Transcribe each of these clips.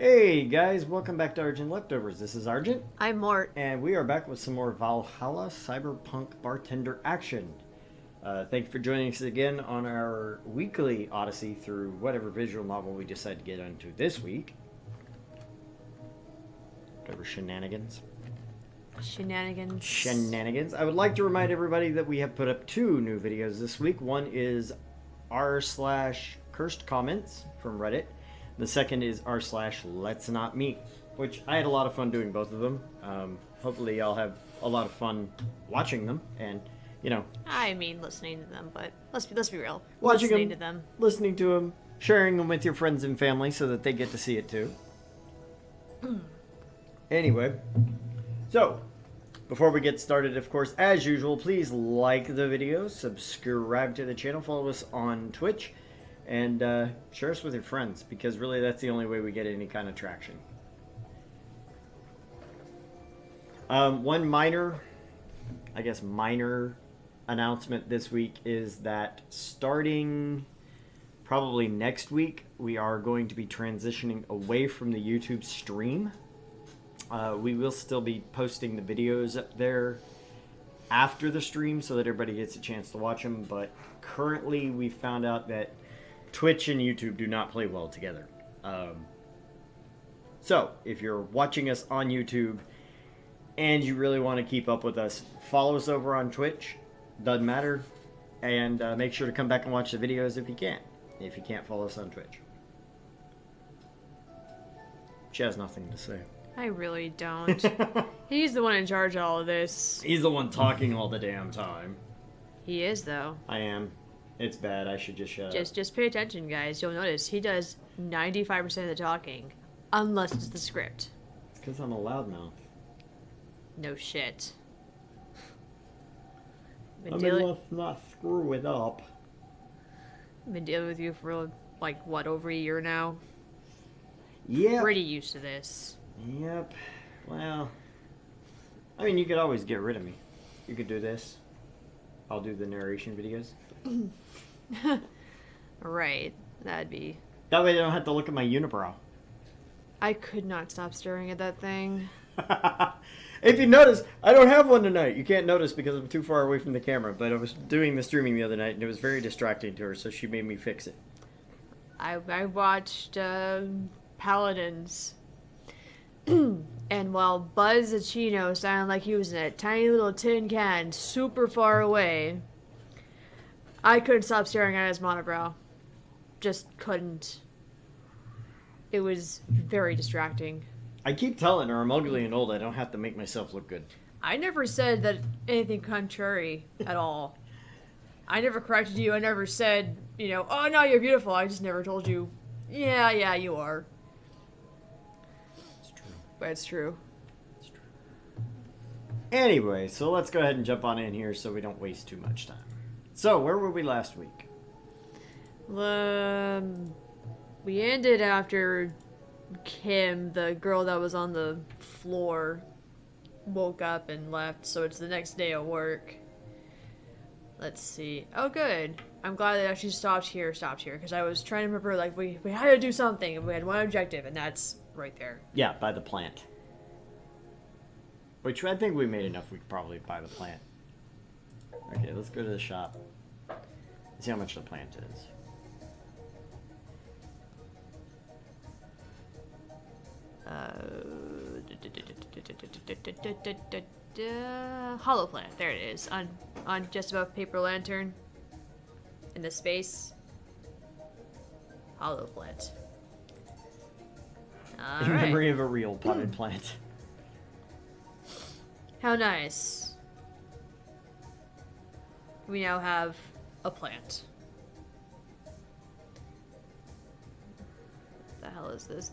Hey guys, welcome back to Argent Leftovers. This is Argent, I'm Mort. and we are back with some more Valhalla Cyberpunk Bartender action. Thank you for joining us again on our weekly odyssey through whatever visual novel we decide to get into this week. Whatever shenanigans. Shenanigans. I would like to remind everybody that we have put up two new videos this week. One is r/cursed comments from Reddit. The second is r/let's not meet, which I had a lot of fun doing both of them. Hopefully y'all have a lot of fun watching them and, I mean, listening to them, but let's be real. watching Listening them, to them. listening to them, sharing them with your friends and family so that they get to see it too. Anyway, so before we get started, of course, as usual, please like the video, subscribe to the channel, follow us on Twitch, and share us with your friends, because really that's the only way we get any kind of traction. One minor announcement this week is that starting probably next week, we are going to be transitioning away from the YouTube stream. We will still be posting the videos up there after the stream so that everybody gets a chance to watch them, but currently we found out that Twitch and YouTube do not play well together. So, if you're watching us on YouTube and you really want to keep up with us, follow us over on Twitch. Doesn't matter. And make sure to come back and watch the videos if you can. If you can't follow us on Twitch. She has nothing to say. I really don't. He's the one in charge of all of this. He's the one talking all the damn time. He is, though. I am. It's bad. I should just shut up. Just pay attention, guys. You'll notice he does 95% of the talking, unless it's the script. It's because I'm a loudmouth. No shit. I mean, let's not screw it up. Been dealing with you for like what, over a year now? Yep. Pretty used to this. Yep. Well, I mean, you could always get rid of me. You could do this. I'll do the narration videos. Right. That'd be... That way they don't have to look at my unibrow. I could not stop staring at that thing. If you notice, I don't have one tonight. You can't notice because I'm too far away from the camera, but I was doing the streaming the other night and it was very distracting to her, so she made me fix it. I watched Paladins. And while Buzz Achino sounded like he was in a tiny little tin can super far away, I couldn't stop staring at his monobrow. Just couldn't. It was very distracting. I keep telling her I'm ugly and old. I don't have to make myself look good. I never said that anything contrary at all. I never corrected you. I never said, oh no, you're beautiful. I just never told you, yeah, you are. It's true. But it's true. It's true. Anyway, so let's go ahead and jump on in here so we don't waste too much time. So, where were we last week? We ended after Kim, the girl that was on the floor, woke up and left, so it's the next day of work. Let's see. Oh, good. I'm glad that it actually stopped here, because I was trying to remember, like, we had to do something, and we had one objective, and that's right there. Yeah, buy the plant. Which I think we made enough. We could probably buy the plant. Okay, let's go to the shop. See how much the plant is. Hollow plant. There it is. On just above paper lantern. In the space. Hollow plant. All In right. memory of a real potted plant. How nice. We now have a plant. What the hell is this?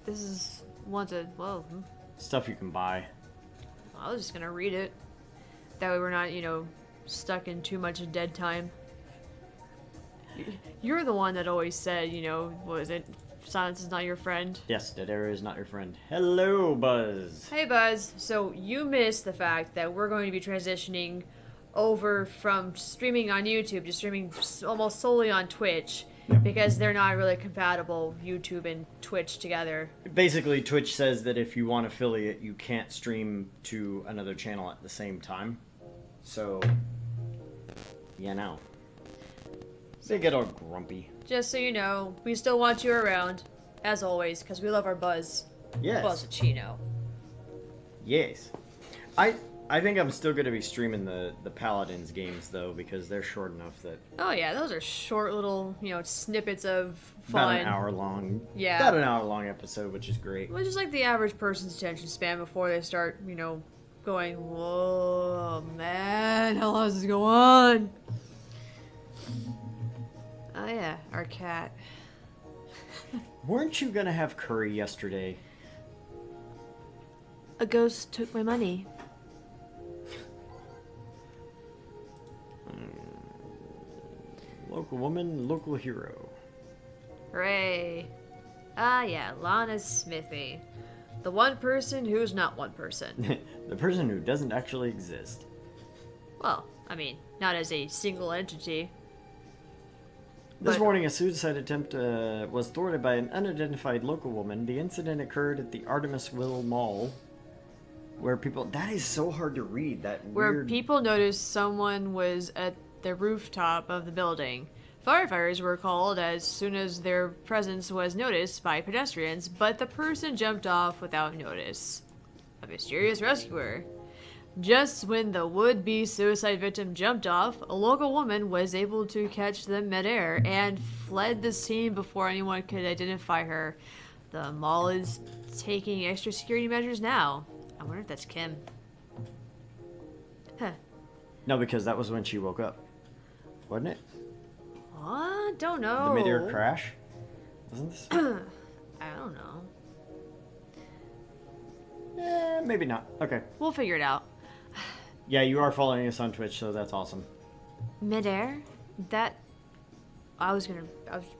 This is wanted. Whoa. Stuff you can buy. I was just gonna read it. That way we're not, stuck in too much dead time. You're the one that always said, what is it? Silence is not your friend. Yes, dead area is not your friend. Hello, Buzz. Hey, Buzz. So you missed the fact that we're going to be transitioning over from streaming on YouTube to streaming almost solely on Twitch. Yep. Because they're not really compatible, YouTube and Twitch together. Basically, Twitch says that if you want affiliate, you can't stream to another channel at the same time. So, you know. They get all grumpy. Just so you know, we still want you around, as always, because we love our Buzz. Yes. Buzzachino. Yes. I think I'm still going to be streaming the Paladins games, though, because they're short enough that... Oh, yeah, those are short little, snippets of About fun. an hour long. Yeah. About an hour long episode, which is great. Which is like the average person's attention span before they start, going, whoa, man, how long does this go on? Oh, yeah, our cat. Weren't you going to have curry yesterday? A ghost took my money. Local woman, local hero. Hooray. Ah, yeah, Lana Smithy. The one person who's not one person. The person who doesn't actually exist. Well, I mean, not as a single entity. This But- morning, a suicide attempt was thwarted by an unidentified local woman. The incident occurred at the Artemisville Mall, where people... That is so hard to read, that Where weird... people noticed someone was at the rooftop of the building. Firefighters were called as soon as their presence was noticed by pedestrians, but the person jumped off without notice. A mysterious rescuer. Just when the would-be suicide victim jumped off, a local woman was able to catch them midair and fled the scene before anyone could identify her. The mall is taking extra security measures now. I wonder if that's Kim. Huh. No, because that was when she woke up. Wasn't it? What? Don't know. The mid-air crash? Wasn't this? I don't know. Maybe not. Okay. We'll figure it out. Yeah, you are following us on Twitch, so that's awesome. Midair? That... I was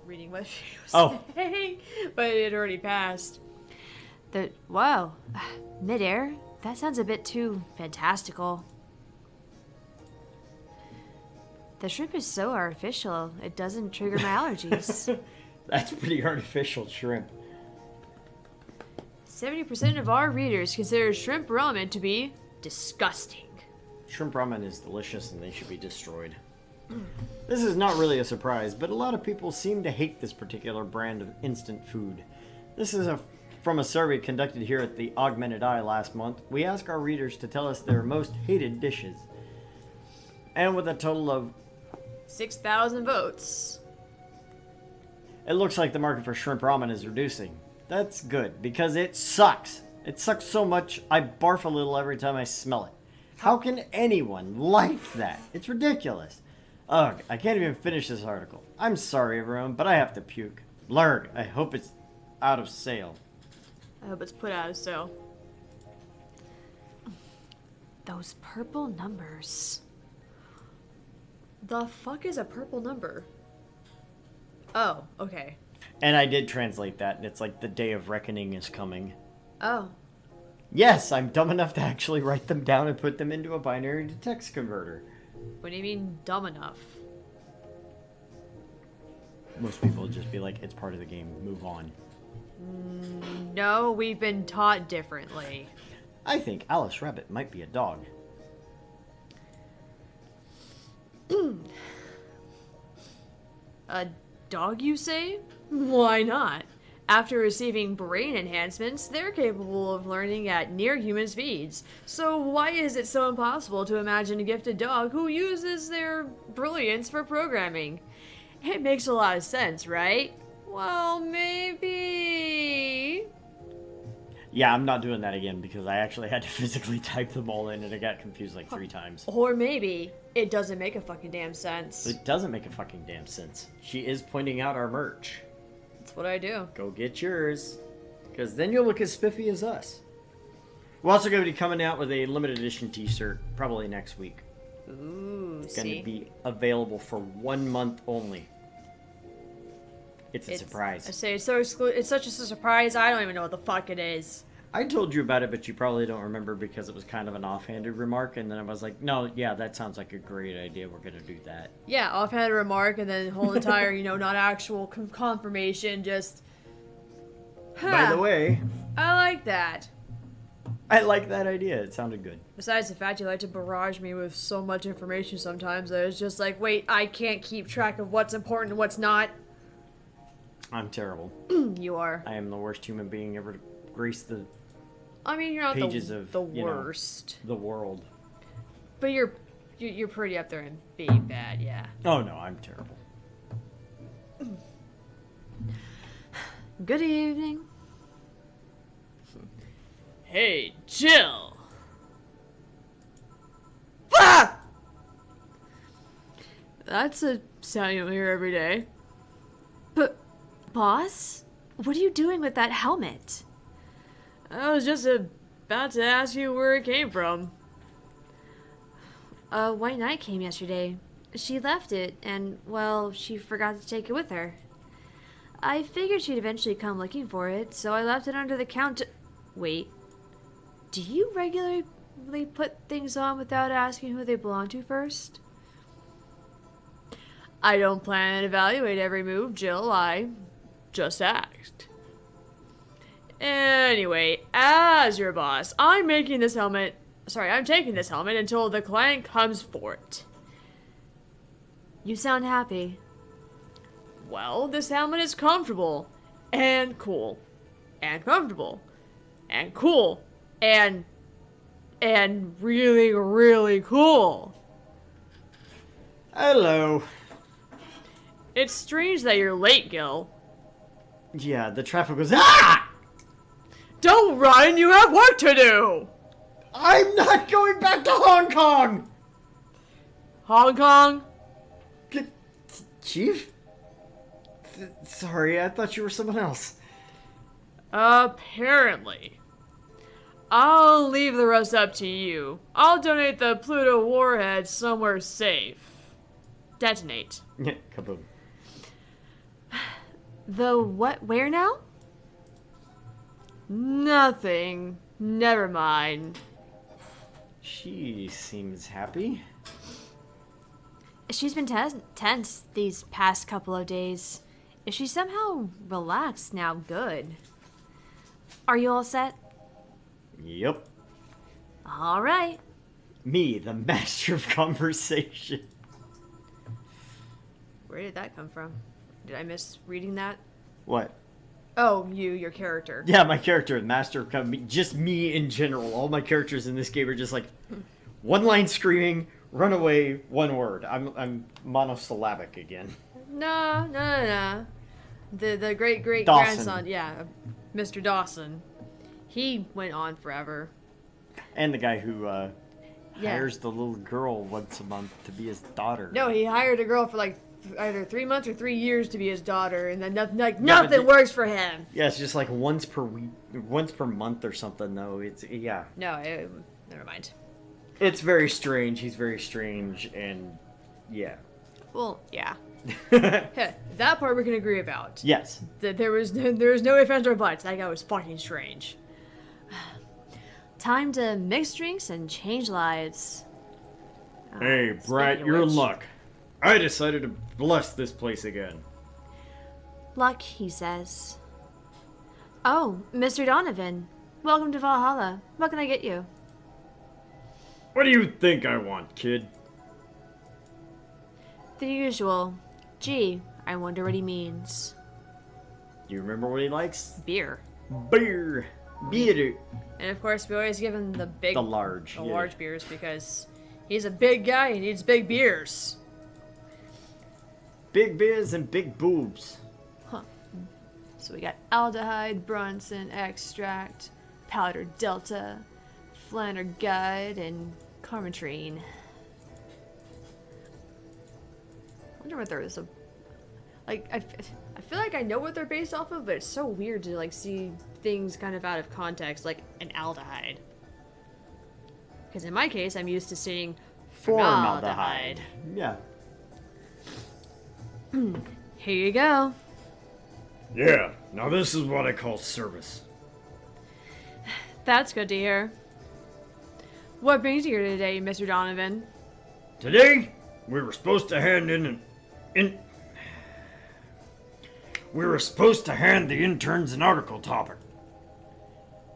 reading what she was Oh. saying, but it had already passed. Wow. Midair? That sounds a bit too fantastical. The shrimp is so artificial, it doesn't trigger my allergies. That's pretty artificial shrimp. 70% of our readers consider shrimp ramen to be disgusting. Shrimp ramen is delicious and they should be destroyed. This is not really a surprise, but a lot of people seem to hate this particular brand of instant food. This is from a survey conducted here at the Augmented Eye last month. We ask our readers to tell us their most hated dishes. And with a total of 6,000 votes. it looks like the market for shrimp ramen is reducing. That's good, because it sucks. It sucks so much, I barf a little every time I smell it. How can anyone like that? It's ridiculous. Ugh, I can't even finish this article. I'm sorry, everyone, but I have to puke. Blurg, I hope it's out of sale. I hope it's put out of sale. Those purple numbers. The fuck is a purple number? Oh, okay. And I did translate that, and it's like the day of reckoning is coming. Oh. Yes, I'm dumb enough to actually write them down and put them into a binary to text converter. What do you mean, dumb enough? Most people would just be like, it's part of the game, move on. No, we've been taught differently. I think Alice Rabbit might be a dog. A dog, you say? Why not? After receiving brain enhancements, they're capable of learning at near human speeds. So why is it so impossible to imagine a gifted dog who uses their brilliance for programming? It makes a lot of sense, right? Well, maybe... Yeah, I'm not doing that again because I actually had to physically type them all in and I got confused like 3 times. Or maybe it doesn't make a fucking damn sense. It doesn't make a fucking damn sense. She is pointing out our merch. That's what I do. Go get yours. Because then you'll look as spiffy as us. We're also going to be coming out with a limited edition t-shirt probably next week. Ooh, It's going see? to be available for 1 month only. It's a surprise. I say it's so it's such a surprise. I don't even know what the fuck it is. I told you about it, but you probably don't remember because it was kind of an offhanded remark, and then I was like, no, yeah, that sounds like a great idea. We're going to do that. Yeah, offhanded remark, and then whole entire, not actual confirmation, just... By the way, I like that. I like that idea. It sounded good. Besides the fact you like to barrage me with so much information sometimes, that it's just like, wait, I can't keep track of what's important and what's not. I'm terrible. You are. I am the worst human being ever to grace the I mean, you're not pages of the worst. the world. But you're pretty up there in being bad, yeah. Oh no, I'm terrible. Good evening. Hey, Jill. Ah! That's a sound you don't hear every day. But, boss, what are you doing with that helmet? I was just about to ask you where it came from. A white knight came yesterday. She left it, and, well, she forgot to take it with her. I figured she'd eventually come looking for it, so I left it under the counter. Wait. Do you regularly put things on without asking who they belong to first? I don't plan to evaluate every move, Jill. I just asked. Anyway, as your boss, I'm taking this helmet until the client comes for it. You sound happy. Well, this helmet is comfortable and cool and comfortable and cool and really, really cool. Hello. It's strange that you're late, Gil. Yeah, the traffic was... Ah! Don't run, you have work to do! I'm not going back to Hong Kong! Hong Kong? Chief? Sorry, I thought you were someone else. Apparently. I'll leave the rest up to you. I'll donate the Pluto warhead somewhere safe. Detonate. Kaboom. The what? Where now? Nothing. Never mind. She seems happy. She's been tense these past couple of days. If she's somehow relaxed now, good. Are you all set? Yep. All right. Me, the master of conversation. Where did that come from? Did I miss reading that? What? Oh, your character. Yeah, my character, master of just me in general. All my characters in this game are just like one line screaming, run away, one word. I'm monosyllabic again. No. The great Dawson. grandson, yeah, Mr. Dawson. He went on forever. And the guy who hires the little girl once a month to be his daughter. No, he hired a girl for like either 3 months or 3 years to be his daughter, and then nothing works for him. Yeah, it's just like once per week, once per month or something. Though it's Never mind. It's very strange. He's very strange, and yeah. Well, yeah. That part we can agree about. Yes. There was no ifs, ands, or buts. That guy was fucking strange. Time to mix drinks and change lives. Hey, Brat, of you're in which- luck. I decided to bless this place again. Luck, he says. Oh, Mr. Donovan. Welcome to Valhalla. What can I get you? What do you think I want, kid? The usual. Gee, I wonder what he means. Do you remember what he likes? Beer. Beer. Beer. And of course, we always give him the large beers because he's a big guy. He needs big beers. Big beers and big boobs. Huh. So we got aldehyde, Bronson extract, powder delta, Flanner guide, and Carmetrine. I wonder what there is a... Like, I feel like I know what they're based off of, but it's so weird to, like, see things kind of out of context, like an aldehyde. Because in my case, I'm used to seeing formaldehyde. Yeah. Here you go. Yeah, now this is what I call service. That's good to hear. What brings you here today, Mr. Donovan? Today, we were supposed to hand the interns an article topic.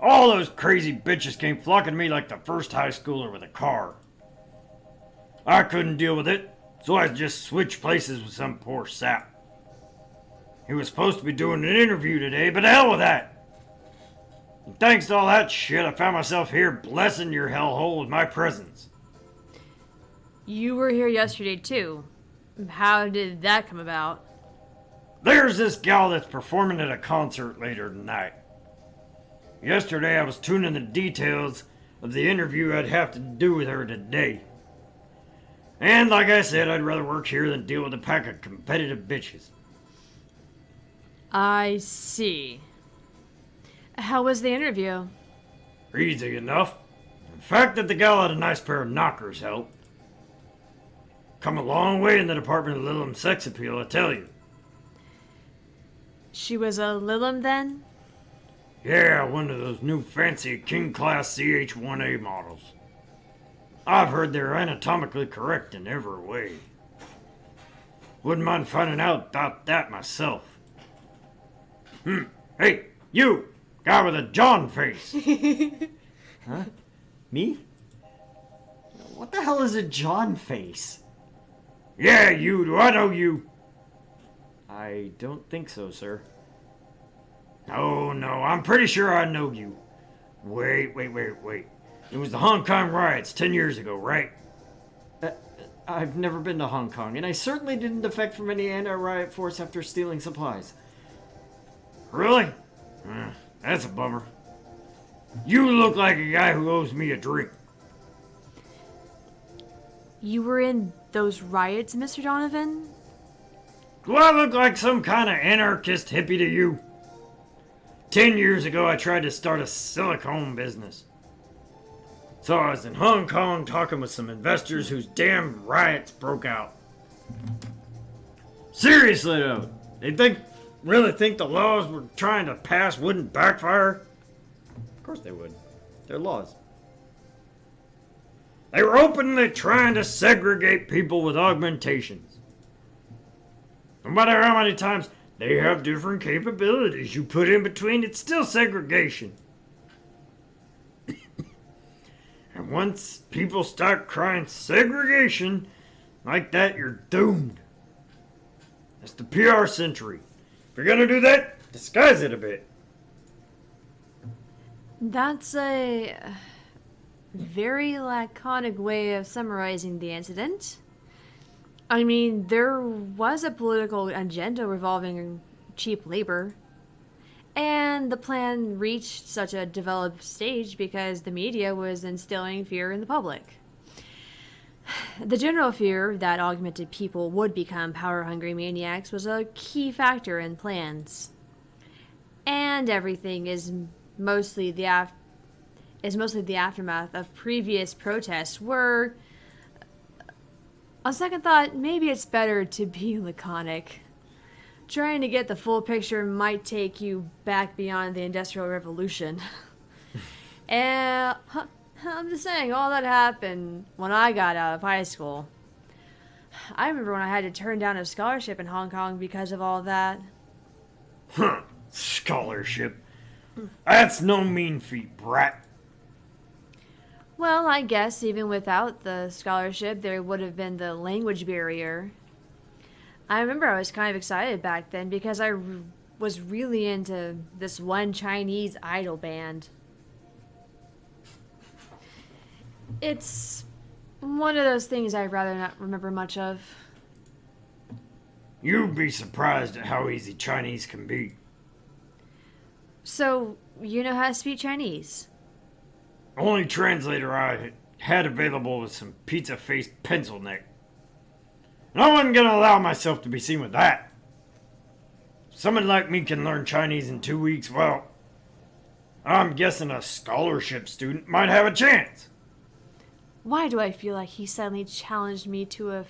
All those crazy bitches came flocking to me like the first high schooler with a car. I couldn't deal with it, so I just switched places with some poor sap. He was supposed to be doing an interview today, but the hell with that! And thanks to all that shit, I found myself here blessing your hellhole with my presence. You were here yesterday, too. How did that come about? There's this gal that's performing at a concert later tonight. Yesterday I was tuning the details of the interview I'd have to do with her today. And like I said, I'd rather work here than deal with a pack of competitive bitches. I see. How was the interview? Easy enough. The fact that the gal had a nice pair of knockers helped. Come a long way in the department of Lilum sex appeal, I tell you. She was a Lilum then? Yeah, one of those new fancy king-class CH-1A models. I've heard they're anatomically correct in every way. Wouldn't mind finding out about that myself. Hey, you! Guy with a John face! Huh? Me? What the hell is a John face? Yeah, you! Do I know you? I don't think so, sir. No, I'm pretty sure I know you. Wait. It was the Hong Kong riots 10 years ago, right? I've never been to Hong Kong, and I certainly didn't defect from any anti-riot force after stealing supplies. Really? That's a bummer. You look like a guy who owes me a drink. You were in those riots, Mr. Donovan? Do I look like some kind of anarchist hippie to you? 10 years ago, I tried to start a silicone business. So I was in Hong Kong talking with some investors whose damn riots broke out. Seriously though, they really think the laws we're trying to pass wouldn't backfire? Of course they would. They're laws. They were openly trying to segregate people with augmentations. No matter how many times they have different capabilities you put in between, it's still segregation. And once people start crying segregation like that, you're doomed. That's the PR century. If you're gonna do that, disguise it a bit. That's a very laconic way of summarizing the incident. I mean, there was a political agenda revolving cheap labor. And the plan reached such a developed stage because the media was instilling fear in the public. The general fear that augmented people would become power-hungry maniacs was a key factor in plans. And everything is mostly the aftermath of previous protests where, on second thought, maybe it's better to be laconic. Trying to get the full picture might take you back beyond the Industrial Revolution. And I'm just saying, all that happened when I got out of high school. I remember when I had to turn down a scholarship in Hong Kong because of all that. Scholarship? That's no mean feat, brat. Well, I guess even without the scholarship, there would have been the language barrier. I remember I was kind of excited back then because I was really into this one Chinese idol band. It's one of those things I'd rather not remember much of. You'd be surprised at how easy Chinese can be. So, you know how to speak Chinese? Only translator I had available was some pizza-faced pencil neck. And I wasn't gonna allow myself to be seen with that. If someone like me can learn Chinese in 2 weeks, well, I'm guessing a scholarship student might have a chance. Why do I feel like he suddenly challenged me to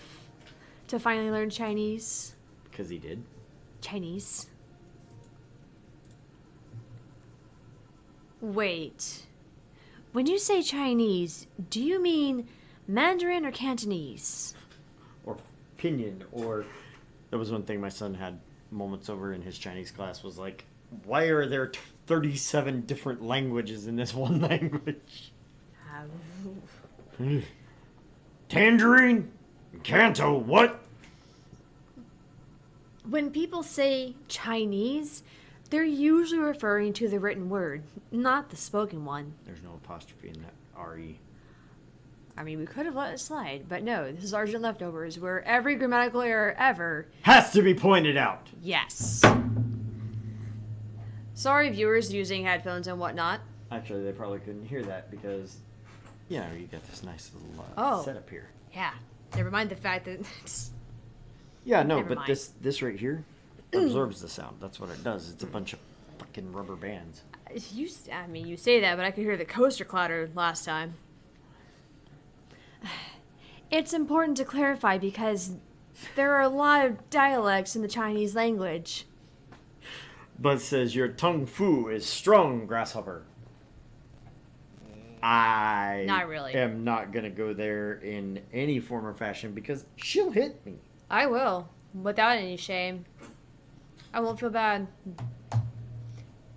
finally learn Chinese? Because he did. Chinese. Wait, When you say Chinese, do you mean Mandarin or Cantonese? Or pinyin, or... That was one thing my son had moments over in his Chinese class was like, why are there 37 different languages in this one language? Tangerine? Canto, what? When people say Chinese, they're usually referring to the written word, not the spoken one. There's no apostrophe in that R-E. I mean, we could have let it slide, but no, this is Argent Leftovers, where every grammatical error ever... Has to be pointed out. Yes. Sorry, viewers using headphones and whatnot. Actually, they probably couldn't hear that because, you know, you got this nice little setup here. Yeah. Never mind the fact that it's... Yeah, no, Never but mind. this right here absorbs the sound. That's what it does. It's a bunch of fucking rubber bands. You say that, but I could hear the coaster clatter last time. It's important to clarify because there are a lot of dialects in the Chinese language. Buzz says your tongue fu is strong, grasshopper. I Not really. am not gonna go there in any form or fashion because she'll hit me. I will, without any shame. I won't feel bad.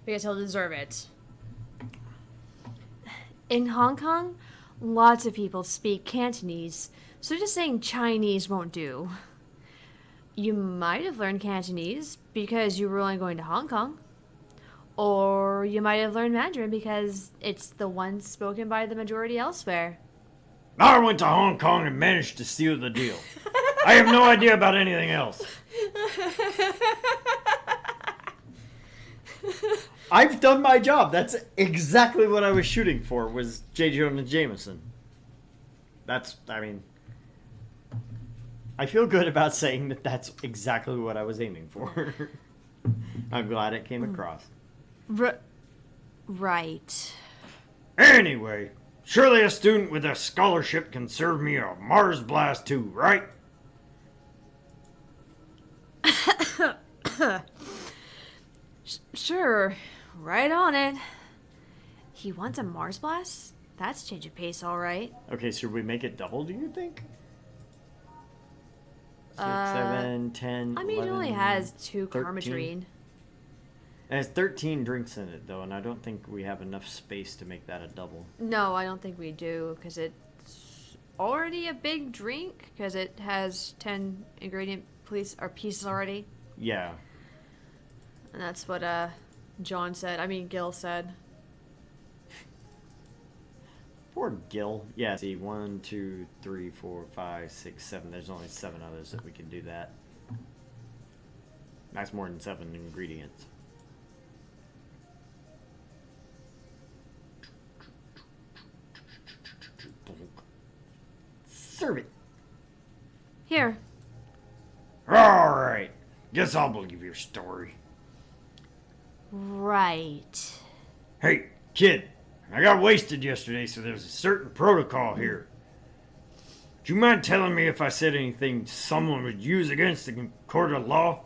Because he'll deserve it. In Hong Kong, lots of people speak Cantonese, so just saying Chinese won't do. You might have learned Cantonese because you were only going to Hong Kong. Or you might have learned Mandarin because it's the one spoken by the majority elsewhere. I went to Hong Kong and managed to seal the deal. I have no idea about anything else. I've done my job. That's exactly what I was shooting for, was J. Jonah Jameson. I feel good about saying that that's exactly what I was aiming for. I'm glad it came across. Right. Anyway, surely a student with a scholarship can serve me a Mars Blast too, right? Sure, right on it. He wants a Mars Blast? That's a change of pace, all right. Okay, should we make it double, do you think? 6, Uh, 7, 10, I mean, 11, it only has 2 13. Karmatrine. It has 13 drinks in it, though, and I don't think we have enough space to make that a double. No, I don't think we do, because it's already a big drink, because it has 10 ingredient pieces already. Yeah. And that's what Gil said. Poor Gil. Yeah, see, 1, 2, 3, 4, 5, 6, 7. There's only 7 others that we can do that. That's more than 7 ingredients. Serve it. Here. Alright. Guess I'll believe your story. Right. Hey, kid. I got wasted yesterday, so there's a certain protocol here. Do you mind telling me if I said anything someone would use against the court of law?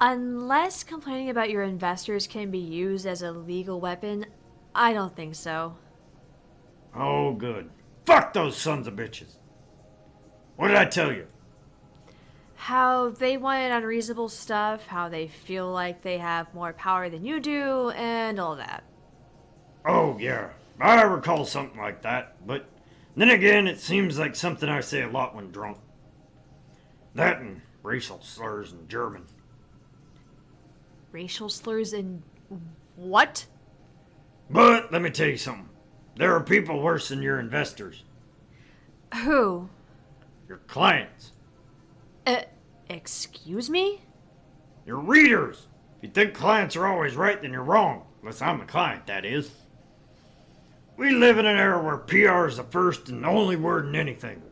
Unless complaining about your investors can be used as a legal weapon, I don't think so. Oh, good. Fuck those sons of bitches. What did I tell you? How they wanted unreasonable stuff, how they feel like they have more power than you do, and all that. Oh, yeah. I recall something like that, but then again, it seems like something I say a lot when drunk. That and racial slurs in German. Racial slurs in what? But let me tell you something. There are people worse than your investors. Who? Your clients. Excuse me? Your readers. If you think clients are always right, then you're wrong. Unless I'm the client, that is. We live in an era where PR is the first and only word in anything.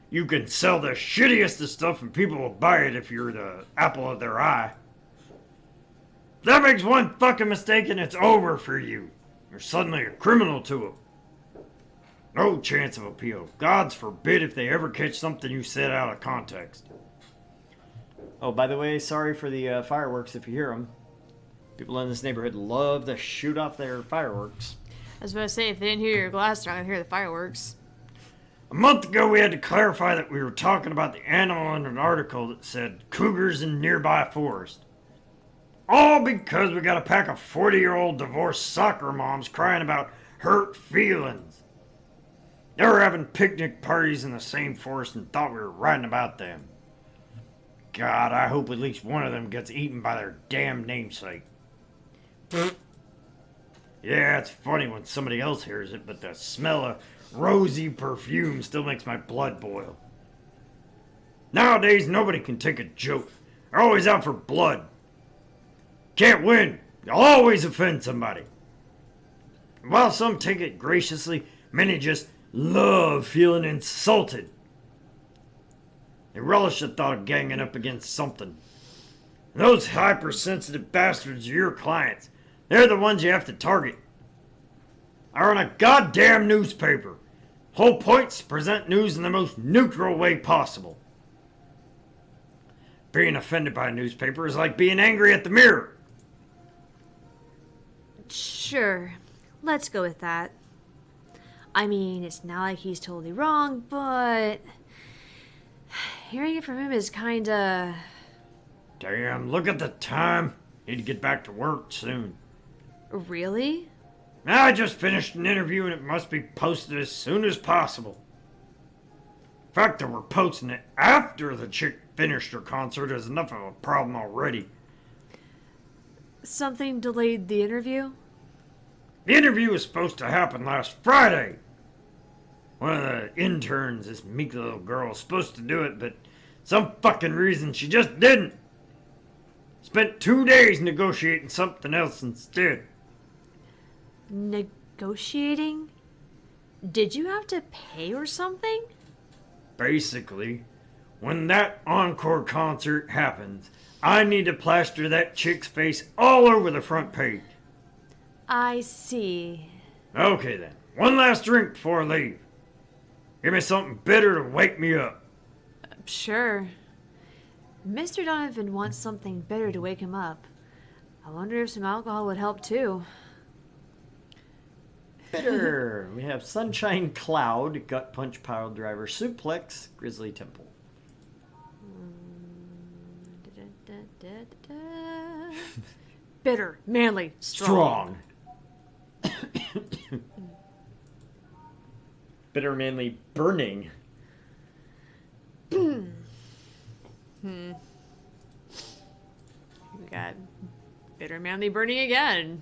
You can sell the shittiest of stuff and people will buy it if you're the apple of their eye. If that makes one fucking mistake and it's over for you. You're suddenly a criminal to them. No chance of appeal. God's forbid if they ever catch something you said out of context. Oh, by the way, sorry for the fireworks if you hear them. People in this neighborhood love to shoot off their fireworks. was about to say, if they didn't hear your glass, they're not gonna hear the fireworks. A month ago, we had to clarify that we were talking about the animal in an article that said cougars in nearby forest. All because we got a pack of 40-year-old divorced soccer moms crying about hurt feelings. They were having picnic parties in the same forest and thought we were writing about them. God, I hope at least one of them gets eaten by their damn namesake. Yeah, it's funny when somebody else hears it, but the smell of rosy perfume still makes my blood boil. Nowadays, nobody can take a joke. They're always out for blood. Can't win. You'll always offend somebody. And while some take it graciously, many just love feeling insulted. They relish the thought of ganging up against something. And those hypersensitive bastards are your clients. They're the ones you have to target. I run a goddamn newspaper. Whole point's to present news in the most neutral way possible. Being offended by a newspaper is like being angry at the mirror. Sure, let's go with that. I mean, it's not like he's totally wrong, but hearing it from him is kinda... Damn, look at the time. Need to get back to work soon. Really? I just finished an interview and it must be posted as soon as possible. In fact, that we're posting it after the chick finished her concert is enough of a problem already. Something delayed the interview? The interview was supposed to happen last Friday. One of the interns, this meek little girl, was supposed to do it, but some fucking reason she just didn't. Spent 2 days negotiating something else instead. Negotiating? Did you have to pay or something? Basically, when that encore concert happens, I need to plaster that chick's face all over the front page. I see. Okay then, one last drink before I leave. Give me something bitter to wake me up. Sure. Mr. Donovan wants something bitter to wake him up. I wonder if some alcohol would help too. Bitter. We have Sunshine Cloud, Gut Punch Pile Driver Suplex, Grizzly Temple. Bitter, manly, strong. Bitter, manly, burning. We got bitter, manly, burning again.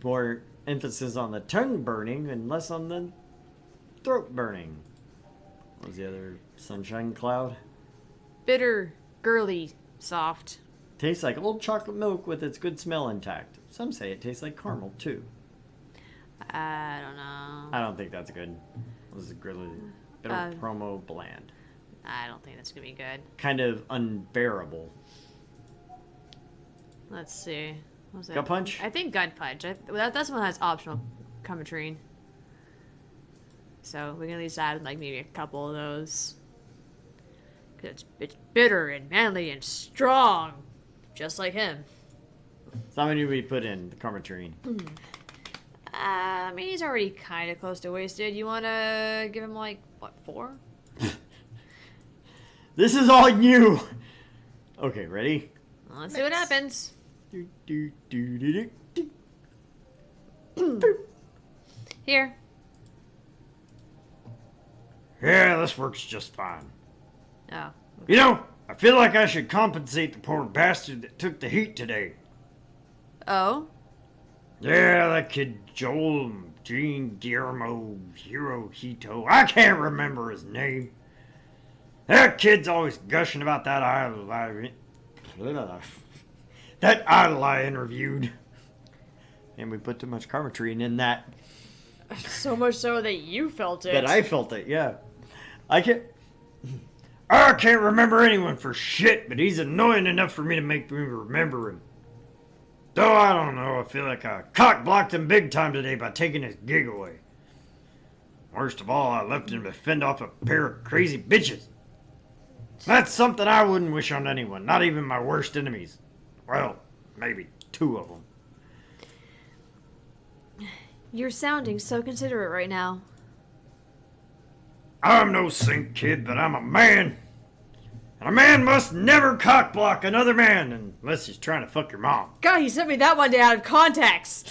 More emphasis on the tongue burning and less on the throat burning. What was the other? Sunshine Cloud? Bitter, girly, soft. Tastes like old chocolate milk with its good smell intact. Some say it tastes like caramel too. I don't know. I don't think that's good. This is grizzly. Bitter promo bland. I don't think that's gonna be good. Kind of unbearable. Let's see. What was it? Gut Punch? I think Gut Punch. That's one that's optional Comatrine. So we can at least add like maybe a couple of those. 'Cause it's bitter and manly and strong. Just like him. So how many do we put in the Carmatrine? I mean, he's already kind of close to wasted. You want to give him like, what, 4? This is all you! Okay, ready? Let's see what happens. Here. Yeah, this works just fine. Oh. You know, I feel like I should compensate the poor bastard that took the heat today. Oh? Yeah, that kid Joel, Gene, Guillermo, Hirohito, I can't remember his name. That kid's always gushing about that idol I interviewed. And we put too much Carmatrine in that. So much so that you felt it. That I felt it, yeah. I can't remember anyone for shit, but he's annoying enough for me to make me remember him. Though I don't know, I feel like I cock-blocked him big time today by taking his gig away. Worst of all, I left him to fend off a pair of crazy bitches. That's something I wouldn't wish on anyone, not even my worst enemies. Well, maybe 2 of them. You're sounding so considerate right now. I'm no saint, kid, but I'm a man. And a man must never cockblock another man unless he's trying to fuck your mom. God, he sent me that one day out of context.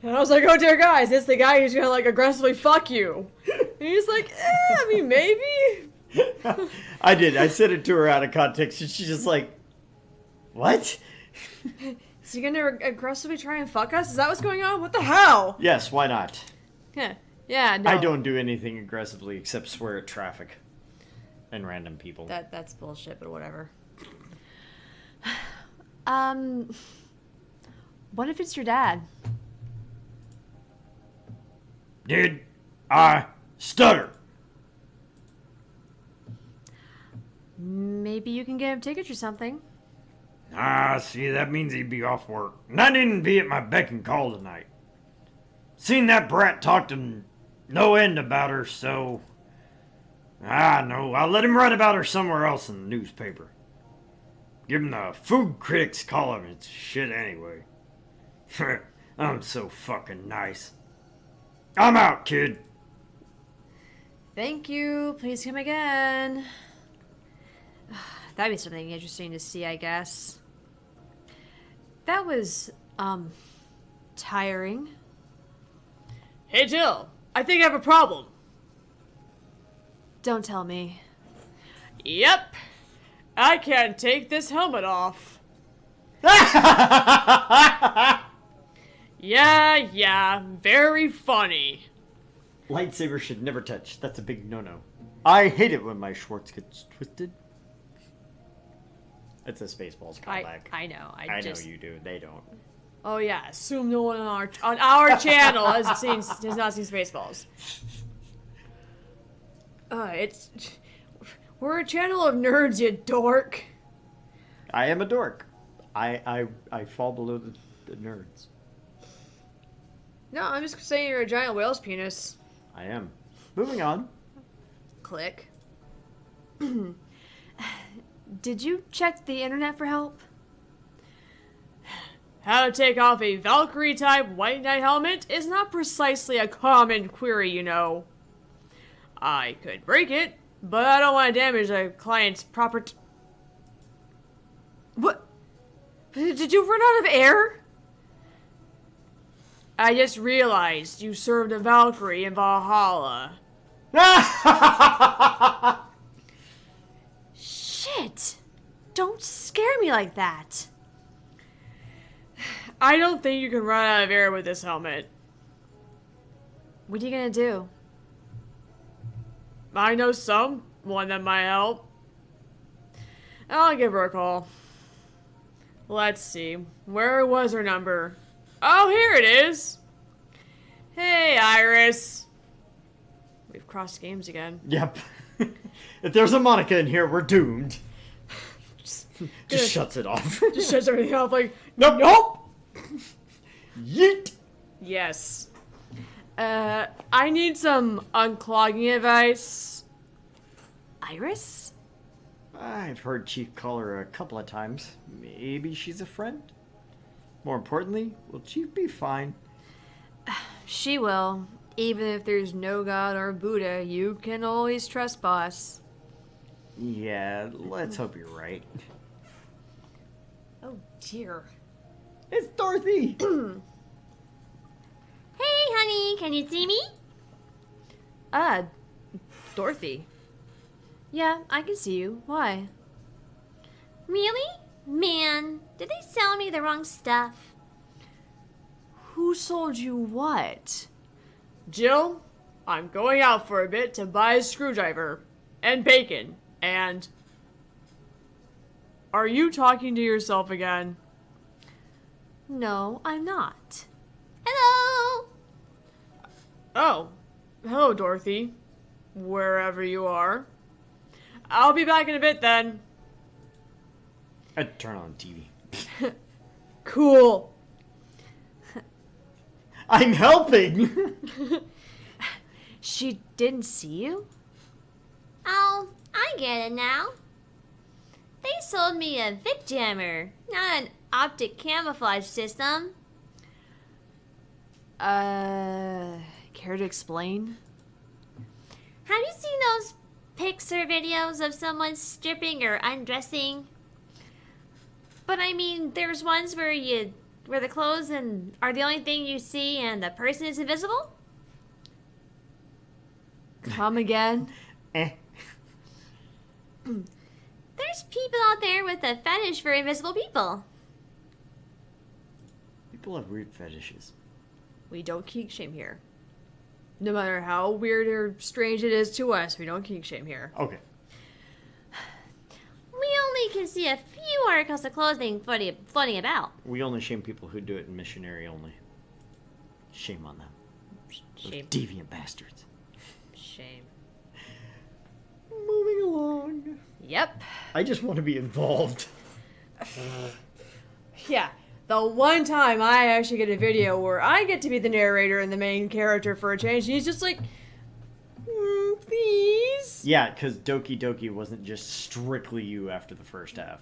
And I was like, oh dear guys, it's the guy who's gonna like aggressively fuck you. And he's like, I mean, maybe. I did. I said it to her out of context, and she's just like, what? Is he gonna aggressively try and fuck us? Is that what's going on? What the hell? Yes, why not? Yeah, no. I don't do anything aggressively except swear at traffic and random people. That's bullshit, but whatever. What if it's your dad? Did I stutter? Maybe you can get him tickets or something. Ah, see, that means he'd be off work. And I didn't be at my beck and call tonight. Seen that brat talk to no end about her, so... no, I'll let him write about her somewhere else in the newspaper. Give him the food critics column, it's shit anyway. I'm so fucking nice. I'm out, kid. Thank you. Please come again. That'd be something interesting to see, I guess. That was, tiring. Hey Jill, I think I have a problem. Don't tell me. Yep. I can't take this helmet off. Yeah, very funny. Lightsaber should never touch. That's a big no-no. I hate it when my Schwartz gets twisted. It's a Spaceballs callback. I know. I know you do. They don't. Oh yeah, assume no one on our channel has not seen Spaceballs. We're a channel of nerds, you dork. I am a dork. I fall below the nerds. No, I'm just saying you're a giant whale's penis. I am. Moving on. Click. Did you check the internet for help? How to take off a Valkyrie-type White Knight helmet is not precisely a common query, you know. I could break it, but I don't want to damage a client's property. What? Did you run out of air? I just realized you served a Valkyrie in Valhalla. Shit! Don't scare me like that. I don't think you can run out of air with this helmet. What are you gonna do? I know someone that might help. I'll give her a call. Let's see. Where was her number? Oh, here it is. Hey, Iris. We've crossed games again. Yep. If there's a Monica in here, we're doomed. Just shuts it off. Just shuts everything off like, Nope. Yeet. yes. I need some unclogging advice. Iris? I've heard Chief call her a couple of times. Maybe she's a friend? More importantly, will Chief be fine? She will. Even if there's no God or Buddha, you can always trust Boss. Yeah, let's hope you're right. Oh, dear. It's Dorothy! Hey, honey, can you see me? Dorothy. Yeah, I can see you. Why? Really? Man, did they sell me the wrong stuff? Who sold you what? Jill, I'm going out for a bit to buy a screwdriver. And bacon. And... Are you talking to yourself again? No, I'm not. Hello? Oh. Hello, Dorothy. Wherever you are. I'll be back in a bit then. I'd turn on TV. Cool. I'm helping! She didn't see you? Oh, I get it now. They sold me a Vic Jammer, not an optic camouflage system. Care to explain? Have you seen those pics or videos of someone stripping or undressing? But I mean, there's ones where the clothes are the only thing you see and the person is invisible? Come again? Eh. There's people out there with a fetish for invisible people. People have weird fetishes. We don't kink shame here. No matter how weird or strange it is to us, we don't kink shame here. Okay. We only can see a few articles of clothing floating about. We only shame people who do it in missionary only. Shame on them. Shame. Those deviant bastards. Shame. Moving along. Yep. I just want to be involved. Yeah. The one time I actually get a video where I get to be the narrator and the main character for a change, and he's just like, please. Yeah, because Doki Doki wasn't just strictly you after the first half.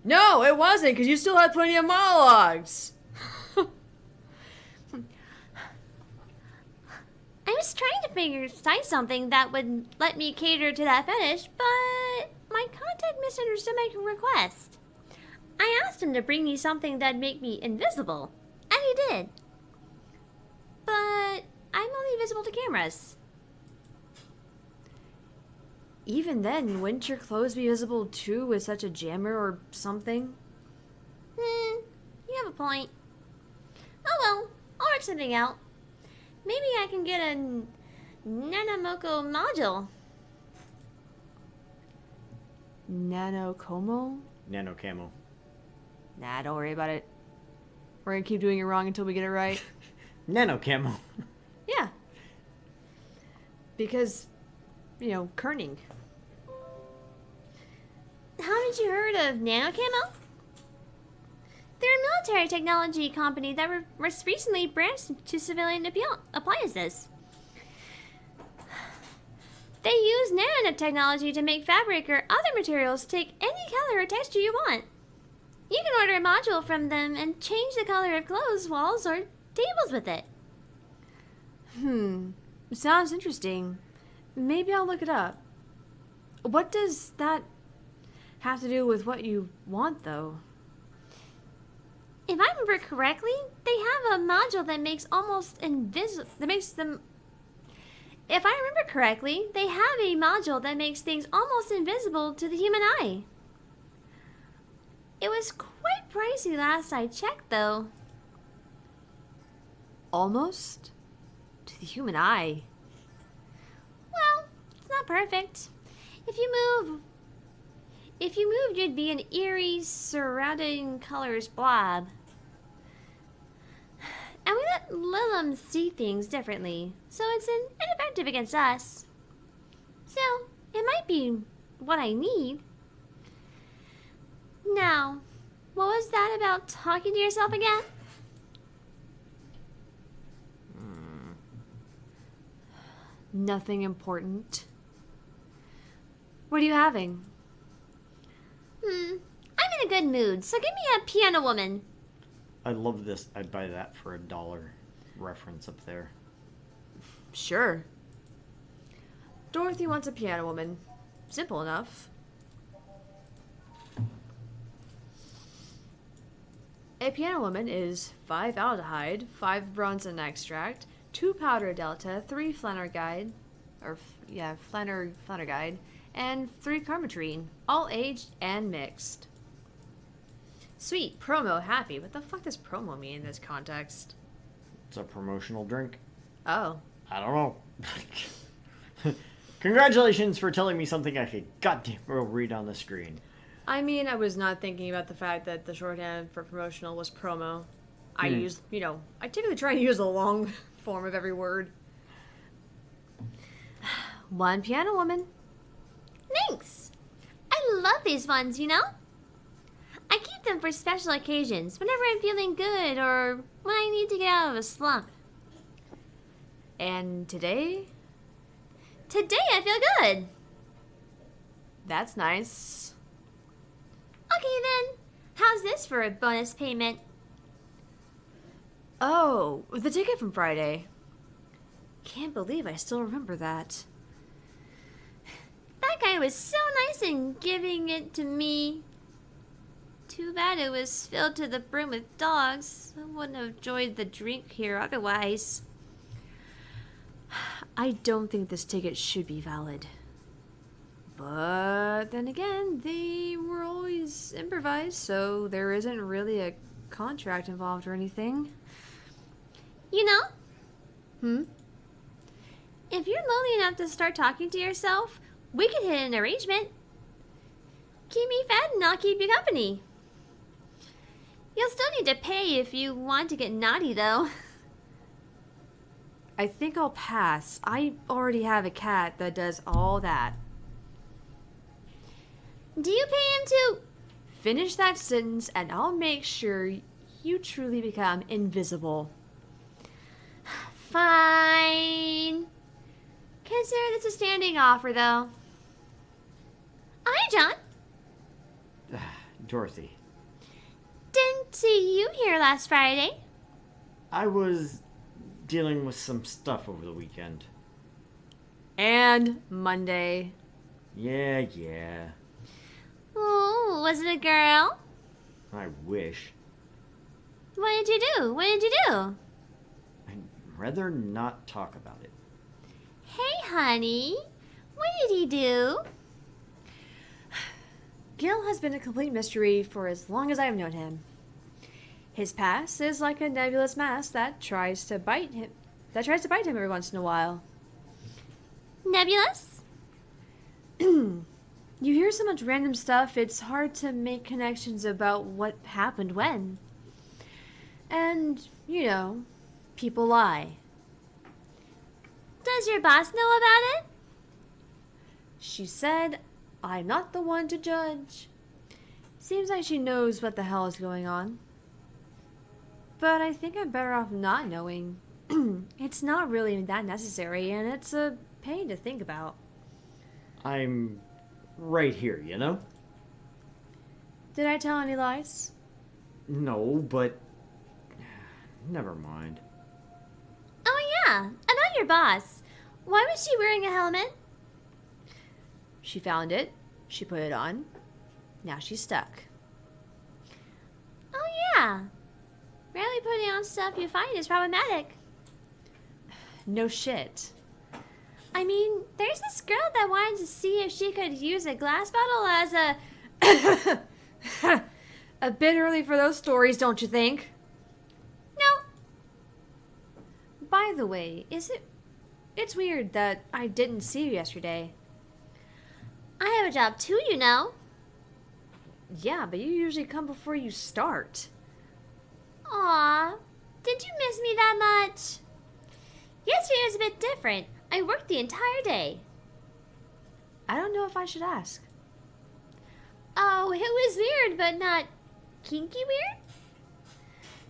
No, it wasn't, because you still had plenty of monologues. I was trying to find something that would let me cater to that fetish, but my contact misunderstood my request. I asked him to bring me something that'd make me invisible, and he did. But I'm only visible to cameras. Even then, wouldn't your clothes be visible too with such a jammer or something? You have a point. Oh well, I'll work something out. Maybe I can get a Nanomoko module. Nano Como? Nano camo. Nah, don't worry about it. We're gonna keep doing it wrong until we get it right. Nano camo. Yeah. Because, kerning. Haven't you heard of Nanocamo? They're a military technology company that was recently branched to civilian appliances. They use nanotechnology to make fabric or other materials take any color or texture you want. You can order a module from them and change the color of clothes, walls, or tables with it. Sounds interesting. Maybe I'll look it up. What does that have to do with what you want, though? If I remember correctly, they have a module that makes almost invisible. If I remember correctly, they have a module that makes things almost invisible to the human eye. It was quite pricey last I checked, though. Almost? To the human eye. Well, it's not perfect. If you moved, you'd be an eerie, surrounding colors blob. And we let Lilum see things differently, so it's ineffective against us. So, it might be what I need. Now, what was that about talking to yourself again? Nothing important. What are you having? I'm in a good mood, so give me a piano woman. I love this. I'd buy that for $1 reference up there. Sure. Dorothy wants a piano woman. Simple enough. A piano woman is 5 aldehyde, 5 bronzene extract, 2 powder delta, 3 flannergide, flannergide, and 3 carmetrine, all aged and mixed. Sweet, promo, happy. What the fuck does promo mean in this context? It's a promotional drink. Oh. I don't know. Congratulations for telling me something I could goddamn well read on the screen. I mean, I was not thinking about the fact that the shorthand for promotional was promo. I use, I typically try and use a long form of every word. One piano woman. Thanks. I love these ones, I keep them for special occasions, whenever I'm feeling good or when I need to get out of a slump. And today? Today I feel good. That's nice. Okay then, How's this for a bonus payment? Oh, the ticket from Friday. Can't believe I still remember that. That guy was so nice in giving it to me. Too bad it was filled to the brim with dogs. I wouldn't have enjoyed the drink here otherwise. I don't think this ticket should be valid. But then again, they were always improvised, so there isn't really a contract involved or anything. You know, Hmm? if you're lonely enough to start talking to yourself, we could hit an arrangement. Keep me fed and I'll keep you company. You'll still need to pay if you want to get naughty, though. I think I'll pass. I already have a cat that does all that. Do you pay him to... Finish that sentence and I'll make sure you truly become invisible. Fine. Consider this a standing offer, though. Hi, John. Dorothy, Didn't see you here last Friday. I was dealing with some stuff over the weekend. And Monday. Yeah. Oh, was it a girl? I wish. What did you do? What did you do? I'd rather not talk about it. Hey, honey. What did he do? Gil has been a complete mystery for as long as I have known him. His past is like a nebulous mass that tries to bite him every once in a while. Nebulous? You hear so much random stuff, it's hard to make connections about what happened when. And, you know, people lie. Does your boss know about it? She said, I'm not the one to judge. Seems like she knows what the hell is going on. But I think I'm better off not knowing. It's not really that necessary, and it's a pain to think about. I'm right here, you know? Did I tell any lies? No, but... Never mind. Oh, yeah. About your boss. Why was she wearing a helmet? She found it. She put it on. Now she's stuck. Oh, yeah. Rarely putting on stuff you find is problematic. No shit. I mean, there's this girl that wanted to see if she could use a glass bottle as a... A bit early for those stories, don't you think? No. By the way, it's weird that I didn't see you yesterday. I have a job too, you know. Yeah, but you usually come before you start. Aw, did you miss me that much? Yesterday was a bit different. I worked the entire day. I don't know if I should ask. Oh, it was weird, but not kinky weird.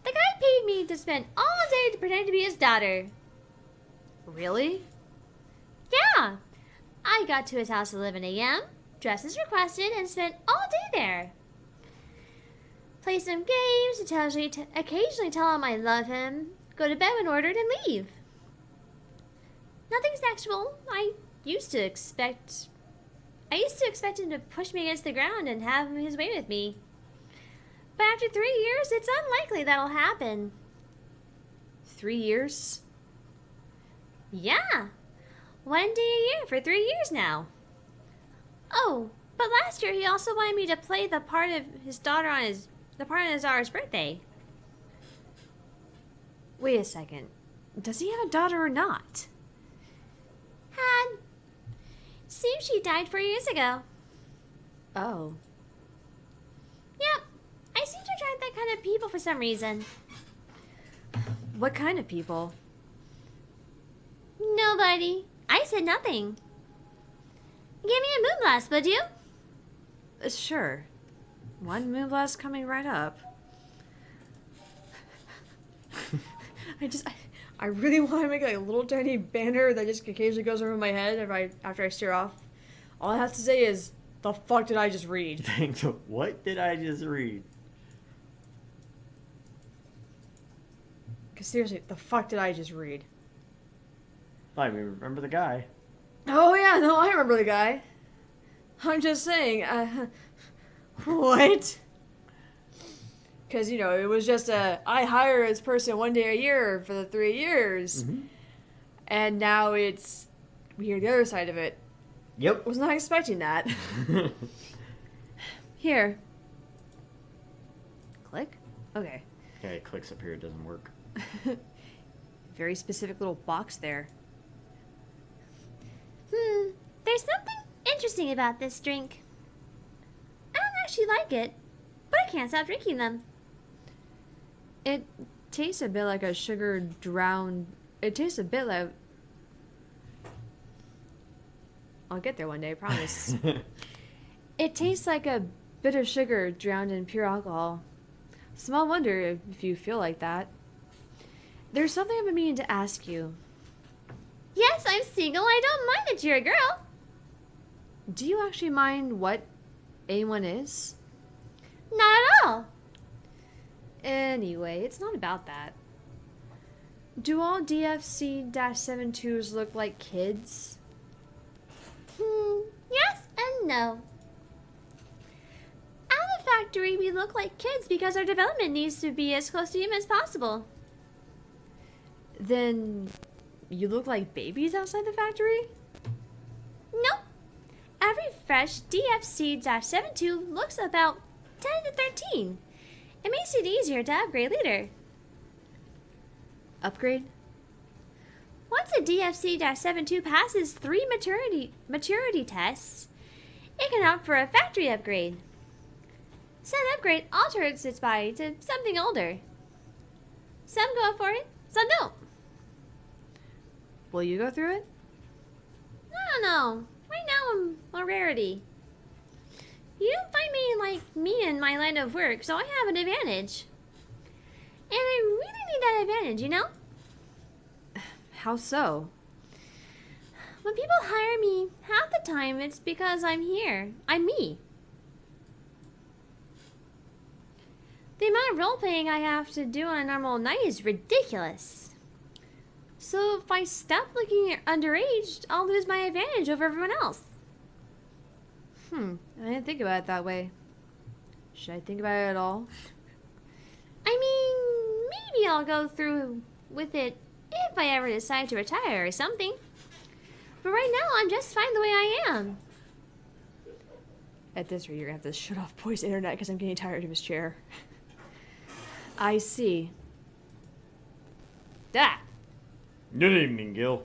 The guy paid me to spend all day to pretend to be his daughter. Really? Yeah. I got to his house at 11 a.m., dressed as requested, and spent all day there. Play some games, occasionally tell him I love him, go to bed when ordered, and leave. Nothing sexual. I used to expect him to push me against the ground and have his way with me. But after 3 years, it's unlikely that'll happen. 3 years? Yeah. 1 day a year for 3 years now. Oh, but last year he also wanted me to play the part of his daughter's birthday. Wait a second. Does he have a daughter or not? Had. Seems she died 4 years ago. Oh. Yep. I seem to attract that kind of people for some reason. What kind of people? Nobody. I said nothing. Give me a moon blast, would you? Sure. One moonblast coming right up. I really want to make like a little tiny banner that just occasionally goes over my head after I steer off. All I have to say is, the fuck did I just read? What did I just read? seriously, the fuck did I just read? I mean, remember the guy. Oh yeah, no, I remember the guy. I'm just saying, what? Because, you know, it was just I hire this person 1 day a year for the 3 years. Mm-hmm. And now we hear the other side of it. Yep. Was not expecting that. Here. Click? Okay. Yeah, it clicks up here, it doesn't work. Very specific little box there. There's something interesting about this drink. I don't actually like it, but I can't stop drinking them. It tastes a bit like a sugar drowned. It tastes a bit like. I'll get there one day, I promise. It tastes like a bit of sugar drowned in pure alcohol. Small wonder if you feel like that. There's something I've been meaning to ask you. Yes, I'm single. I don't mind that you're a girl. Do you actually mind what A1 is? Not at all. Anyway, it's not about that. Do all DFC-72s look like kids? Yes and no. At the factory, we look like kids because our development needs to be as close to him as possible. Then you look like babies outside the factory? Nope. Every fresh DFC-72 looks about 10 to 13. It makes it easier to upgrade later. Upgrade? Once a DFC-72 passes 3 maturity tests, it can opt for a factory upgrade. Said upgrade alters its body to something older. Some go for it, some don't. Will you go through it? I don't know. Right now I'm a rarity. You don't find many like me in my line of work, so I have an advantage. And I really need that advantage, you know? How so? When people hire me, half the time it's because I'm here. I'm me. The amount of role-playing I have to do on a normal night is ridiculous. So if I stop looking underage, I'll lose my advantage over everyone else. I didn't think about it that way. Should I think about it at all? I mean, maybe I'll go through with it if I ever decide to retire or something. But right now, I'm just fine the way I am. At this rate, you're gonna have to shut off Boy's internet because I'm getting tired of his chair. I see. Ah! Good evening, Gil.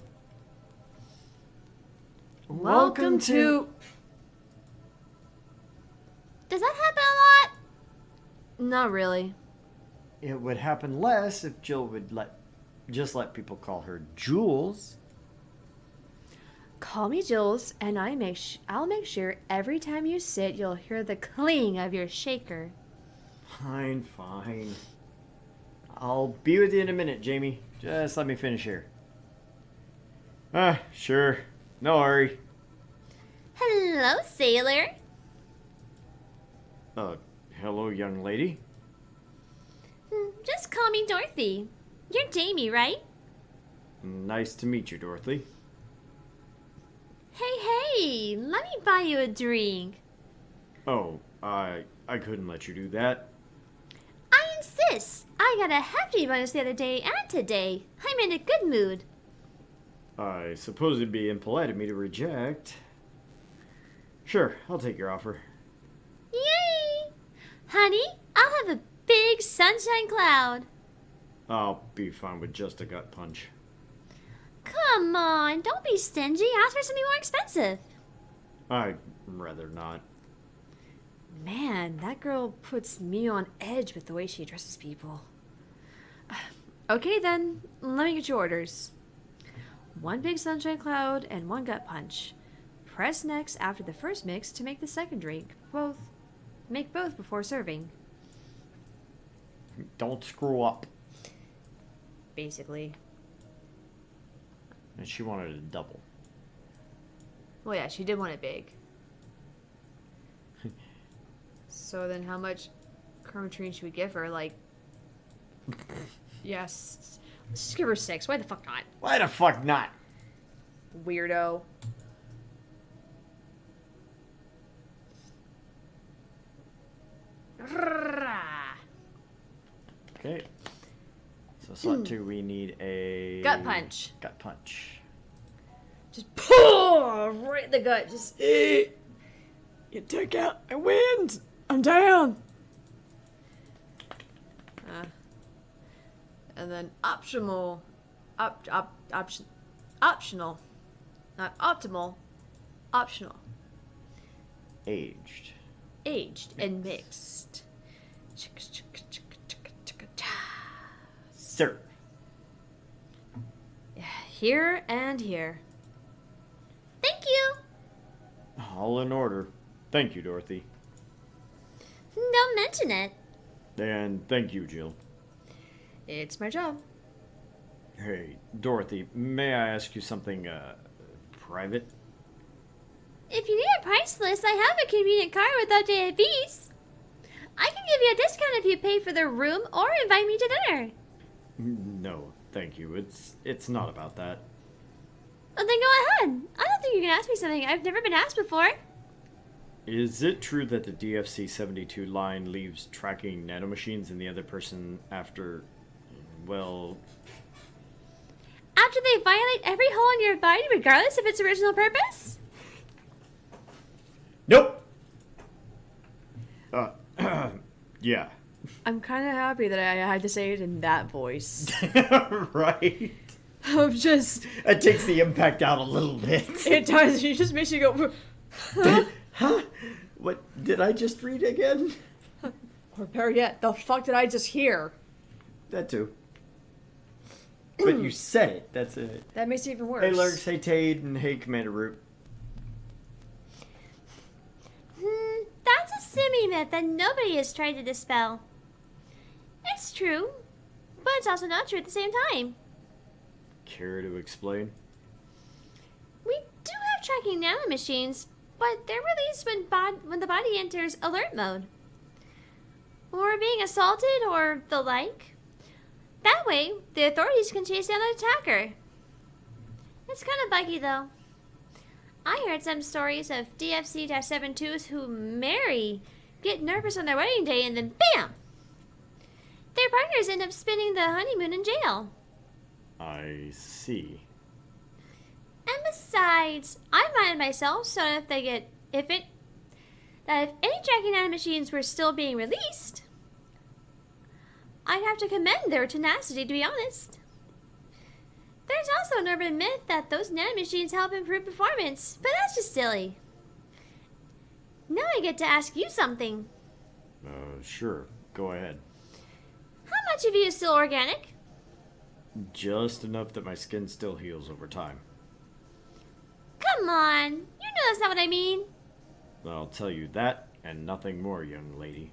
Welcome to... Does that happen a lot? Not really. It would happen less if Jill would just let people call her Jules. Call me Jules, and I'll make sure every time you sit, you'll hear the cling of your shaker. Fine, fine. I'll be with you in a minute, Jamie. Just let me finish here. Sure. No hurry. Hello, sailor. Hello, young lady. Just call me Dorothy. You're Jamie, right? Nice to meet you, Dorothy. Hey, let me buy you a drink. Oh, I couldn't let you do that. I insist. I got a hefty bonus the other day and today. I'm in a good mood. I suppose it'd be impolite of me to reject. Sure, I'll take your offer. Yay! Honey, I'll have a big sunshine cloud. I'll be fine with just a gut punch. Come on, don't be stingy. Ask for something more expensive. I'd rather not. Man, that girl puts me on edge with the way she addresses people. Okay then, let me get your orders. 1 big sunshine cloud and 1 gut punch. Press next after the first mix to make the second drink. Make both before serving. Don't screw up. Basically. And she wanted a double. Well, yeah, she did want it big. So then how much Kermatrine should we give her? Like, yes. Just give her 6. Why the fuck not? Why the fuck not? Weirdo. Okay. So slot 2, we need a... Gut punch. Gut punch. Just pull right in the gut. Just you took out. I win. I'm down. And then optional, optional, not optimal, optional. Aged. Aged and mixed. Sir. Here and here. Thank you. All in order. Thank you, Dorothy. Don't mention it. And thank you, Jill. It's my job. Hey, Dorothy, may I ask you something, private? If you need a price list, I have a convenient card with updated fees. I can give you a discount if you pay for the room or invite me to dinner. No, thank you. It's not about that. Well, then go ahead. I don't think you can ask me something I've never been asked before. Is it true that the DFC-72 line leaves tracking nanomachines in the other person after, well... After they violate every hole in your body, regardless of its original purpose? Nope! Yeah. I'm kind of happy that I had to say it in that voice. Right? Of just... It takes the impact out a little bit. It does. It just makes you go... Huh? What did I just read again? Or better yet, the fuck did I just hear? That too. But you said it. That's it. That makes it even worse. Hey Lurks, hey Tade, and hey Commander Root. That's a semi-myth that nobody has tried to dispel. It's true, but it's also not true at the same time. Care to explain? We do have tracking nanomachines, but they're released when the body enters alert mode. Or being assaulted or the like. That way, the authorities can chase down the attacker. It's kind of buggy though. I heard some stories of DFC-72s who marry, get nervous on their wedding day, and then BAM! Their partners end up spending the honeymoon in jail. I see. And besides, I minded myself so that if any tracking nanomachines were still being released, I'd have to commend their tenacity, to be honest. There's also an urban myth that those nanomachines help improve performance, but that's just silly. Now I get to ask you something. Sure. Go ahead. How much of you is still organic? Just enough that my skin still heals over time. Come on, you know that's not what I mean. I'll tell you that and nothing more, young lady.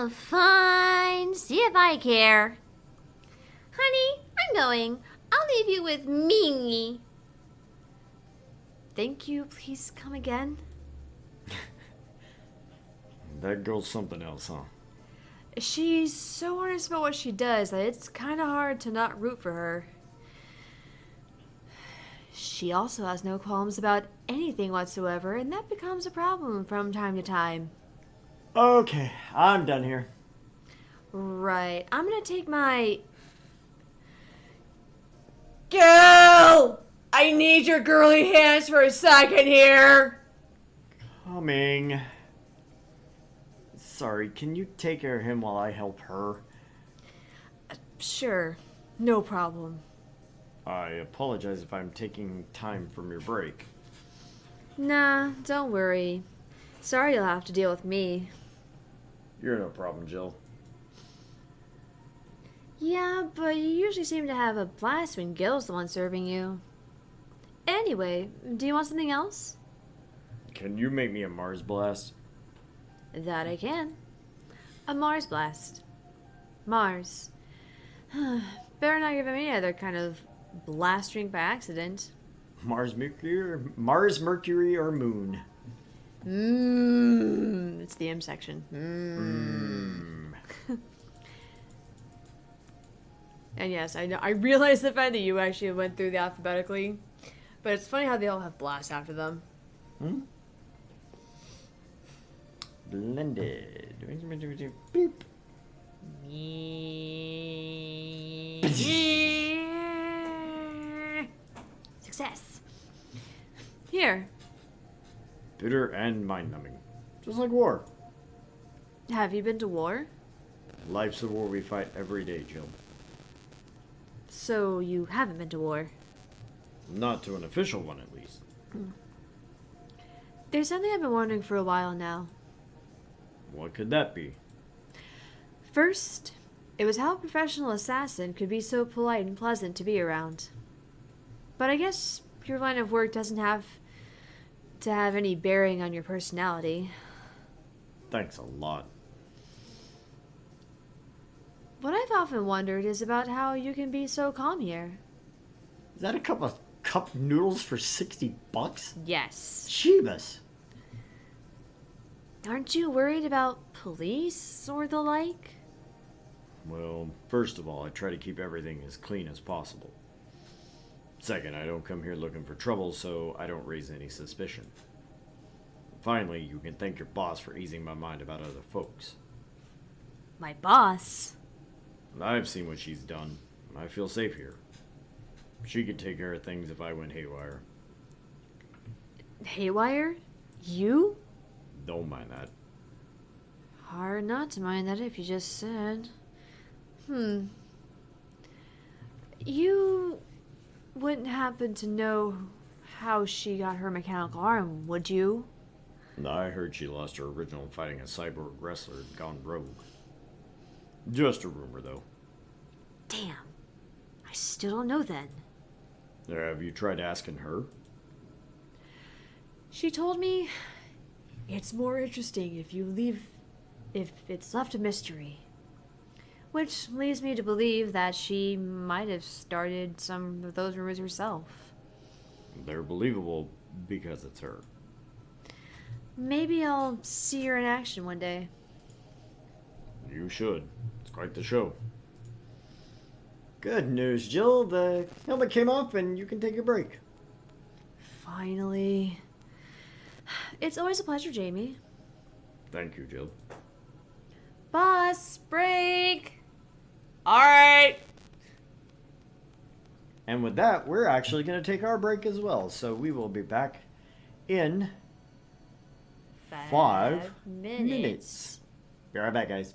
Fine, see if I care. Honey, I'm going. I'll leave you with Mingy. Thank you. Please come again. That girl's something else, huh? She's so earnest about what she does that it's kind of hard to not root for her. She also has no qualms about anything whatsoever, and that becomes a problem from time to time. Okay, I'm done here. Right. I'm gonna take my... Girl! I need your girly hands for a second here! Coming. Sorry, can you take care of him while I help her? Sure. No problem. I apologize if I'm taking time from your break. Nah, don't worry. Sorry you'll have to deal with me. You're no problem, Jill. Yeah, but you usually seem to have a blast when Gil's the one serving you. Anyway, do you want something else? Can you make me a Mars blast? That I can. A Mars blast. Mars. Better not give him any other kind of blast drink by accident. Mars, Mercury, or Moon? It's the M section. And yes, I know. I realize the fact that you actually went through the alphabetically, but it's funny how they all have blasts after them. Hmm? Blended. Beep. Success. Here, Bitter and mind-numbing. Just like war. have you been to war? Life's a war we fight every day, Jill. So you haven't been to war. Not to an official one, at least. There's something I've been wondering for a while now. What could that be? First, it was how a professional assassin could be so polite and pleasant to be around. But I guess your line of work doesn't have to have any bearing on your personality. Thanks a lot. What I've often wondered is about how you can be so calm here. Is that a cup of cup noodles for $60? Yes. Sheebus. Aren't you worried about police or the like? Well, first of all, I try to keep everything as clean as possible. Second, I don't come here looking for trouble, so I don't raise any suspicion. Finally, you can thank your boss for easing my mind about other folks. My boss? I've seen what she's done. I feel safe here. She could take care of things if I went haywire. Haywire? You? Don't mind that. Hard not to mind that if you just said. You wouldn't happen to know how she got her mechanical arm, would you? I heard she lost her original fighting a cyborg wrestler and gone rogue. Just a rumor, though. Damn. I still don't know then. Have you tried asking her? She told me it's more interesting if it's left a mystery. Which leads me to believe that she might have started some of those rumors herself. They're believable because it's her. Maybe I'll see her in action one day. You should. It's quite the show. Good news, Jill. The helmet came off and you can take a break. Finally. It's always a pleasure, Jamie. Thank you, Jill. Boss, break! Alright! And with that, we're actually going to take our break as well. So we will be back in 5 minutes. Be right back, guys.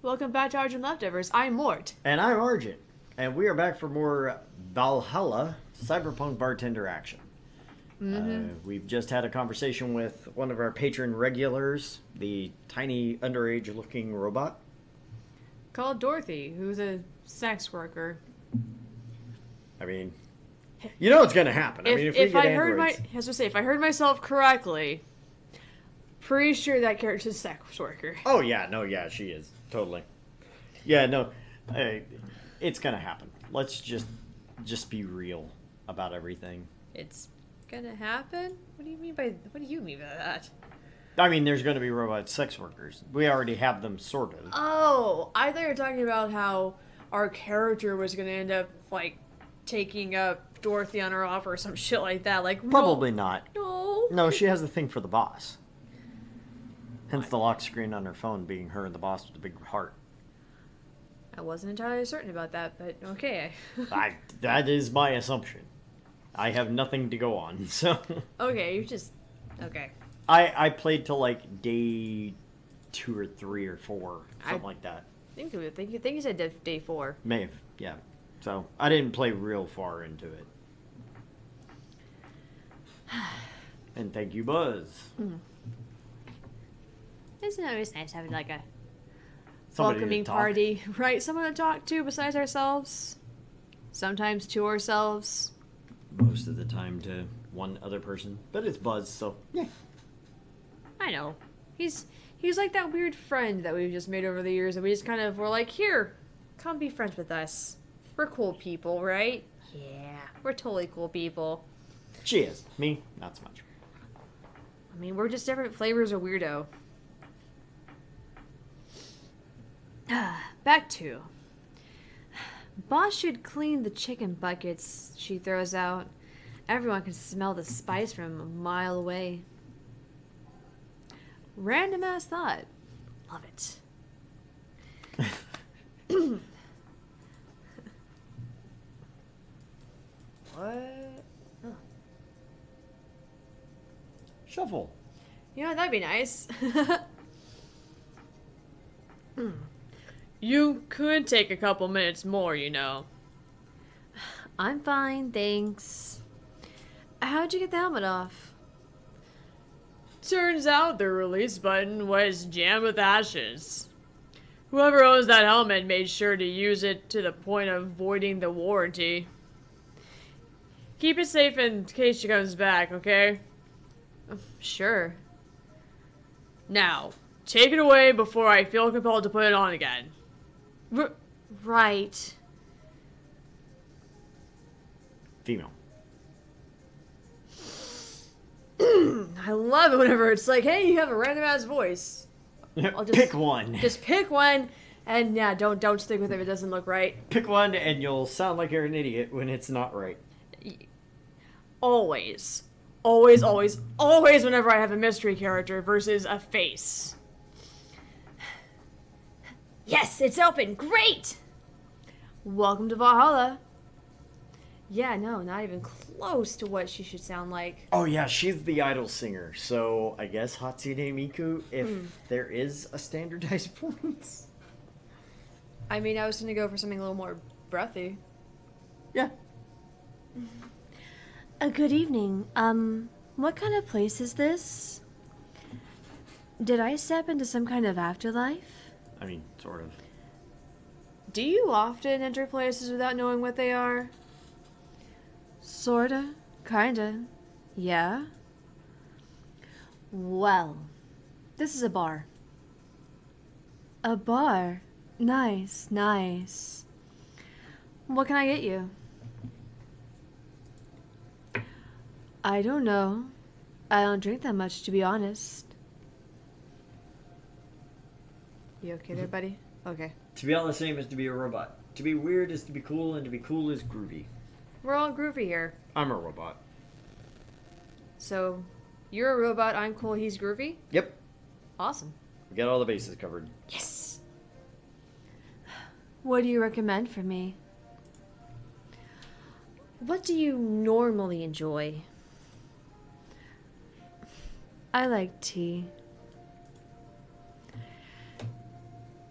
Welcome back to Argent Leftovers. I'm Mort. And I'm Argent. And we are back for more Valhalla Cyberpunk Bartender action. We've just had a conversation with one of our patron regulars, the tiny underage looking robot. Called Dorothy, who's a sex worker. I mean, You know it's gonna happen. I mean, if we if get I heard androids, as I say, if I heard myself correctly, pretty sure that character's a sex worker. oh yeah, no, yeah, she is totally. Yeah, no, it's gonna happen. Let's just be real about everything. It's gonna happen? What do you mean by that? I mean, there's gonna be robot sex workers. We already have them sorted. Oh, I thought you were talking about how our character was gonna end up like taking up Dorothy on her offer or some shit like that. Like Probably not. No. No, she has the thing for the boss. Hence the lock screen on her phone being her and the boss with the big heart. I wasn't entirely certain about that, but okay. That is my assumption. I have nothing to go on, so. Okay, you just okay. I played till like day 2 or 3 or 4, something like that. I think you said day 4. May have, yeah. So I didn't play real far into it. And thank you, Buzz. Isn't it always nice having like a Somebody to welcoming talk. party, right? Someone to talk to besides ourselves. Sometimes to ourselves. Most of the time to one other person, but it's Buzz, so yeah. I know. He's like that weird friend that we've just made over the years, and we just kind of were like, here, come be friends with us. We're cool people, right? Yeah, we're totally cool people. She is. Me, not so much. I mean, we're just different flavors of weirdo. Back to. Boss should clean the chicken buckets she throws out. Everyone can smell the spice from a mile away. Random ass thought. Love it. What? Oh. Shuffle. You know, that'd be nice. You could take a couple minutes more, you know. I'm fine, thanks. How'd you get the helmet off? Turns out the release button was jammed with ashes. Whoever owns that helmet made sure to use it to the point of voiding the warranty. Keep it safe in case she comes back, okay? Sure. Now, take it away before I feel compelled to put it on again. Right. Female. I love it whenever it's like, hey, you have a random ass voice. I'll just Pick one. Just pick one, and yeah, don't stick with it if it doesn't look right. Pick one, and you'll sound like you're an idiot when it's not right. Always. Always, always, always whenever I have a mystery character versus a face. Yes, it's open. Great! Welcome to Valhalla. Yeah, no, not even close to what she should sound like. Oh yeah, she's the idol singer, so I guess Hatsune Miku, if there is a standardized voice. I mean, I was gonna go for something a little more breathy. Yeah. Good evening. What kind of place is this? Did I step into some kind of afterlife? I mean, sort of. Do you often enter places without knowing what they are? Sorta. Kinda. Yeah. Well, this is a bar. A bar? Nice, nice. What can I get you? I don't know. I don't drink that much, to be honest. You okay there, buddy? Okay. To be all the same is to be a robot. To be weird is to be cool, and to be cool is groovy. We're all groovy here. I'm a robot. So, you're a robot, I'm cool, he's groovy? Yep. Awesome. We got all the bases covered. Yes! What do you recommend for me? What do you normally enjoy? I like tea.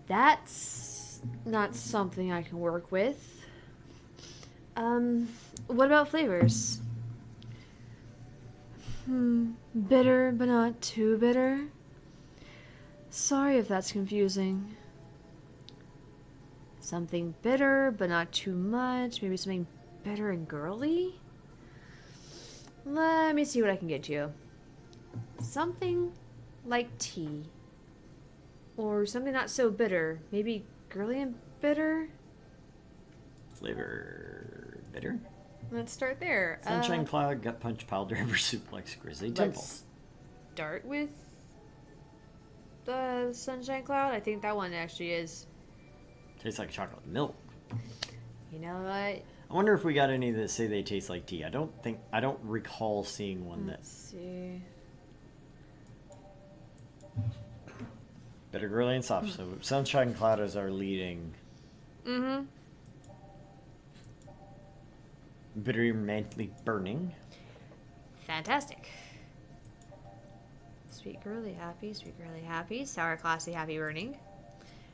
That's not something I can work with. What about flavors? Bitter, but not too bitter. Sorry if that's confusing. Something bitter, but not too much. Maybe something bitter and girly? Let me see what I can get you. Something like tea. Or something not so bitter. Maybe girly and bitter? Flavor bitter. Let's start there. Sunshine Cloud, Gut Punch, Pile Driver, Suplex, Grizzly Temple. Let's start with the Sunshine Cloud. I think that one actually is. Tastes like chocolate milk. You know what? I wonder if we got any that say they taste like tea. I don't recall seeing one that. Let's see. Bitter, girly, and soft. So Sunshine Cloud is our leading. Mm-hmm. Bitter, mentally burning. Fantastic. Sweet, girly, happy. Sweet, girly, happy. Sour, classy, happy, burning.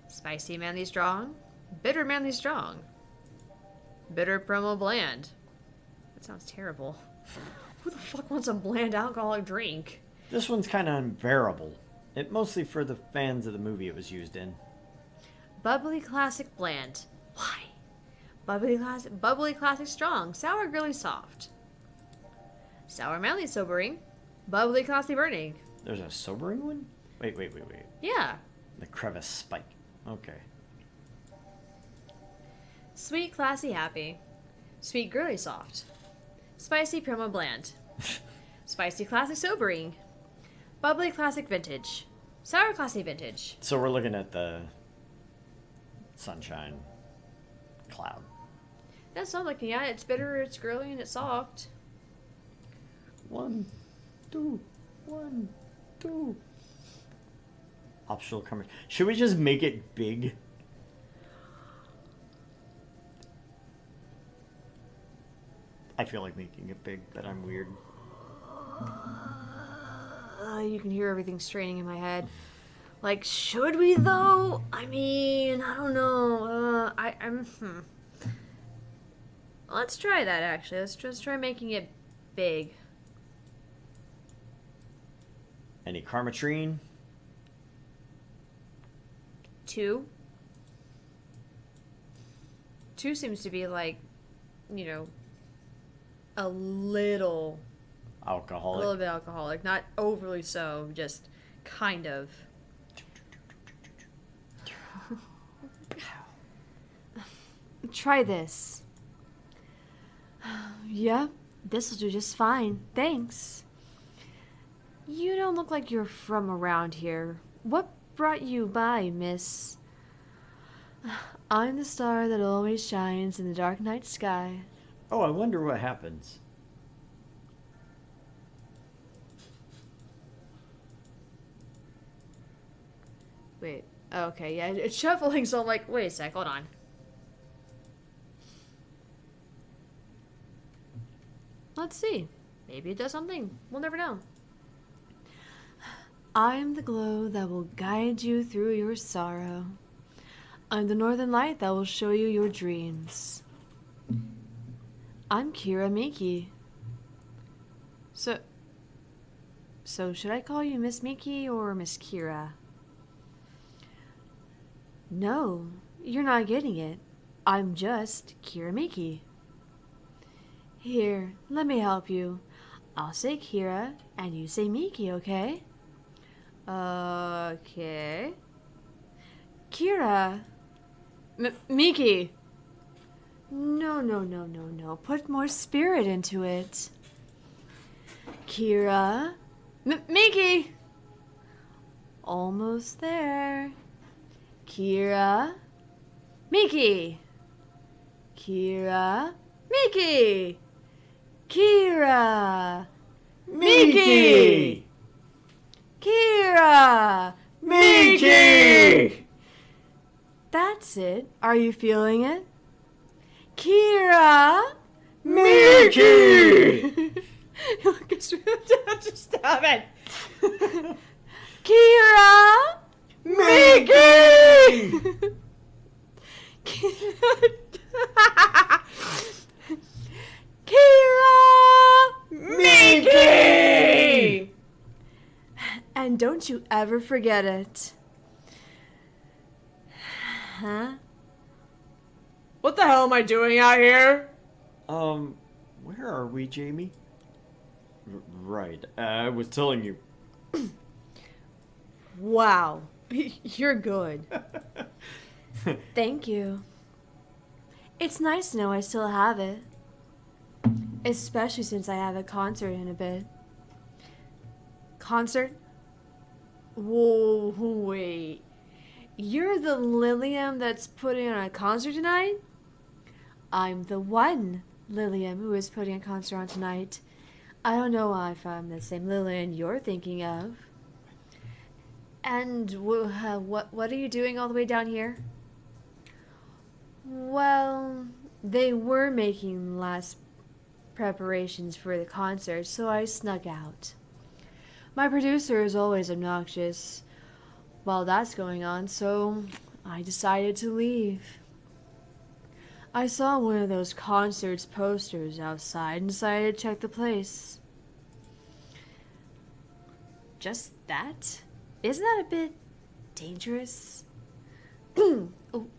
Spicy, manly, strong. Bitter, manly, strong. Bitter, promo, bland. That sounds terrible. Who the fuck wants a bland alcoholic drink? This one's kind of unbearable. It mostly for the fans of the movie it was used in. Bubbly, classic, bland. Why? Bubbly, classic, strong. Sour, girly, soft. Sour, manly, sobering. Bubbly, classy, burning. There's a sobering one? Wait. Yeah. The crevice spike. Okay. Sweet, classy, happy. Sweet, girly, soft. Spicy, promo, bland. Spicy, classic, sobering. Bubbly, classic, vintage. Sour, classy, vintage. So we're looking at the Sunshine Cloud. That's not like, yeah, it's bitter, it's girly, and it's soft. 1, 2, 1, 2. Optional comment. Should we just make it big? I feel like making it big, but I'm weird. You can hear everything straining in my head. Like, should we though? I mean, I don't know. Let's try that actually. Let's just try making it big. Any Karmatrine? 2. 2 seems to be like, you know, a little Alcoholic. bit alcoholic. Not overly so, just kind of. Try this. Yeah, this'll do just fine. Thanks. You don't look like you're from around here. What brought you by, miss? I'm the star that always shines in the dark night sky. Oh, I wonder what happens. Wait. Okay, yeah, it's shuffling, so I'm like, wait a sec, hold on. Let's see. Maybe it does something. We'll never know. I'm the glow that will guide you through your sorrow. I'm the northern light that will show you your dreams. I'm Kira Miki. So should I call you Miss Miki or Miss Kira? No, you're not getting it. I'm just Kira Miki. Here, let me help you. I'll say Kira, and you say Miki, okay? Okay. Kira. Miki. No. Put more spirit into it. Kira. Miki. Almost there. Kira. Miki. Kira. Miki. Kira. Miki! Kira. Miki! That's it. Are you feeling it? Kira. Miki! Just stop it. Kira. Miki! Kira. Miki! And don't you ever forget it. Huh? What the hell am I doing out here? Where are we, Jamie? Right. I was telling you. Wow. You're good. Thank you. It's nice to know I still have it. Especially since I have a concert in a bit. Concert? Whoa, wait. You're the Lilium that's putting on a concert tonight? I'm the one Lilium who is putting a concert on tonight. I don't know if I'm the same Lilium you're thinking of. And what are you doing all the way down here? Well, they were making last preparations for the concert, so I snuck out. My producer is always obnoxious while that's going on, so I decided to leave. I saw one of those concerts posters outside and decided to check the place. Just that? Isn't that a bit dangerous?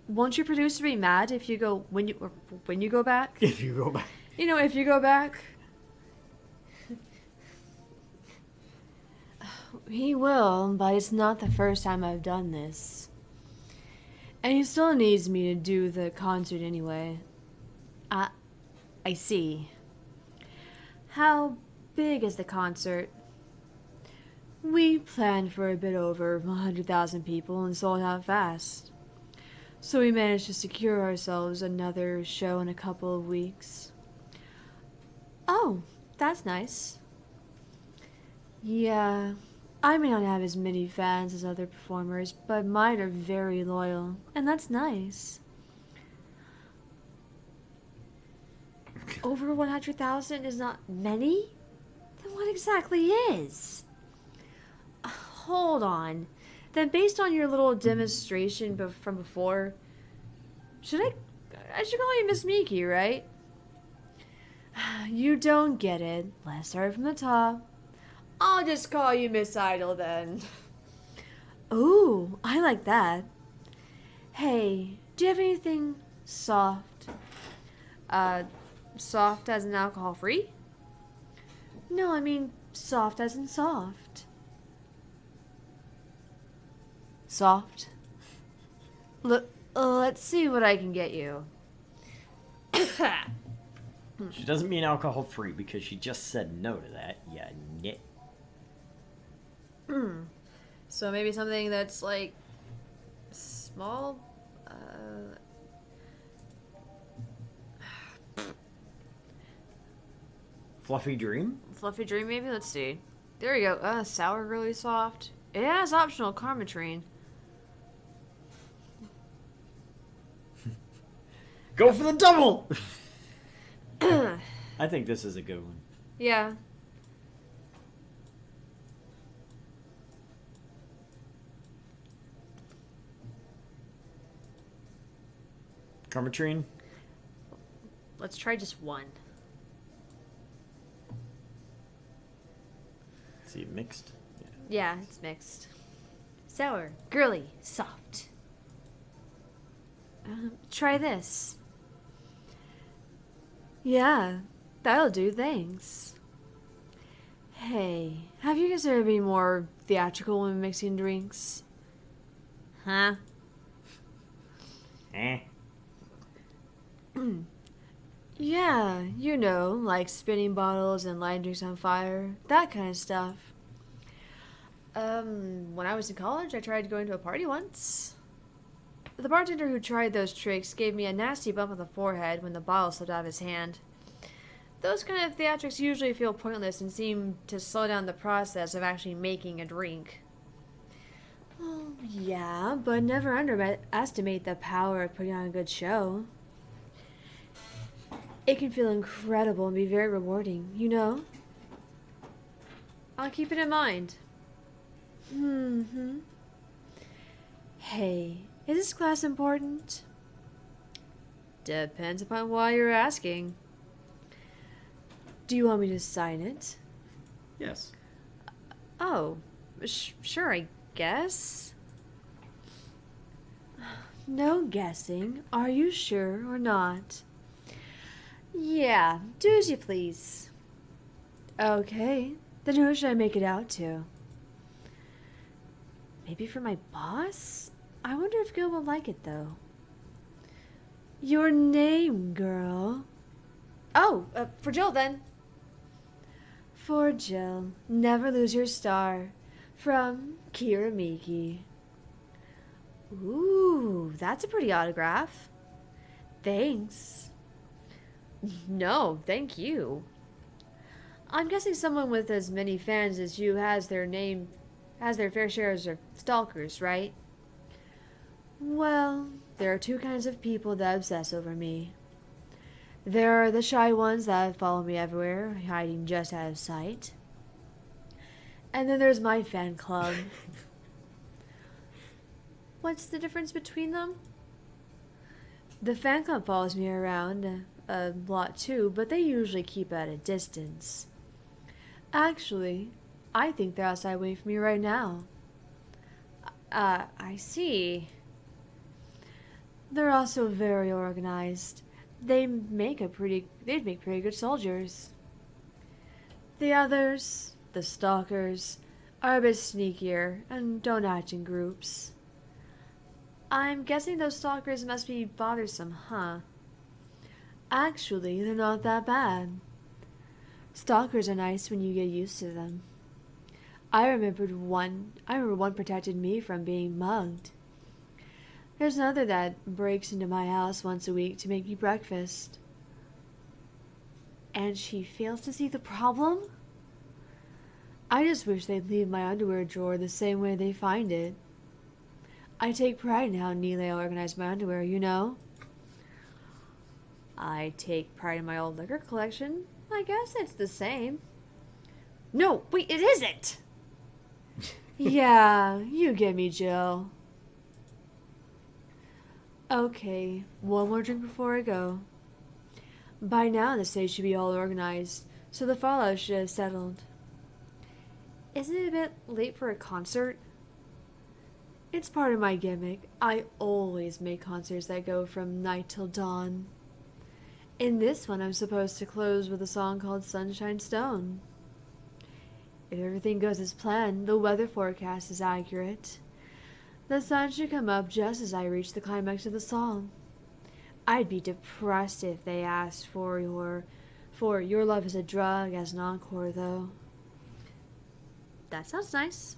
Won't your producer be mad if you go when you go back? If you go back. You know, if you go back. He will, but it's not the first time I've done this. And he still needs me to do the concert anyway. I see. How big is the concert? We planned for a bit over 100,000 people and sold out fast. So we managed to secure ourselves another show in a couple of weeks. Oh, that's nice. Yeah, I may not have as many fans as other performers, but mine are very loyal, and that's nice. Over 100,000 is not many? Then what exactly is? Hold on. Then based on your little demonstration from before, I should call you Miss Miki, right? You don't get it. Let's start from the top. I'll just call you Miss Idol then. Ooh, I like that. Hey, do you have anything soft? Soft as in alcohol free? No, I mean soft as in soft. Soft? Let's see what I can get you. She doesn't mean alcohol free because she just said no to that. Yeah, nit. So maybe something that's like small. Fluffy Dream? Fluffy Dream, maybe? Let's see. There you go. Sour, really soft. It has optional Carmetrine. Go for the double! I think this is a good one. Yeah. Carmetrine? Let's try just one. Let's see, mixed? Yeah, it's mixed. Sour, girly, soft. Try this. Yeah, that'll do, thanks. Hey, have you considered being more theatrical when mixing drinks? Huh? Eh. Yeah, you know, like spinning bottles and lighting drinks on fire, that kind of stuff. When I was in college, I tried going to a party once. The bartender who tried those tricks gave me a nasty bump on the forehead when the bottle slipped out of his hand. Those kind of theatrics usually feel pointless and seem to slow down the process of actually making a drink. Oh, yeah, but never underestimate the power of putting on a good show. It can feel incredible and be very rewarding, you know? I'll keep it in mind. Mm-hmm. Hey, is this class important? Depends upon why you're asking. Do you want me to sign it? Yes. Oh, sure, I guess. No guessing. Are you sure or not? Yeah, do as you please. Okay, then who should I make it out to? Maybe for my boss? I wonder if Gil will like it, though. Your name, girl. Oh, for Jill then. For Jill, never lose your star. From Kira Miki. Ooh, that's a pretty autograph. Thanks. No, thank you. I'm guessing someone with as many fans as you has their fair shares of stalkers, right? Well, there are two kinds of people that obsess over me. There are the shy ones that follow me everywhere, hiding just out of sight. And then there's my fan club. What's the difference between them? The fan club follows me around a lot too, but they usually keep at a distance. Actually, I think they're outside waiting for me right now. I see. They're also very organized. They'd make pretty good soldiers. The others, the stalkers, are a bit sneakier and don't act in groups. I'm guessing those stalkers must be bothersome, huh? Actually, they're not that bad. Stalkers are nice when you get used to them. I remember one protected me from being mugged. There's another that breaks into my house once a week to make me breakfast. And she fails to see the problem? I just wish they'd leave my underwear drawer the same way they find it. I take pride in how neatly I organize my underwear, you know? I take pride in my old liquor collection. I guess it's the same. No, wait, it isn't! Yeah, you get me, Jill. Okay, one more drink before I go. By now, the stage should be all organized, so the fallout should have settled. Isn't it a bit late for a concert? It's part of my gimmick. I always make concerts that go from night till dawn. In this one, I'm supposed to close with a song called Sunshine Stone. If everything goes as planned, the weather forecast is accurate. The sun should come up just as I reach the climax of the song. I'd be depressed if they asked for Your Love is a Drug as an encore, though. That sounds nice.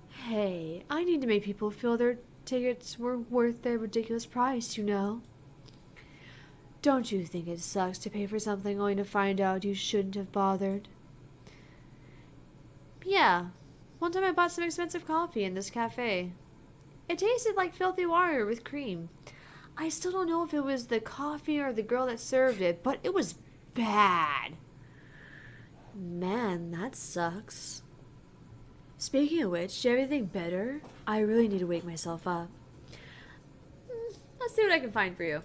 Hey, I need to make people feel their tickets were worth their ridiculous price, you know? Don't you think it sucks to pay for something only to find out you shouldn't have bothered? Yeah. One time I bought some expensive coffee in this cafe. It tasted like filthy water with cream. I still don't know if it was the coffee or the girl that served it, but it was bad. Man, that sucks. Speaking of which, do you have anything better? I really need to wake myself up. Let's see what I can find for you.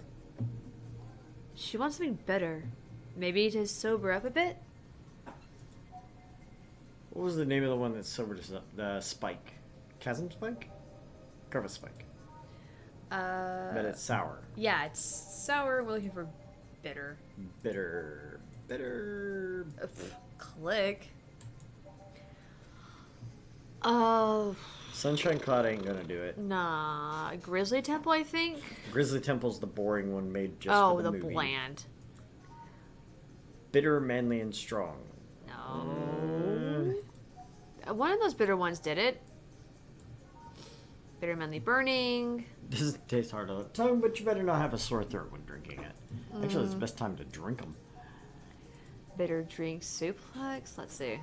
She wants something better. Maybe to sober up a bit? What was the name of the one that sobered us up? The Spike. Chasm Spike? Carva Spike. But it's sour. Yeah, it's sour. We're looking for bitter. Bitter. Click. Sunshine Cloud ain't gonna do it. Nah. Grizzly Temple, I think? Grizzly Temple's the boring one made just for the movie. Bland. Bitter, manly, and strong. No. One of those bitter ones did it. Bitter, manly, burning. Doesn't taste hard on the tongue, but you better not have a sore throat when drinking it. Actually, it's the best time to drink them. Bitter drink suplex. Let's see.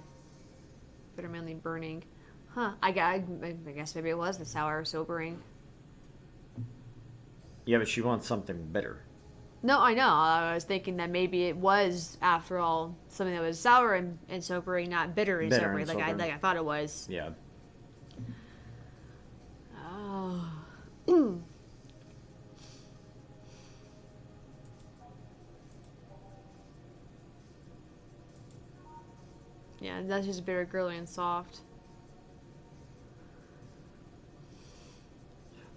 Bitter, manly, burning. Huh. I guess maybe it was the sour sobering. Yeah, but she wants something bitter. No, I know. I was thinking that maybe it was, after all, something that was sour and sobering, not bitter and Bitter sobering, and sobering. like I thought it was. Yeah. Oh. Yeah, that's just bitter, girly, and soft.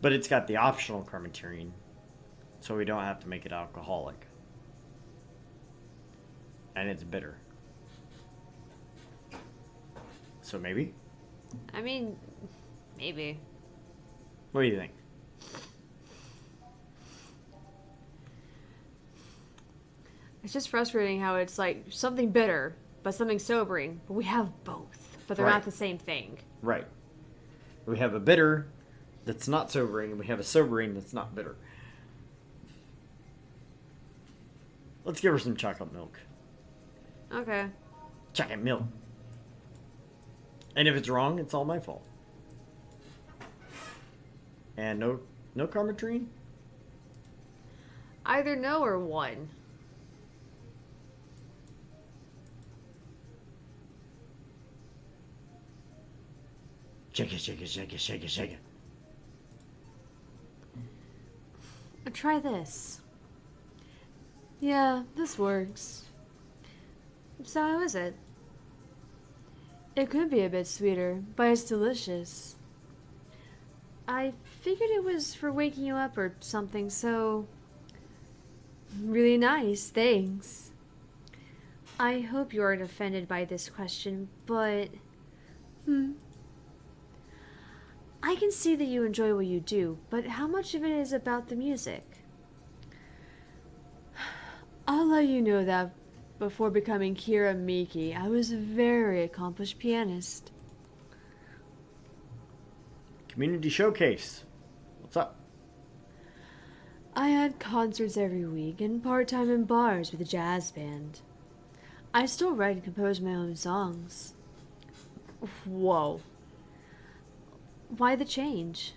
But it's got the optional carmenterine, so we don't have to make it alcoholic. And it's bitter. So maybe? I mean, maybe. What do you think? It's just frustrating how it's like something bitter, but something sobering. But we have both, but they're Right. not the same thing. Right. We have a bitter that's not sobering, and we have a sobering that's not bitter. Let's give her some chocolate milk. Okay. Chocolate milk. And if it's wrong, it's all my fault. And no Carmetrine? Either no or one. Shake it, shake it, shake it, shake it, shake it. Try this. Yeah, this works. So how is it? It could be a bit sweeter, but it's delicious. I figured it was for waking you up or something, so... Really nice, thanks. I hope you aren't offended by this question, but... I can see that you enjoy what you do, but how much of it is about the music? I'll let you know that before becoming Kira Miki, I was a very accomplished pianist. Community showcase. What's up? I had concerts every week and part-time in bars with a jazz band. I still write and compose my own songs. Whoa. Why the change?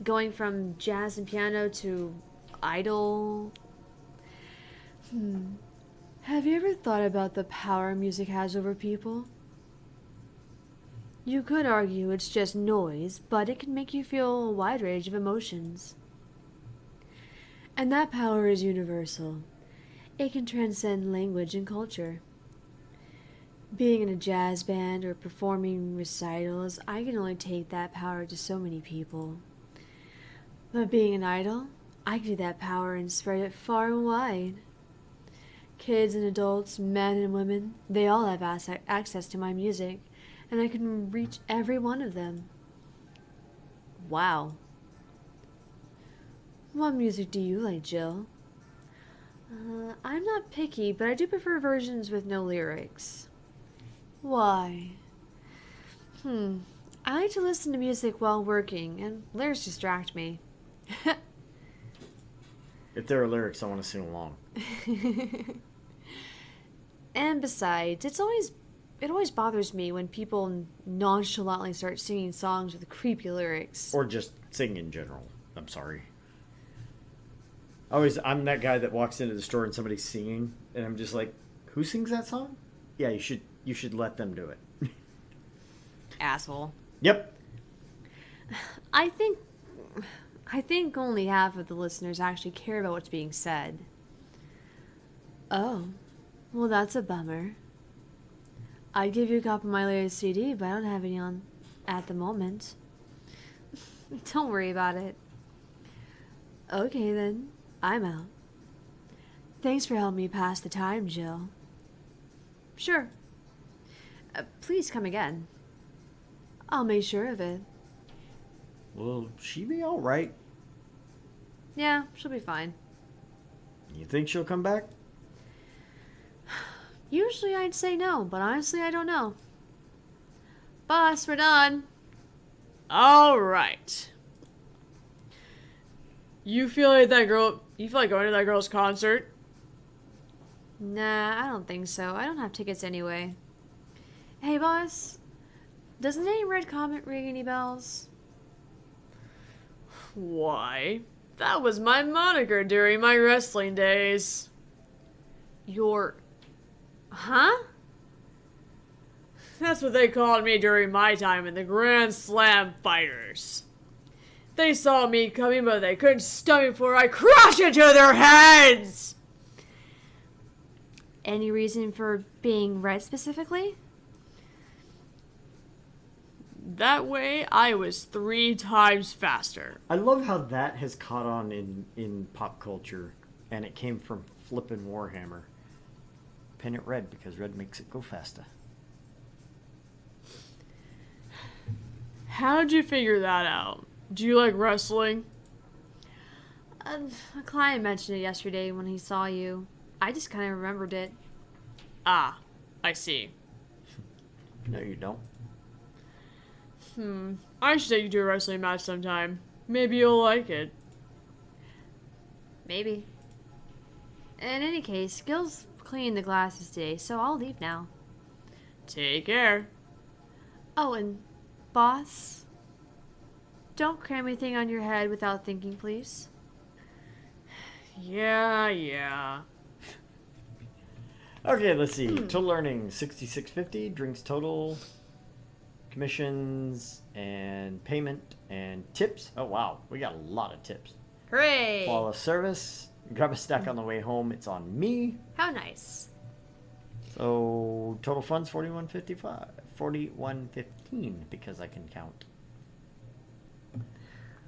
Going from jazz and piano to idol? Have you ever thought about the power music has over people? You could argue it's just noise, but it can make you feel a wide range of emotions. And that power is universal. It can transcend language and culture. Being in a jazz band or performing recitals, I can only take that power to so many people. But being an idol, I can take that power and spread it far and wide. Kids and adults, men and women, they all have access to my music, and I can reach every one of them. Wow. What music do you like, Jill? I'm not picky, but I do prefer versions with no lyrics. Why? I like to listen to music while working, and lyrics distract me. If there are lyrics, I want to sing along. And besides, it always bothers me when people nonchalantly start singing songs with creepy lyrics. Or just sing in general. I'm sorry. I'm that guy that walks into the store and somebody's singing, and I'm just like, who sings that song? Yeah, you should let them do it. Asshole. Yep. I think only half of the listeners actually care about what's being said. Oh, well, that's a bummer. I'd give you a copy of my latest CD, but I don't have any on at the moment. Don't worry about it. Okay, then. I'm out. Thanks for helping me pass the time, Jill. Sure. Please come again. I'll make sure of it. Will she be alright? Yeah, she'll be fine. You think she'll come back? Usually I'd say no, but honestly I don't know. Boss, we're done. Alright. You feel like going to that girl's concert? Nah, I don't think so. I don't have tickets anyway. Hey boss, does the name Red Comet ring any bells? Why? That was my moniker during my wrestling days. Huh? That's what they called me during my time in the Grand Slam Fighters. They saw me coming, but they couldn't stop me before I crashed into their heads! Any reason for being red specifically? That way, I was 3 times faster. I love how that has caught on in pop culture, and it came from flippin' Warhammer. Paint it red because red makes it go faster. How'd you figure that out? Do you like wrestling? A client mentioned it yesterday when he saw you. I just kind of remembered it. Ah, I see. No, you don't. I should take you to a wrestling match sometime. Maybe you'll like it. Maybe. In any case, Gil's cleaning the glasses today, so I'll leave now. Take care. Oh, and boss, don't cram anything on your head without thinking, please. Yeah. Okay, let's see. Total earnings 6650. Drinks total. Commissions and payment and tips. Oh wow, we got a lot of tips. Hooray! Flawless service. Grab a stack on the way home. It's on me. How nice. So total funds 4115 because I can count.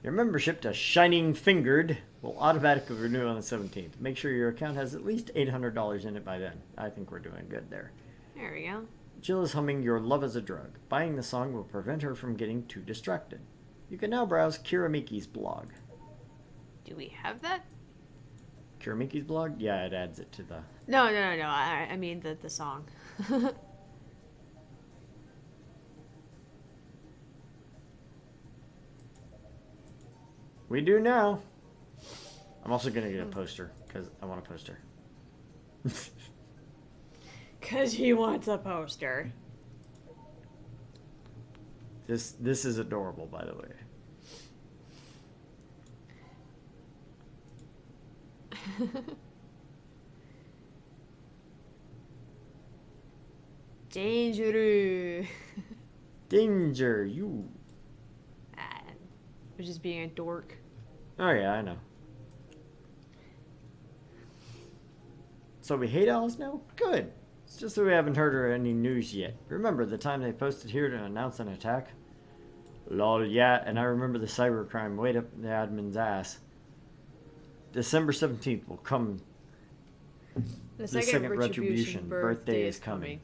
Your membership to Shining Fingered will automatically renew on the 17th. Make sure your account has at least $800 in it by then. I think we're doing good there. There we go. Jill is humming Your Love is a Drug. Buying the song will prevent her from getting too distracted. You can now browse Kiramiki's blog. Do we have that? Kiramiki's blog? Yeah, it adds it to the... No. I mean the song. We do now. I'm also going to get a poster because I want a poster. Cause he wants a poster. This is adorable, by the way. Danger. Danger, you. We're just being a dork. Oh yeah, I know. So we hate Alice now? Good. It's just that we haven't heard any news yet. Remember the time they posted here to announce an attack? Lol, yeah, and I remember the cybercrime way up the admin's ass. December 17th will come. The second retribution birthday is coming.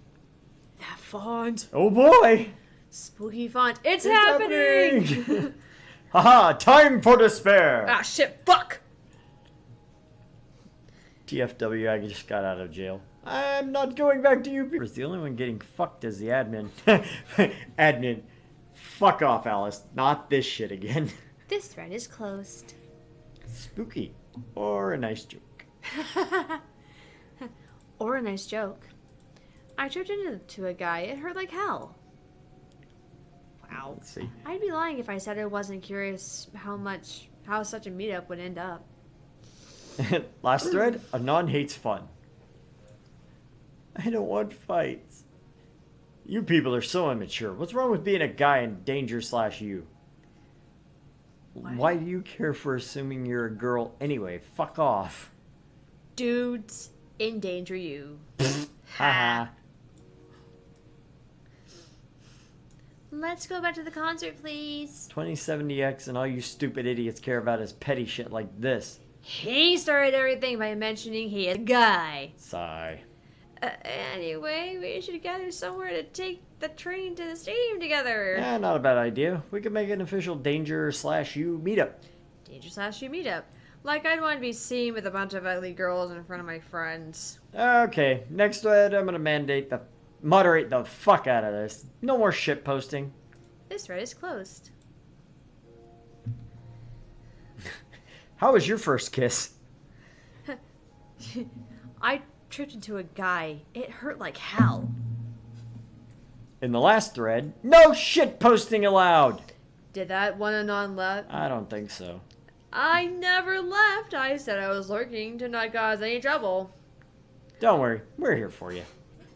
That font. Oh boy! Spooky font. It's happening! Haha, time for despair! Ah, shit, fuck! TFW, I just got out of jail. I'm not going back to you people. The only one getting fucked is the admin. Admin. Fuck off, Alice. Not this shit again. This thread is closed. Spooky. Or a nice joke. Or a nice joke. I tripped into a guy. It hurt like hell. Wow. Let's see. I'd be lying if I said I wasn't curious how such a meetup would end up. Last thread. Anon hates fun. I don't want fights. You people are so immature. What's wrong with being a guy in danger/you? Why do you care for assuming you're a girl anyway? Fuck off. Dudes endanger you. Haha. Let's go back to the concert, please. 2070X and all you stupid idiots care about is petty shit like this. He started everything by mentioning he is a guy. Sigh. Anyway, we should gather somewhere to take the train to the stadium together. Yeah, not a bad idea. We could make an official danger/you meetup. Danger/you meetup. Like I'd want to be seen with a bunch of ugly girls in front of my friends. Okay, next thread, I'm gonna moderate the fuck out of this. No more shit posting. This thread is closed. How was your first kiss? I tripped into a guy. It hurt like hell. In the last thread, no shit posting allowed. Did that one anon left? I don't think so. I never left. I said I was lurking to not cause any trouble. Don't worry, we're here for you.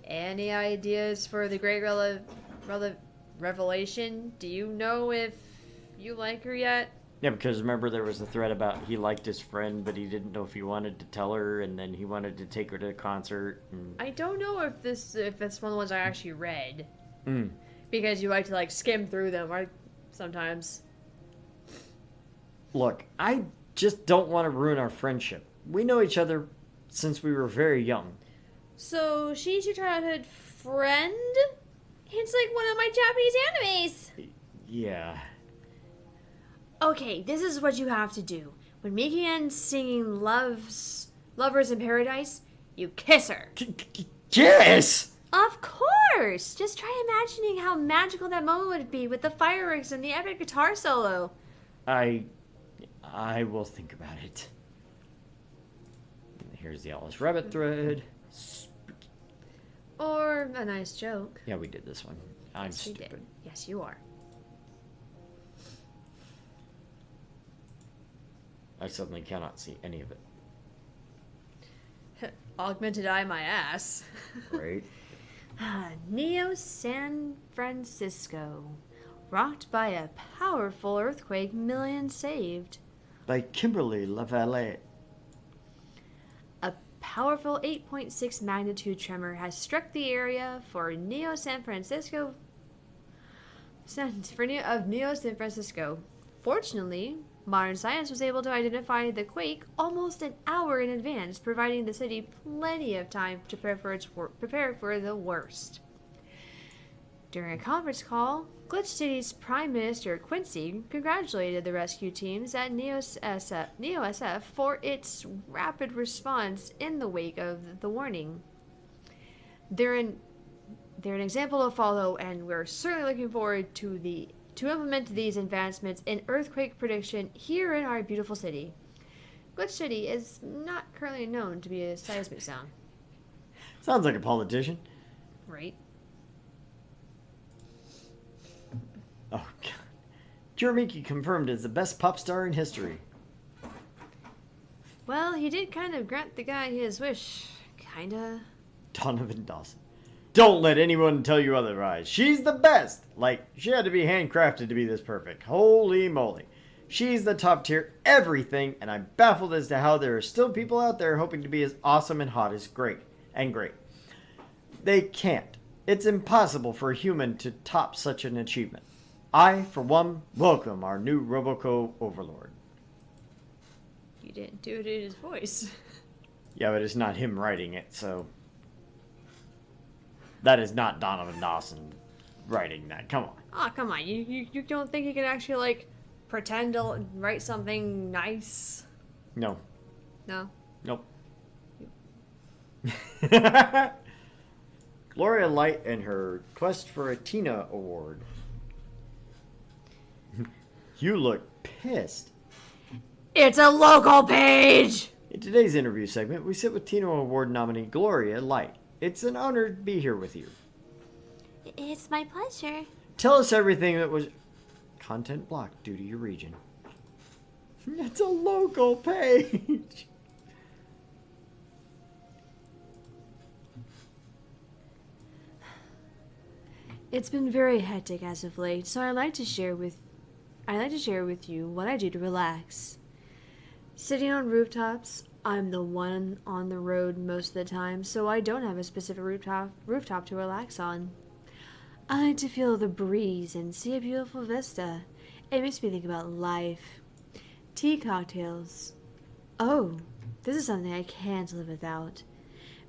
Any ideas for the great revelation? Do you know if you like her yet? Yeah, because remember there was a thread about he liked his friend, but he didn't know if he wanted to tell her, and then he wanted to take her to a concert. And... I don't know if that's one of the ones I actually read. Mm. Because you like to like skim through them, right? Sometimes. Look, I just don't want to ruin our friendship. We know each other since we were very young. So she's your childhood friend? It's like one of my Japanese animes. Yeah. Okay, this is what you have to do. When Mickey ends singing Lovers in Paradise, you kiss her. Kiss! Of course! Just try imagining how magical that moment would be with the fireworks and the epic guitar solo. I will think about it. Here's the Alice Rabbit thread. Or a nice joke. Yeah, we did this one. I'm Yes, we stupid. did. Yes, you are. I suddenly cannot see any of it. Augmented eye my ass. Right? Neo San Francisco. Rocked by a powerful earthquake, millions saved. By Kimberly LaValle. A powerful 8.6 magnitude tremor has struck the area for Neo San Francisco. Of Neo San Francisco. Fortunately, modern science was able to identify the quake almost an hour in advance, providing the city plenty of time to prepare for the worst. During a conference call, Glitch City's Prime Minister Quincy congratulated the rescue teams at NeoSF for its rapid response in the wake of the warning. They're an example to follow, and we're certainly looking forward to implement these advancements in earthquake prediction here in our beautiful city. Glitch City is not currently known to be a seismic zone. Sounds like a politician. Right? Oh, God. Jeremiki confirmed as the best pop star in history. Well, he did kind of grant the guy his wish. Kinda. Donovan Dawson. Don't let anyone tell you otherwise. She's the best. Like, she had to be handcrafted to be this perfect. Holy moly. She's the top tier everything, and I'm baffled as to how there are still people out there hoping to be as awesome and hot as great. They can't. It's impossible for a human to top such an achievement. I, for one, welcome our new Roboco overlord. You didn't do it in his voice. Yeah, but it's not him writing it, so... That is not Donovan Dawson writing that. Come on. Oh, come on. You don't think he can actually, like, pretend to write something nice? No. No? Nope. Gloria Light and her quest for a Tina Award. You look pissed. It's a local page! In today's interview segment, we sit with Tina Award nominee Gloria Light. It's an honor to be here with you. It's my pleasure. Tell us everything that was content blocked due to your region. It's a local page. It's been very hectic as of late, so I'd like to share with you what I do to relax. Sitting on rooftops, I'm the one on the road most of the time, so I don't have a specific rooftop to relax on. I like to feel the breeze and see a beautiful vista. It makes me think about life. Tea cocktails. Oh, this is something I can't live without.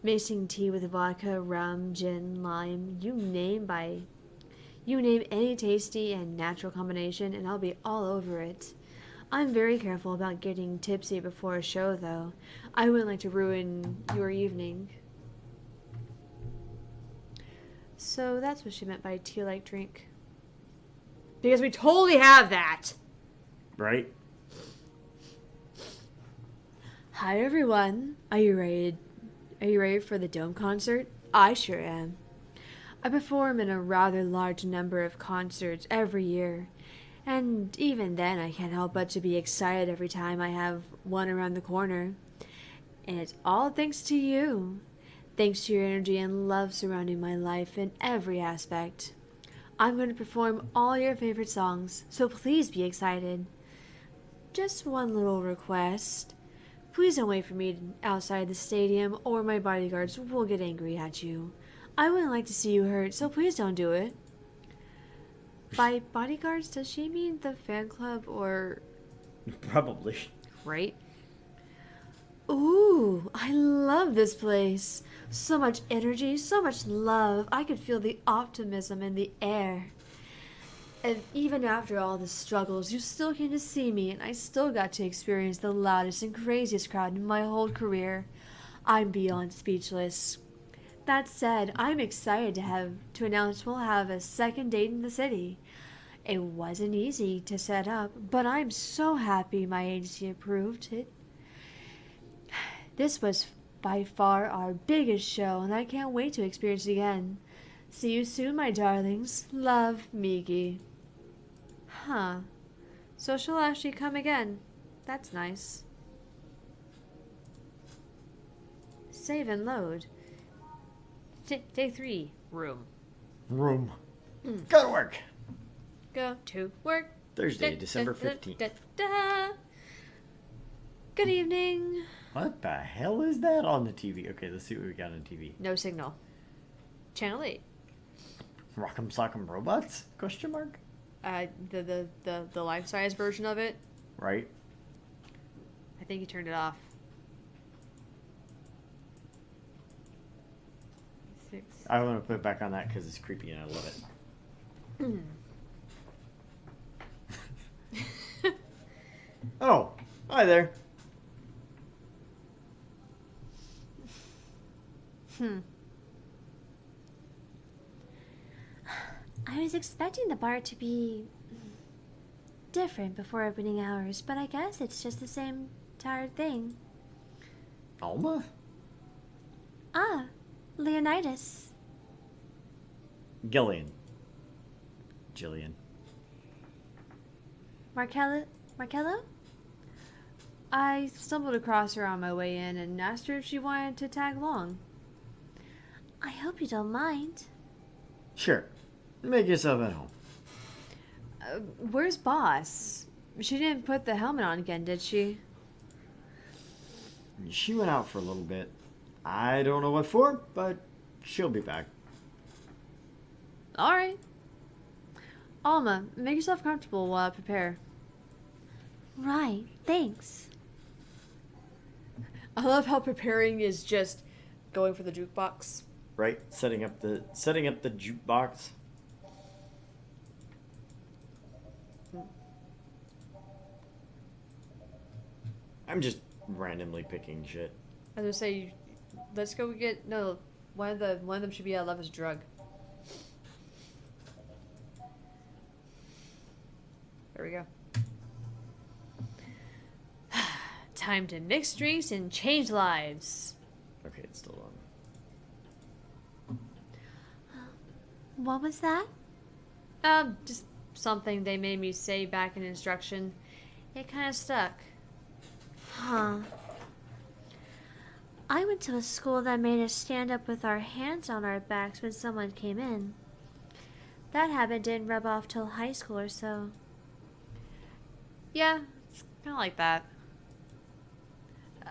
Mixing tea with vodka, rum, gin, lime, you name any tasty and natural combination and I'll be all over it. I'm very careful about getting tipsy before a show, though. I wouldn't like to ruin your evening. So that's what she meant by tea-like drink. Because we totally have that! Right? Hi, everyone. Are you ready for the Dome concert? I sure am. I perform in a rather large number of concerts every year. And even then, I can't help but to be excited every time I have one around the corner. And it's all thanks to you. Thanks to your energy and love surrounding my life in every aspect. I'm going to perform all your favorite songs, so please be excited. Just one little request. Please don't wait for me outside the stadium or my bodyguards will get angry at you. I wouldn't like to see you hurt, so please don't do it. By bodyguards, does she mean the fan club or... Probably. Right? Ooh, I love this place. So much energy, so much love. I could feel the optimism in the air. And even after all the struggles, you still came to see me, and I still got to experience the loudest and craziest crowd in my whole career. I'm beyond speechless. That said, I'm excited to announce we'll have a second date in the city. It wasn't easy to set up, but I'm so happy my agency approved it. This was by far our biggest show, and I can't wait to experience it again. See you soon, my darlings. Love, Miki. Huh. So she'll actually come again. That's nice. Save and load. Day 3. Room. Room. Go to work. Go to work. Thursday, December 15th. Good evening. What the hell is that on the TV? Okay, let's see what we got on TV. No signal. Channel 8. Rock'em Sock'em Robots? Question mark? The life-size version of it. Right. I think he turned it off. 6. I want to put it back on that because it's creepy and I love it. Oh, hi there. I was expecting the bar to be different before opening hours, but I guess it's just the same tired thing. Alma? Ah, Leonidas. Gillian. Jillian. Markello? I stumbled across her on my way in and asked her if she wanted to tag along. I hope you don't mind. Sure. Make yourself at home. Where's Boss? She didn't put the helmet on again, did she? She went out for a little bit. I don't know what for, but she'll be back. Alright. Alma, make yourself comfortable while I prepare. Right, thanks. I love how preparing is just going for the jukebox. Right? Setting up the jukebox. I'm just randomly picking shit. I was gonna say, let's go get one of them should be a Love Is Drug. There we go. Time to mix drinks and change lives. Okay, it's still on. What was that? Just something they made me say back in instruction. It kind of stuck. Huh. I went to a school that made us stand up with our hands on our backs when someone came in. That habit didn't rub off till high school or so. Yeah, it's kind of like that.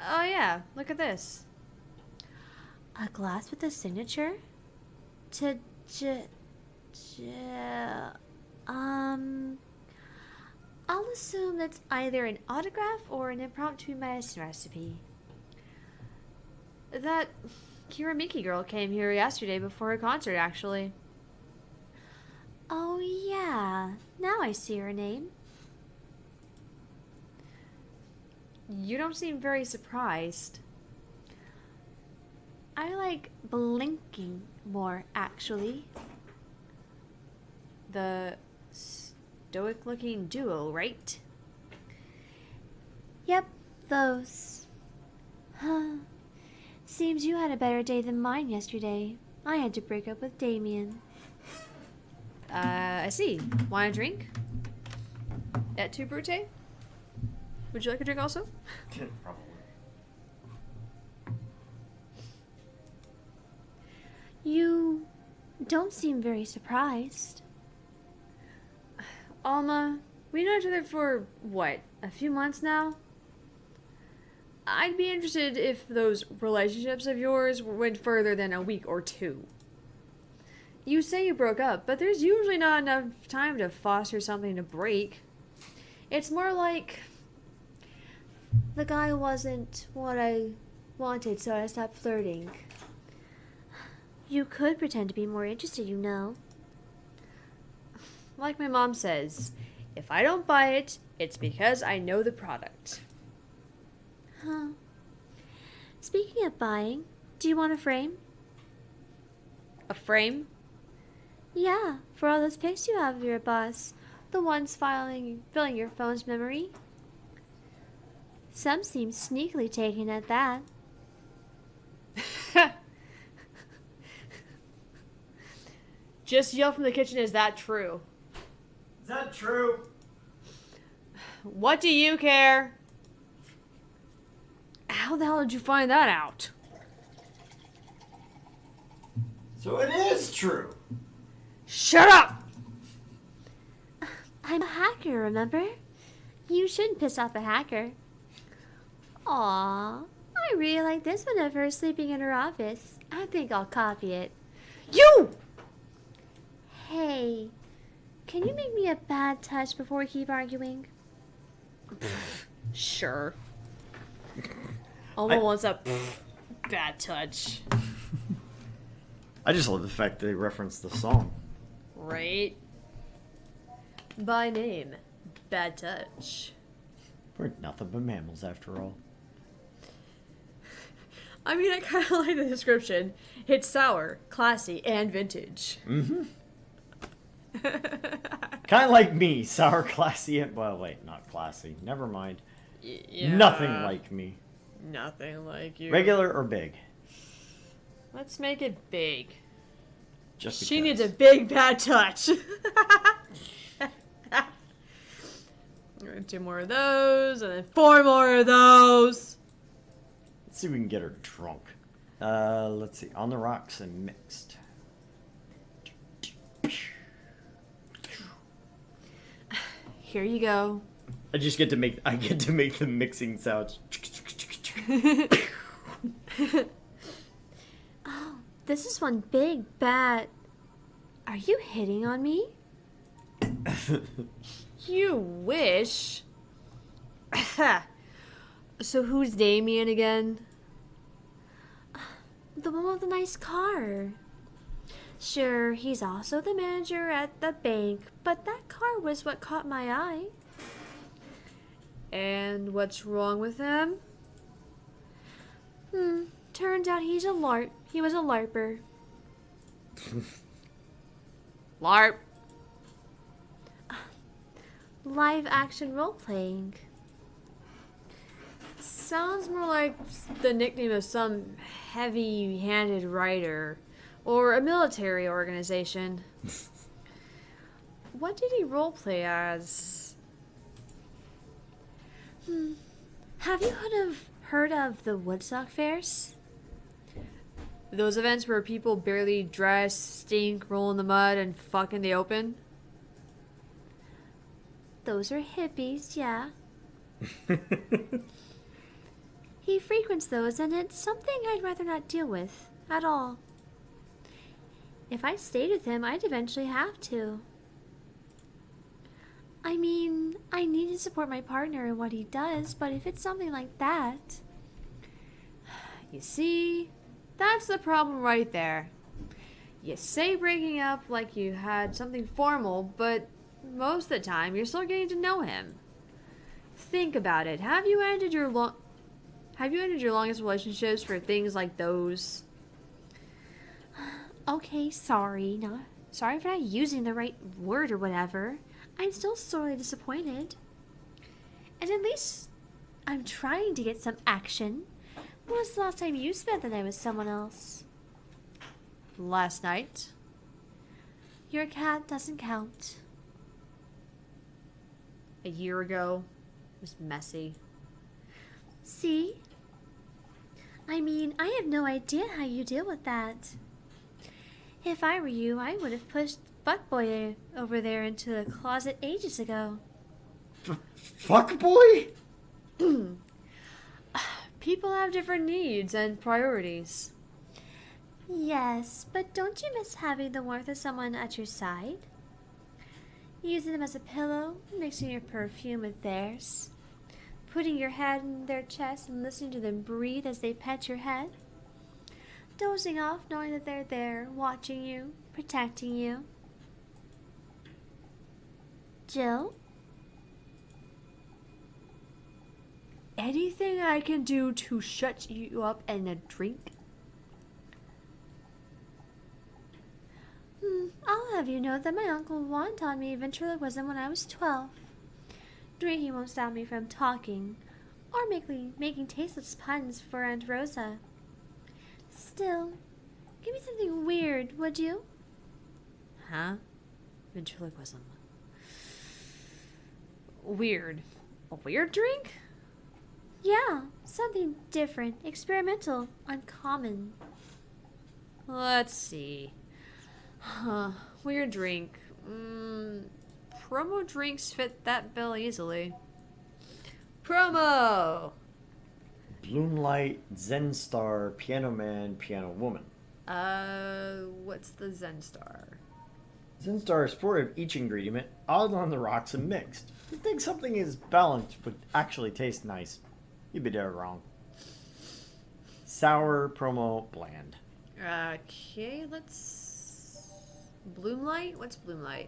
Oh yeah, look at this. A glass with a signature? I'll assume that's either an autograph or an impromptu medicine recipe. That Kiramiki girl came here yesterday before her concert, actually. Oh yeah, now I see her name. You don't seem very surprised. I like blinking more, actually. The stoic-looking duo, right? Yep, those. Huh. Seems you had a better day than mine yesterday. I had to break up with Damien. I see. Want a drink? Et tu, Brute? Would you like a drink also? Probably. You don't seem very surprised. Alma, we know each other for, what, a few months now? I'd be interested if those relationships of yours went further than a week or two. You say you broke up, but there's usually not enough time to foster something to break. It's more like The guy wasn't what I wanted, so I stopped flirting. You could pretend to be more interested, you know. Like my mom says, if I don't buy it, it's because I know the product. Huh. Speaking of buying, do you want a frame? A frame? Yeah, for all those pics you have of your boss. The ones filling your phone's memory. Some seem sneakily taken at that. Just yell from the kitchen, is that true? Is that true? What do you care? How the hell did you find that out? So it is true. Shut up! I'm a hacker, remember? You shouldn't piss off a hacker. Aw, I really like this one of her sleeping in her office. I think I'll copy it. You! Hey, can you make me a bad touch before we keep arguing? Sure. Almost wants a bad touch. I just love the fact they referenced the song. Right? By name, Bad Touch. We're nothing but mammals after all. I mean, I kind of like the description. It's sour, classy, and vintage. Mm-hmm. Kind of like me, sour, classy, and... Well, wait, not classy. Never mind. Yeah. Nothing like me. Nothing like you. Regular or big? Let's make it big. Just because. She needs a big bad touch. 2 more of those, and then 4 more of those. Let's see if we can get her drunk. Let's see. On the rocks and mixed. Here you go. I get to make the mixing sounds. Oh, this is one big bad. Are you hitting on me? You wish. So who's Damien again? The one with the nice car. Sure, he's also the manager at the bank, but that car was what caught my eye. And what's wrong with him? Turns out he was a LARPer. LARP. Live action role playing. Sounds more like the nickname of some heavy-handed writer or a military organization. What did he roleplay as? Have you heard of the Woodstock fairs? Those events where people barely dress, stink, roll in the mud, and fuck in the open? Those are hippies, yeah. He frequents those, and it's something I'd rather not deal with at all. If I stayed with him, I'd eventually have to. I mean, I need to support my partner in what he does, but if it's something like that... You see, that's the problem right there. You say breaking up like you had something formal, but most of the time you're still getting to know him. Think about it. Have you ended your longest relationships for things like those? Okay, sorry. No, sorry for not using the right word or whatever. I'm still sorely disappointed. And at least I'm trying to get some action. When was the last time you spent the night with someone else? Last night? Your cat doesn't count. A year ago? It was messy. See? I mean, I have no idea how you deal with that. If I were you, I would have pushed Fuckboy over there into the closet ages ago. Fuckboy? People have different needs and priorities. Yes, but don't you miss having the warmth of someone at your side? Using them as a pillow, mixing your perfume with theirs. Putting your head in their chest and listening to them breathe as they pet your head. Dozing off knowing that they're there, watching you, protecting you. Jill? Anything I can do to shut you up and a drink? I'll have you know that my Uncle Juan taught me ventriloquism when I was 12. Drinking won't stop me from talking, or making tasteless puns for Aunt Rosa. Still, give me something weird, would you? Huh? Ventriloquism. Weird. A weird drink? Yeah, something different, experimental, uncommon. Let's see. Weird drink. Promo drinks fit that bill easily. Promo! Bloomlight, Zen Star, Piano Man, Piano Woman. What's the Zen Star? Zen Star is 4 of each ingredient, odd on the rocks and mixed. You think something is balanced would actually taste nice. You'd be dead wrong. Sour, promo, bland. Okay, let's... Bloomlight? What's Bloomlight?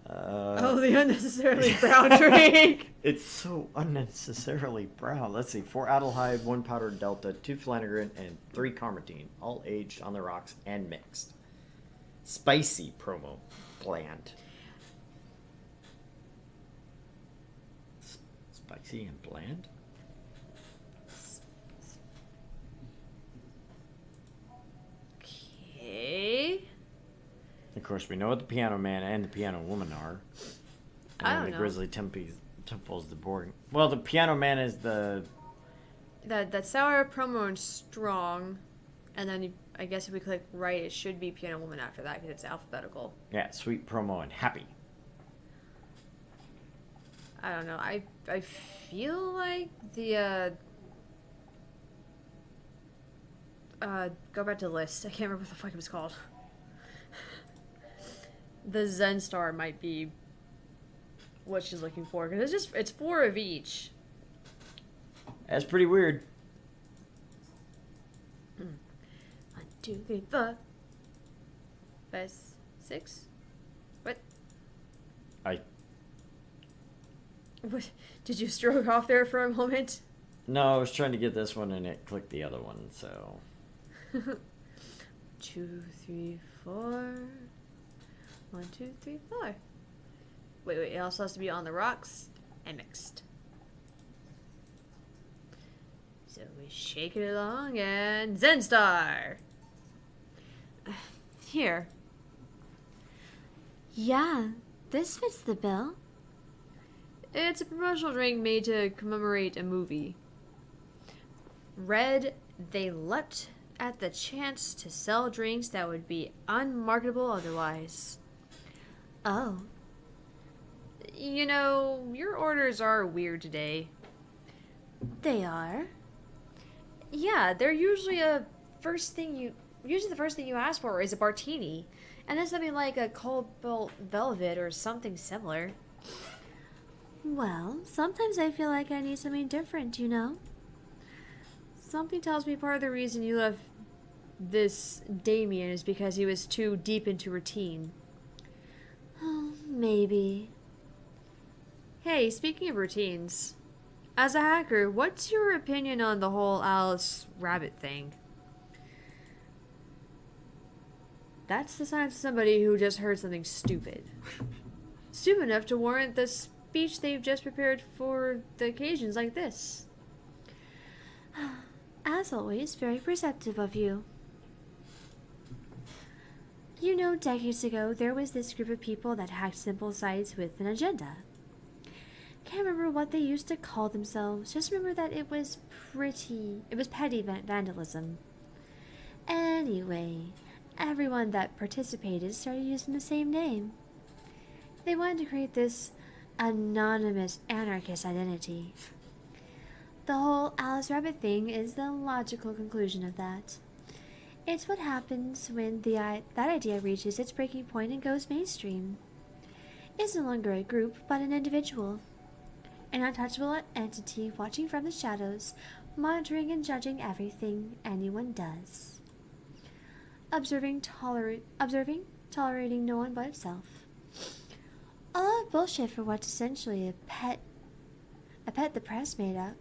The the unnecessarily brown drink! It's so unnecessarily brown. Let's see. 4 Adelhyde, 1 powdered Delta, 2 Flanagan, and 3 Carmatine. All aged on the rocks and mixed. Spicy promo. Bland. Spicy and bland? Okay. Of course, we know what the Piano Man and the Piano Woman are. I And don't the know. Grizzly Temple's the boring. Well, the Piano Man is the... That sour promo and strong, and then I guess if we click right, it should be Piano Woman after that because it's alphabetical. Yeah, sweet promo and happy. I don't know. I feel like the go back to the list. I can't remember what the fuck it was called. The Zen Star might be what she's looking for because it's 4 of each. That's pretty weird. 1, 2, 3, 4, 5, 6. What? What? Did you stroke off there for a moment? No, I was trying to get this one and it clicked the other one, so... 2, 3, 4. 1, 2, 3, 4. Wait, it also has to be on the rocks and mixed. So we shake it along and Zen Star! Here. Yeah, this fits the bill. It's a promotional drink made to commemorate a movie. Red, they leapt at the chance to sell drinks that would be unmarketable otherwise. Oh, You know, your orders are weird today. they are? Yeah, they're usually the first thing you ask for is a martini, and then something like a cobalt velvet or something similar. Well, sometimes I feel like I need something different, you know? Something tells me part of the reason you left this Damien is because he was too deep into routine. Maybe. Hey, speaking of routines, as a hacker, what's your opinion on the whole Alice Rabbit thing? That's the sign of somebody who just heard something stupid. Stupid enough to warrant the speech they've just prepared for the occasions like this. As always, very perceptive of you. You know, decades ago, there was this group of people that hacked simple sites with an agenda. Can't remember what they used to call themselves, just remember that it was petty vandalism. Anyway, everyone that participated started using the same name. They wanted to create this anonymous anarchist identity. The whole Alice Rabbit thing is the logical conclusion of that. It's what happens when that idea reaches its breaking point and goes mainstream. It's no longer a group, but an individual. An untouchable entity watching from the shadows, monitoring and judging everything anyone does. Observing, tolerating no one but itself. All of of bullshit for what's essentially a pet the press made up.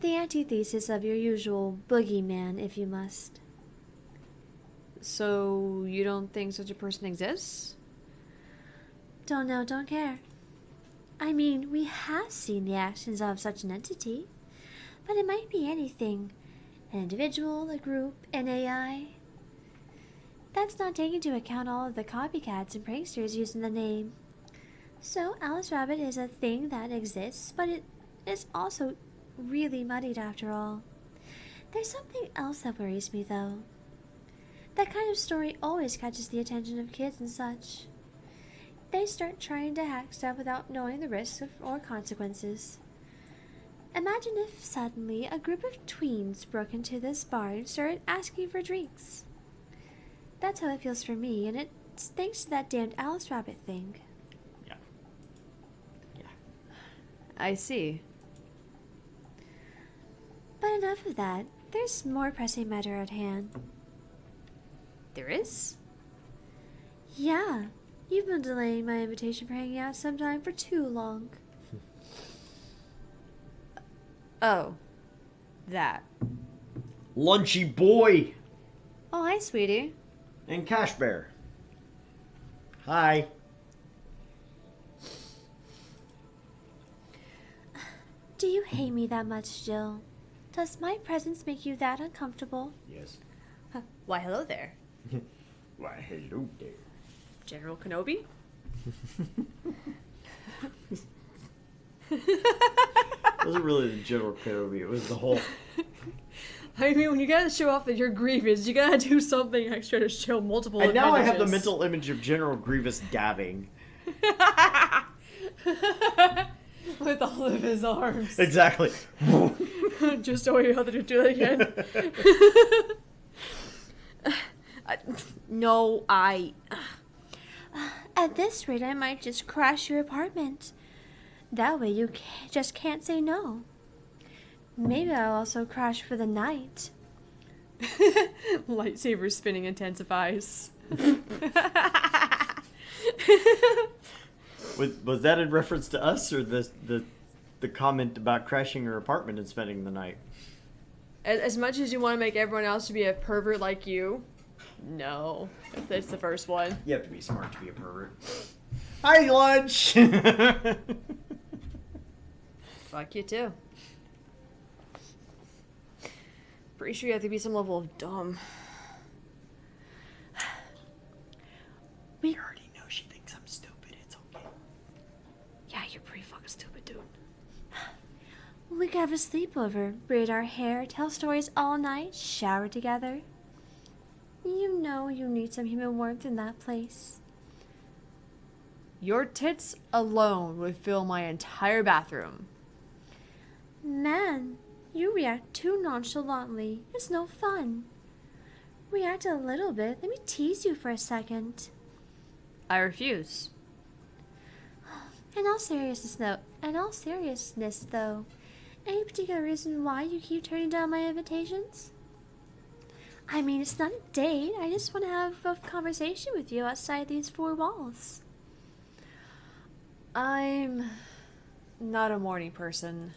The antithesis of your usual boogeyman, if you must. So, you don't think such a person exists? Don't know, don't care. I mean, we have seen the actions of such an entity, but it might be anything. An individual, a group, an AI. That's not taking into account all of the copycats and pranksters using the name. So, Alice Rabbit is a thing that exists, but it is also really muddied after all. There's something else that worries me, though. That kind of story always catches the attention of kids and such. They start trying to hack stuff without knowing the risks or consequences. Imagine if suddenly a group of tweens broke into this bar and started asking for drinks. That's how it feels for me, and it's thanks to that damned Alice Rabbit thing. Yeah. I see. But enough of that. There's more pressing matter at hand. There is? Yeah. You've been delaying my invitation for hanging out sometime for too long. Oh. That. Lunchy Boy Oh, hi, sweetie. and Cash Bear. Hi. Do you hate me that much, Jill? Does my presence make you that uncomfortable? Yes. Why, hello there. Why, hello there. General Kenobi? It wasn't really the General Kenobi, it was the whole... I mean, when you gotta show off that you're Grievous, you gotta do something extra to show multiple And now I have the advantages. mental image of General Grievous dabbing. With all of his arms. Exactly. Just so you have to do that again. No, At this rate, I might just crash your apartment. That way you just can't say no. Maybe I'll also crash for the night. Lightsaber spinning intensifies. Was that in reference to us or the comment about crashing your apartment and spending the night? As much as you want to make everyone else to be a pervert like you, no. That's the first one. You have to be smart to be a pervert. Hi, lunch! Fuck you too. Pretty sure you have to be some level of dumb. We already know she thinks I'm stupid. It's okay. Yeah, you're pretty fucking stupid, dude. We could have a sleepover, braid our hair, tell stories all night, shower together. You know you need some human warmth in that place. Your tits alone would fill my entire bathroom. Man, you react too nonchalantly. It's no fun. React a little bit. Let me tease you for a second. I refuse. In all seriousness, though, any particular reason why you keep turning down my invitations? I mean, it's not a date. I just want to have a conversation with you outside these four walls. I'm not a morning person.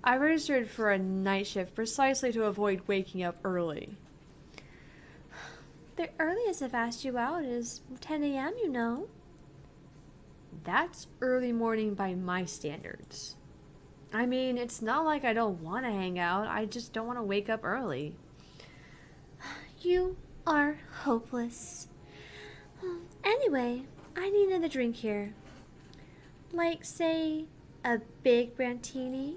I registered for a night shift precisely to avoid waking up early. The earliest I've asked you out is 10 a.m., you know. That's early morning by my standards. I mean, it's not like I don't want to hang out, I just don't want to wake up early. You are hopeless. Anyway, I need another drink here. Like, say, a big Brantini?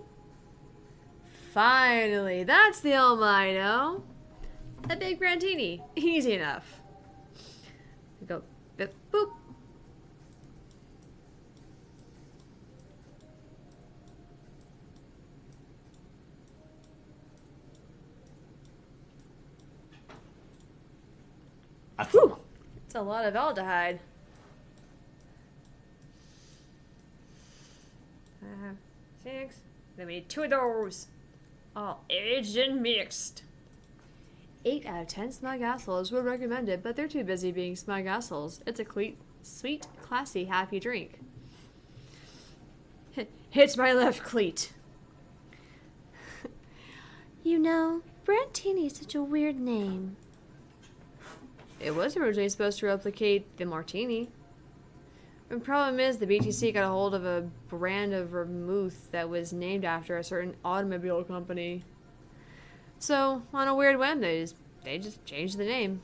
Finally, that's the Elma I know. A big Brantini. Easy enough. Go, bip, boop. Whew. It's a lot of aldehyde. 6. Then we need 2 of those. All aged and mixed. 8 out of 10 smug assholes would recommend it, but they're too busy being smug assholes. It's a sweet, classy, happy drink. Hits my left cleat. You know, Brantini is such a weird name. It was originally supposed to replicate the martini. The problem is the BTC got a hold of a brand of vermouth that was named after a certain automobile company. So, on a weird whim, they just changed the name.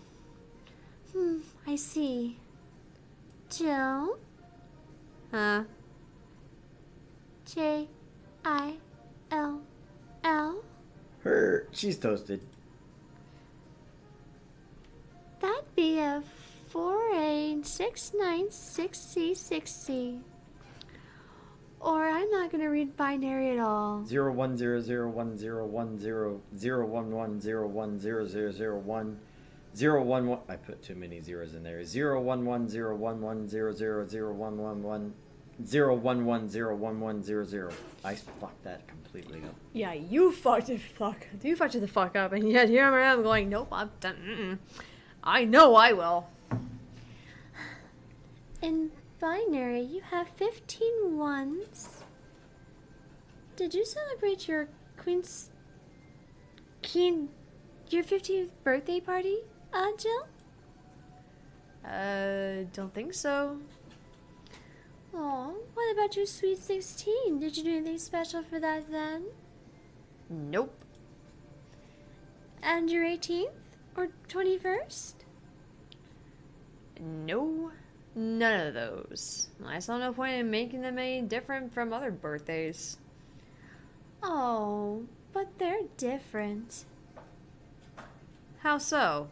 I see. Jill? Huh? J-I-L-L? She's toasted. That'd be a 4A696C60. Or I'm not gonna read binary at all. 01001010011010001 011. I put too many zeros in there. 0110110001111 011011000. I fucked that completely up. Yeah, you fucked it the fuck up, and yet here I am going, nope, I'm done. I know I will. In binary, you have 15 ones. Did you celebrate your your 15th birthday party, Jill? Don't think so. Aw, what about your sweet 16? Did you do anything special for that then? Nope. And your 18th? Or 21st? No. None of those. I saw no point in making them any different from other birthdays. Oh, but they're different. How so?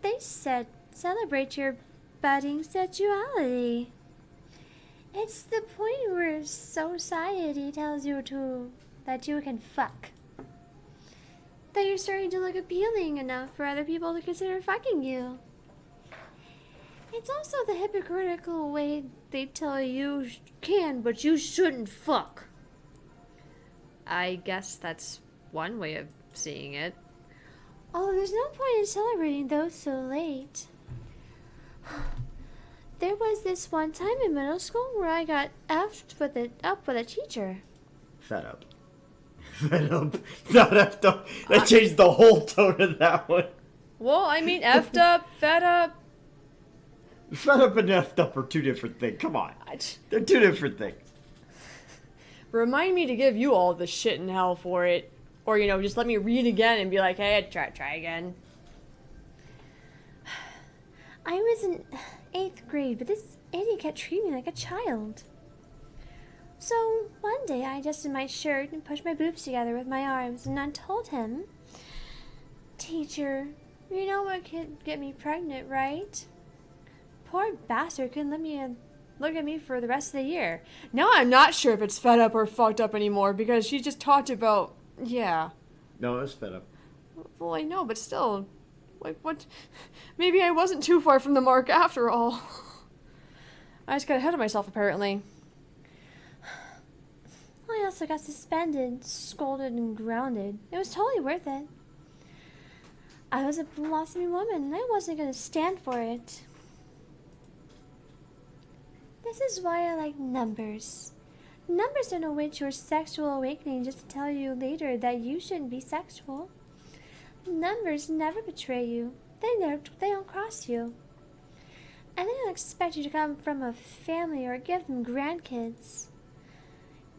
They said celebrate your budding sexuality. It's the point where society tells you that you can fuck. That you're starting to look appealing enough for other people to consider fucking you. It's also the hypocritical way they tell you can, but you shouldn't fuck. I guess that's one way of seeing it. Although there's no point in celebrating those so late. There was this one time in middle school where I got effed up with a teacher. Fed up. Fed up. Not effed up. That changed the whole tone of that one. Well, I mean, effed up, fed up. Fed up and effed up are two different things. Come on. They're two different things. Remind me to give you all the shit in hell for it. Or, just let me read again and be like, hey, try again. I was in 8th grade, but this idiot kept treating me like a child. So, one day I adjusted my shirt and pushed my boobs together with my arms, and I told him, "Teacher, you know what could get me pregnant, right?" Poor bastard couldn't let me look at me for the rest of the year. Now I'm not sure if it's fed up or fucked up anymore, because she just talked about, yeah. No, it's fed up. Well, I know, but still, like, what? Maybe I wasn't too far from the mark after all. I just got ahead of myself, apparently. I also got suspended, scolded, and grounded. It was totally worth it. I was a blossoming woman, and I wasn't going to stand for it. This is why I like numbers. Numbers don't await your sexual awakening just to tell you later that you shouldn't be sexual. Numbers never betray you. They don't cross you. And they don't expect you to come from a family or give them grandkids.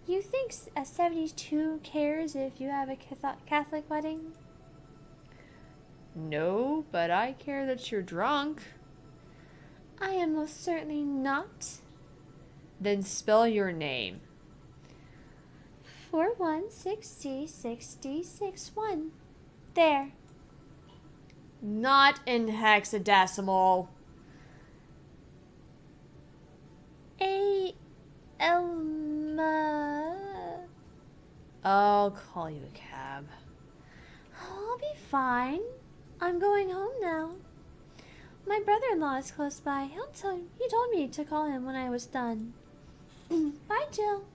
You think a 72 cares if you have a Catholic wedding? No, but I care that you're drunk. I am most certainly not. Then spell your name. 41606061. There. Not in hexadecimal. Elma. I'll call you a cab. I'll be fine. I'm going home now. My brother-in-law is close by. He told me to call him when I was done. Bye, Jill.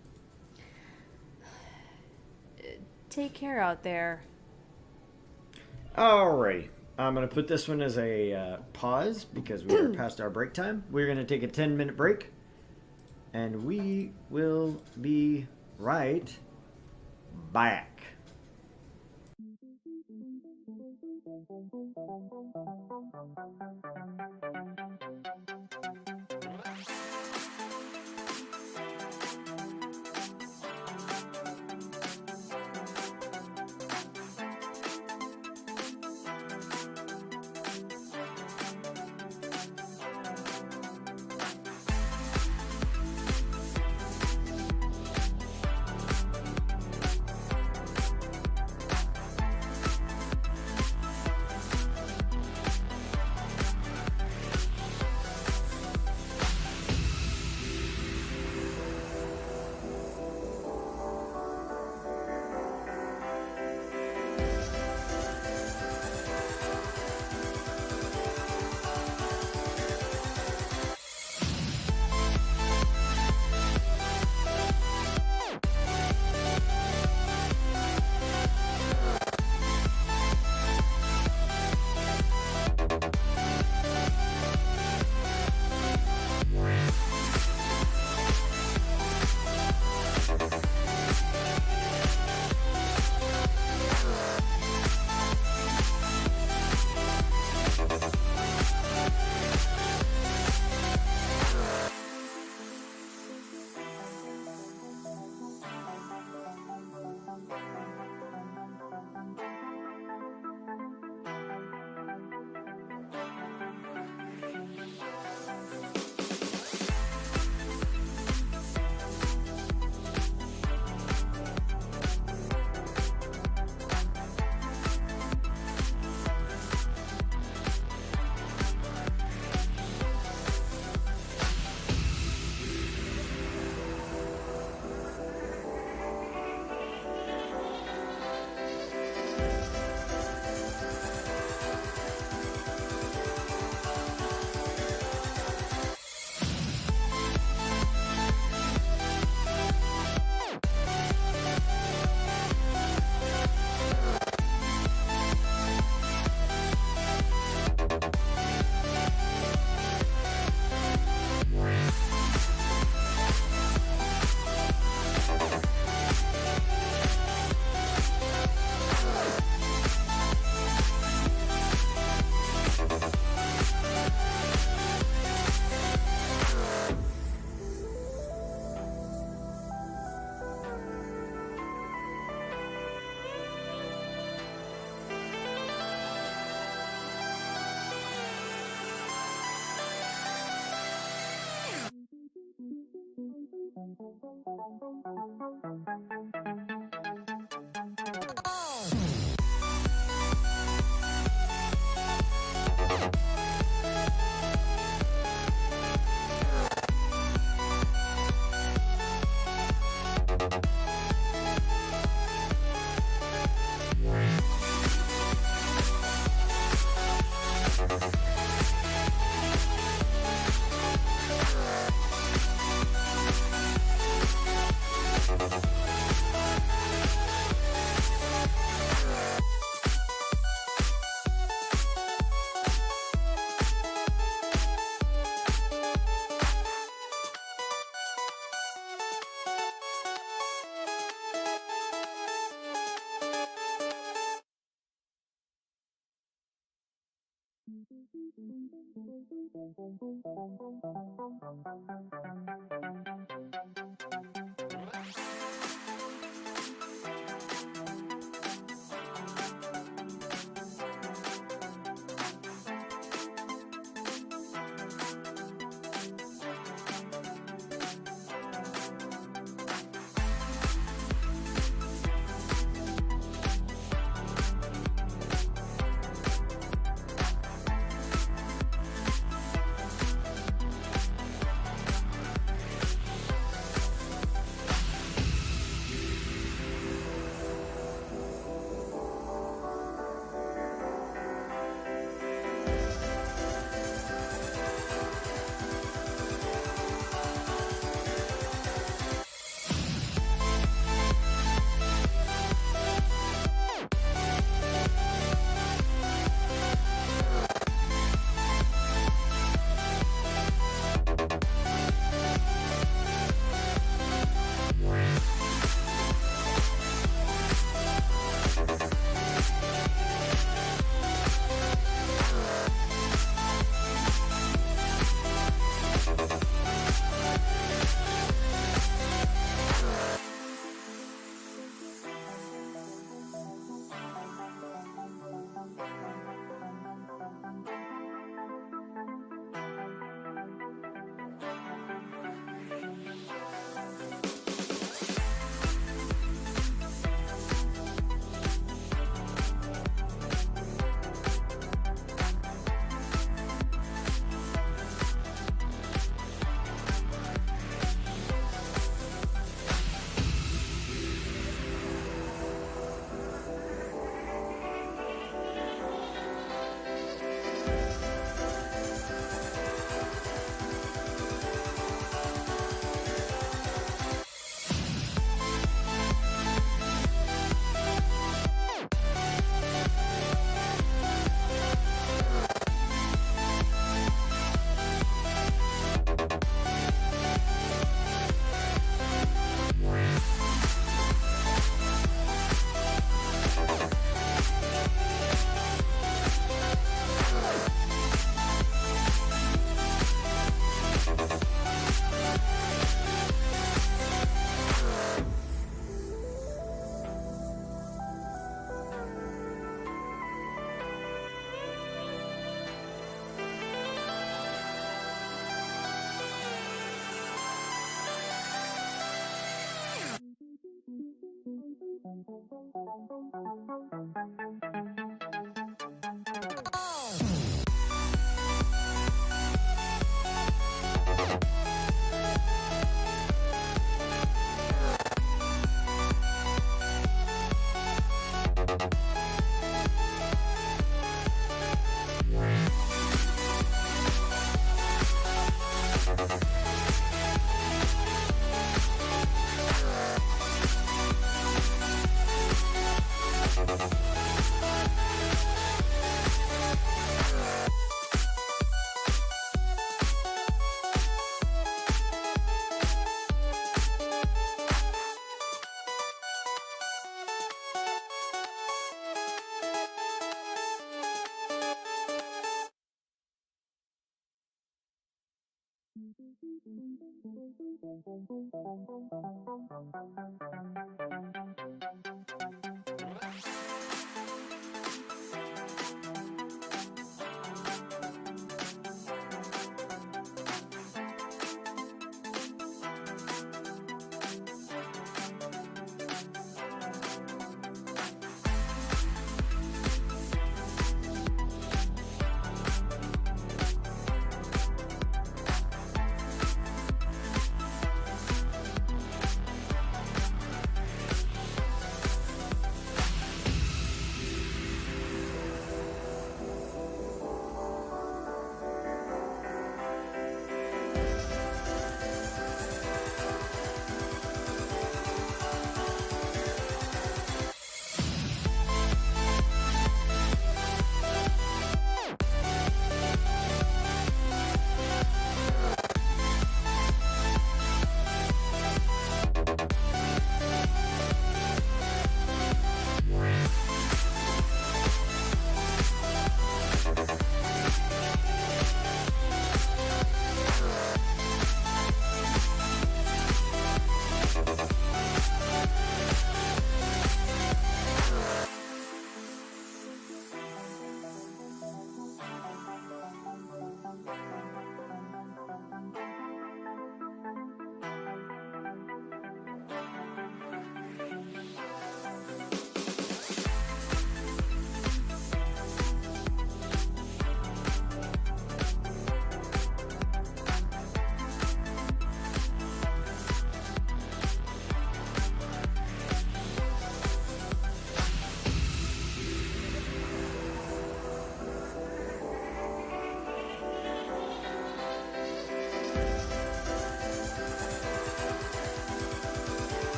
Take care out there. Alrighty. I'm going to put this one as a pause because we are past our break time. We're going to take a 10-minute break. And we will be right back.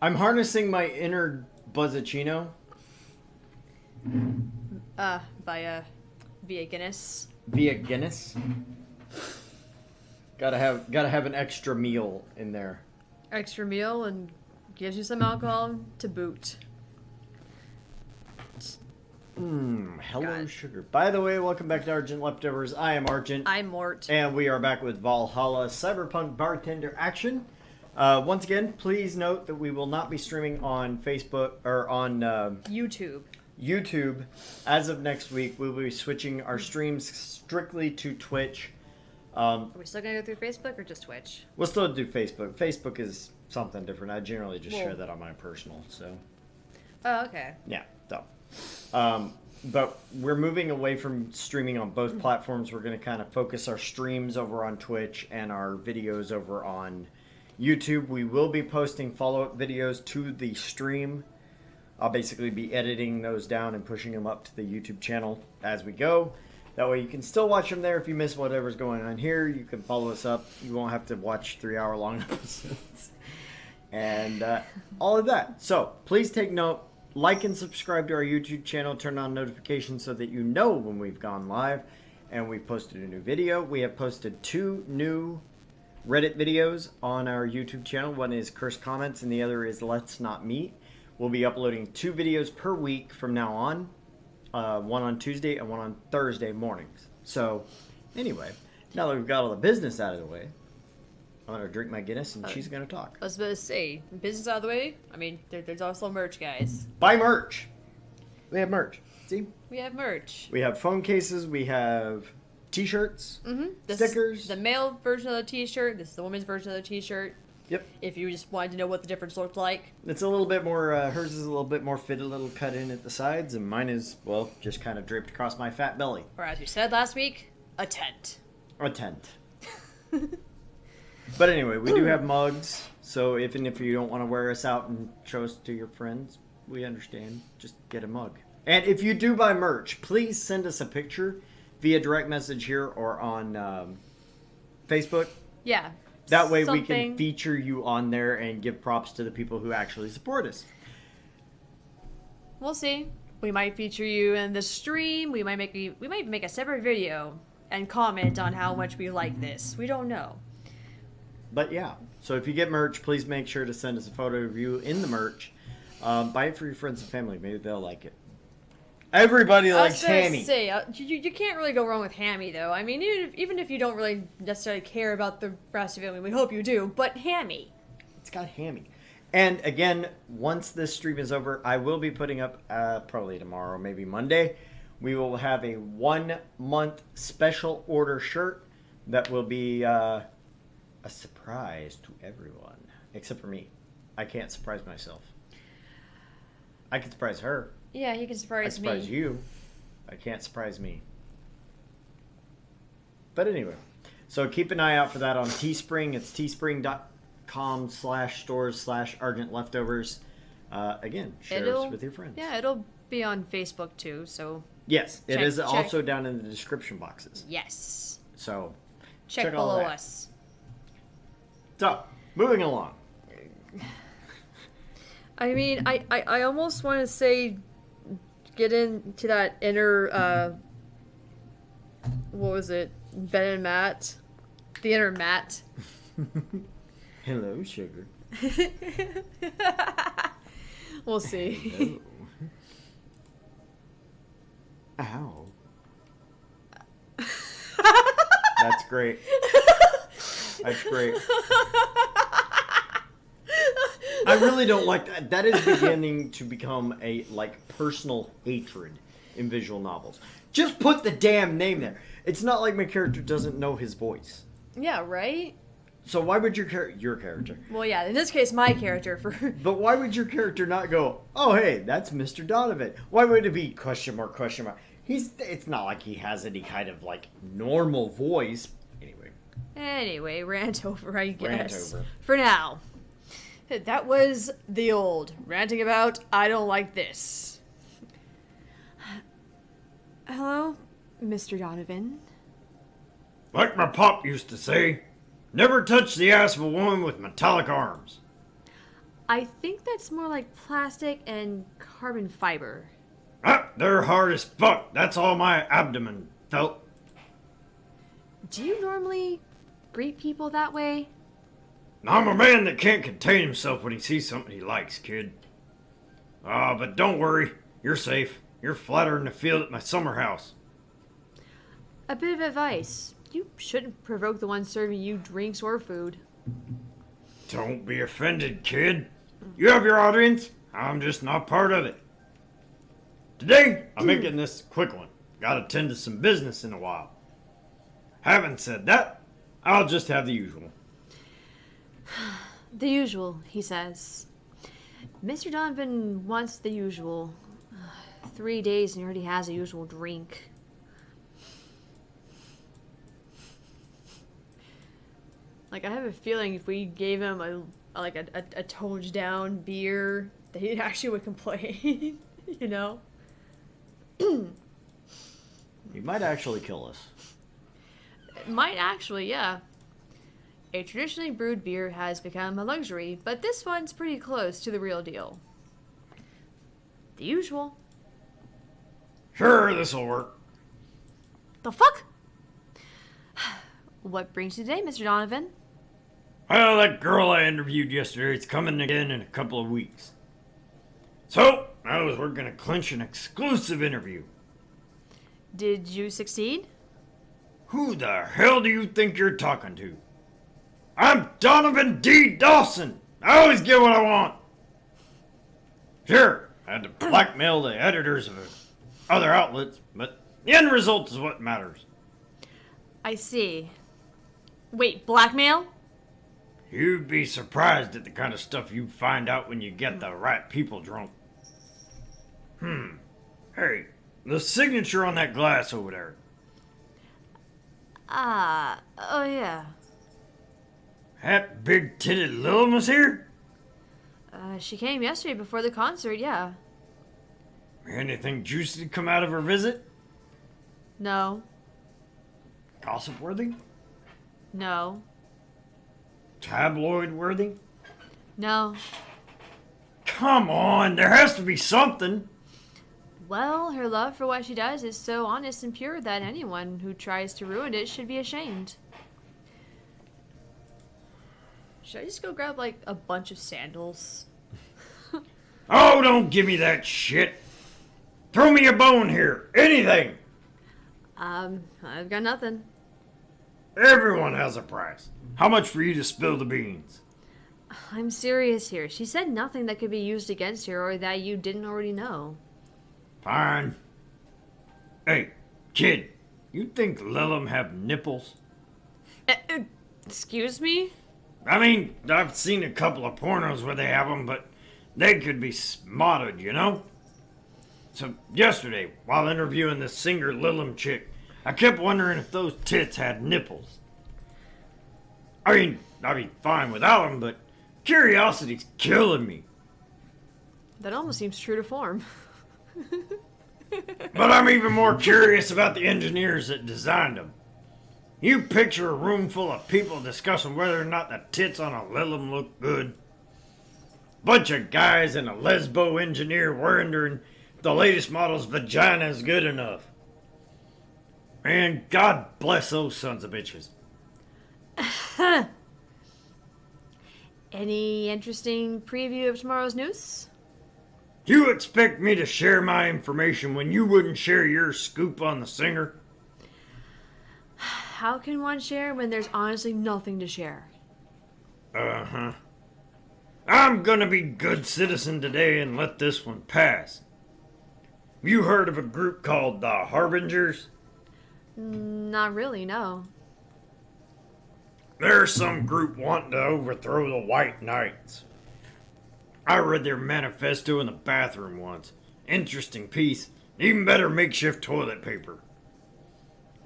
I'm harnessing my inner Buzzacino. Via Guinness. Via Guinness. Gotta have an extra meal in there. Extra meal and gives you some alcohol to boot. Hello, God. sugar. By the way, welcome back to Argent Leftovers. I am Argent. I'm Mort. And we are back with Valhalla Cyberpunk Bartender action. Once again, please note that we will not be streaming on Facebook or on YouTube. YouTube. As of next week, we will be switching our streams strictly to Twitch. Are we still gonna go through Facebook or just Twitch? We'll still do Facebook. Facebook is something different. I generally just Well- share that on my personal, so Oh, okay. yeah. So, but we're moving away from streaming on both platforms. We're going to kind of focus our streams over on Twitch and our videos over on YouTube. We will be posting follow-up videos to the stream. I'll basically be editing those down and pushing them up to the YouTube channel as we go. That way you can still watch them there. If you miss whatever's going on here, you can follow us up. You won't have to watch 3-hour-long episodes. And all of that. So please take note. Like and subscribe to our YouTube channel. Turn on notifications so that you know when we've gone live and we've posted a new video. We have posted 2 new Reddit videos on our YouTube channel. One is Cursed Comments and the other is Let's Not Meet. We'll be uploading 2 videos per week from now on. One on Tuesday and one on Thursday mornings. So, anyway, now that we've got all the business out of the way, I'm going to drink my Guinness and she's going to talk. I was about to say, business out of the way. I mean, there's also merch, guys. Buy merch! We have merch. See? We have merch. We have phone cases. We have t-shirts, This stickers. is the male version of the t-shirt. This is the woman's version of the t-shirt. Yep. If you just wanted to know what the difference looked like. It's a little bit more, hers is a little bit more fitted, a little cut in at the sides, and mine is, well, just kind of draped across my fat belly. Or as we said last week, a tent. A tent. But anyway, we do have mugs, so even if you don't want to wear us out and show us to your friends, we understand. Just get a mug. And if you do buy merch, please send us a picture via direct message here or on Facebook. Yeah. That way we something. can feature you on there and give props to the people who actually support us. We'll see. We might feature you in the stream. We might make a separate video and comment on how much we like this. We don't know. But yeah, so if you get merch, please make sure to send us a photo of you in the merch. Buy it for your friends and family. Maybe they'll like it. Everybody likes Hammy. Say, you can't really go wrong with Hammy, though. I mean, even if you don't really necessarily care about the rest of it, I mean, we hope you do, but Hammy. It's got Hammy. And again, once this stream is over, I will be putting up, probably tomorrow, maybe Monday, we will have a 1-month special order shirt that will be a surprise to everyone, except for me. I can't surprise myself. I can surprise her. Yeah, you can I surprise me. surprise you. I can't surprise me. But anyway, so keep an eye out for that on Teespring. It's teespring.com/stores/Argent Leftovers. Again, share us with your friends. Yeah, it'll be on Facebook too, so Yes, it Check- is check. also down in the description boxes. yes. So, Check all below that. us. So, moving along. I mean, I almost want to say get into that inner, what was it? Ben and Matt? The inner Matt. Hello, sugar. We'll see. Hello. Ow. That's great. That's great. I really don't like that. That is beginning to become a personal hatred in visual novels. Just put the damn name there. It's not like my character doesn't know his voice. Yeah, right? So why would your character? Well, yeah, in this case, my character. But why would your character not go, oh, hey, that's Mr. Donovan? Why would it be question mark, question mark? It's not like he has any kind of, normal voice. Anyway, rant over, I guess. Rant over. For now. That was the old ranting about I don't like this. Hello, Mr. Donovan. Like my pop used to say, never touch the ass of a woman with metallic arms. I think that's more like plastic and carbon fiber. Ah, they're hard as fuck. That's all my abdomen felt. Do you normally greet people that way? I'm a man that can't contain himself when he sees something he likes, kid. But don't worry. You're safe. You're flatter in the field at my summer house. A bit of advice. You shouldn't provoke the one serving you drinks or food. Don't be offended, kid. You have your audience. I'm just not part of it. Today, I'm making this quick one. Gotta tend to some business in a while. Having said that, I'll just have the usual. The usual, he says. Mr. Donovan wants the usual. 3 days and he already has a usual drink. I have a feeling if we gave him a toned down beer, that he actually would complain. You know? He might actually kill us. It might actually, yeah. A traditionally brewed beer has become a luxury, but this one's pretty close to the real deal. The usual. Sure, this'll work. The fuck? What brings you today, Mr. Donovan? Well, that girl I interviewed yesterday is coming again in a couple of weeks. So, we're gonna clinch an exclusive interview. Did you succeed? Who the hell do you think you're talking to? I'm Donovan D. Dawson. I always get what I want. Sure, I had to blackmail the editors of other outlets, but the end result is what matters. I see. Wait, blackmail? You'd be surprised at the kind of stuff you find out when you get the right people drunk. Hey, the signature on that glass over there. Oh yeah. That big-titted Lilum was here? She came yesterday before the concert, yeah. Anything juicy come out of her visit? No. Gossip-worthy? No. Tabloid-worthy? No. Come on, there has to be something. Well, her love for what she does is so honest and pure that anyone who tries to ruin it should be ashamed. Should I just go grab, like, a bunch of sandals? Oh, don't give me that shit. Throw me a bone here. Anything. I've got nothing. Everyone has a price. How much for you to spill the beans? I'm serious here. She said nothing that could be used against her or that you didn't already know. Fine. Hey, kid, you think Lilum have nipples? Excuse me? I mean, I've seen a couple of pornos where they have them, but they could be spotted, you know? So, yesterday, while interviewing this singer Lilum chick, I kept wondering if those tits had nipples. I mean, I'd be fine without them, but curiosity's killing me. That almost seems true to form. But I'm even more curious about the engineers that designed them. You picture a room full of people discussing whether or not the tits on a Lilum look good. Bunch of guys and a lesbo engineer wondering if the latest model's vagina is good enough. And God bless those sons of bitches. Any interesting preview of tomorrow's news? You expect me to share my information when you wouldn't share your scoop on the singer? How can one share when there's honestly nothing to share? Uh-huh. I'm gonna be good citizen today and let this one pass. You heard of a group called the Harbingers? Not really, no. There's some group wanting to overthrow the White Knights. I read their manifesto in the bathroom once. Interesting piece. Even better makeshift toilet paper.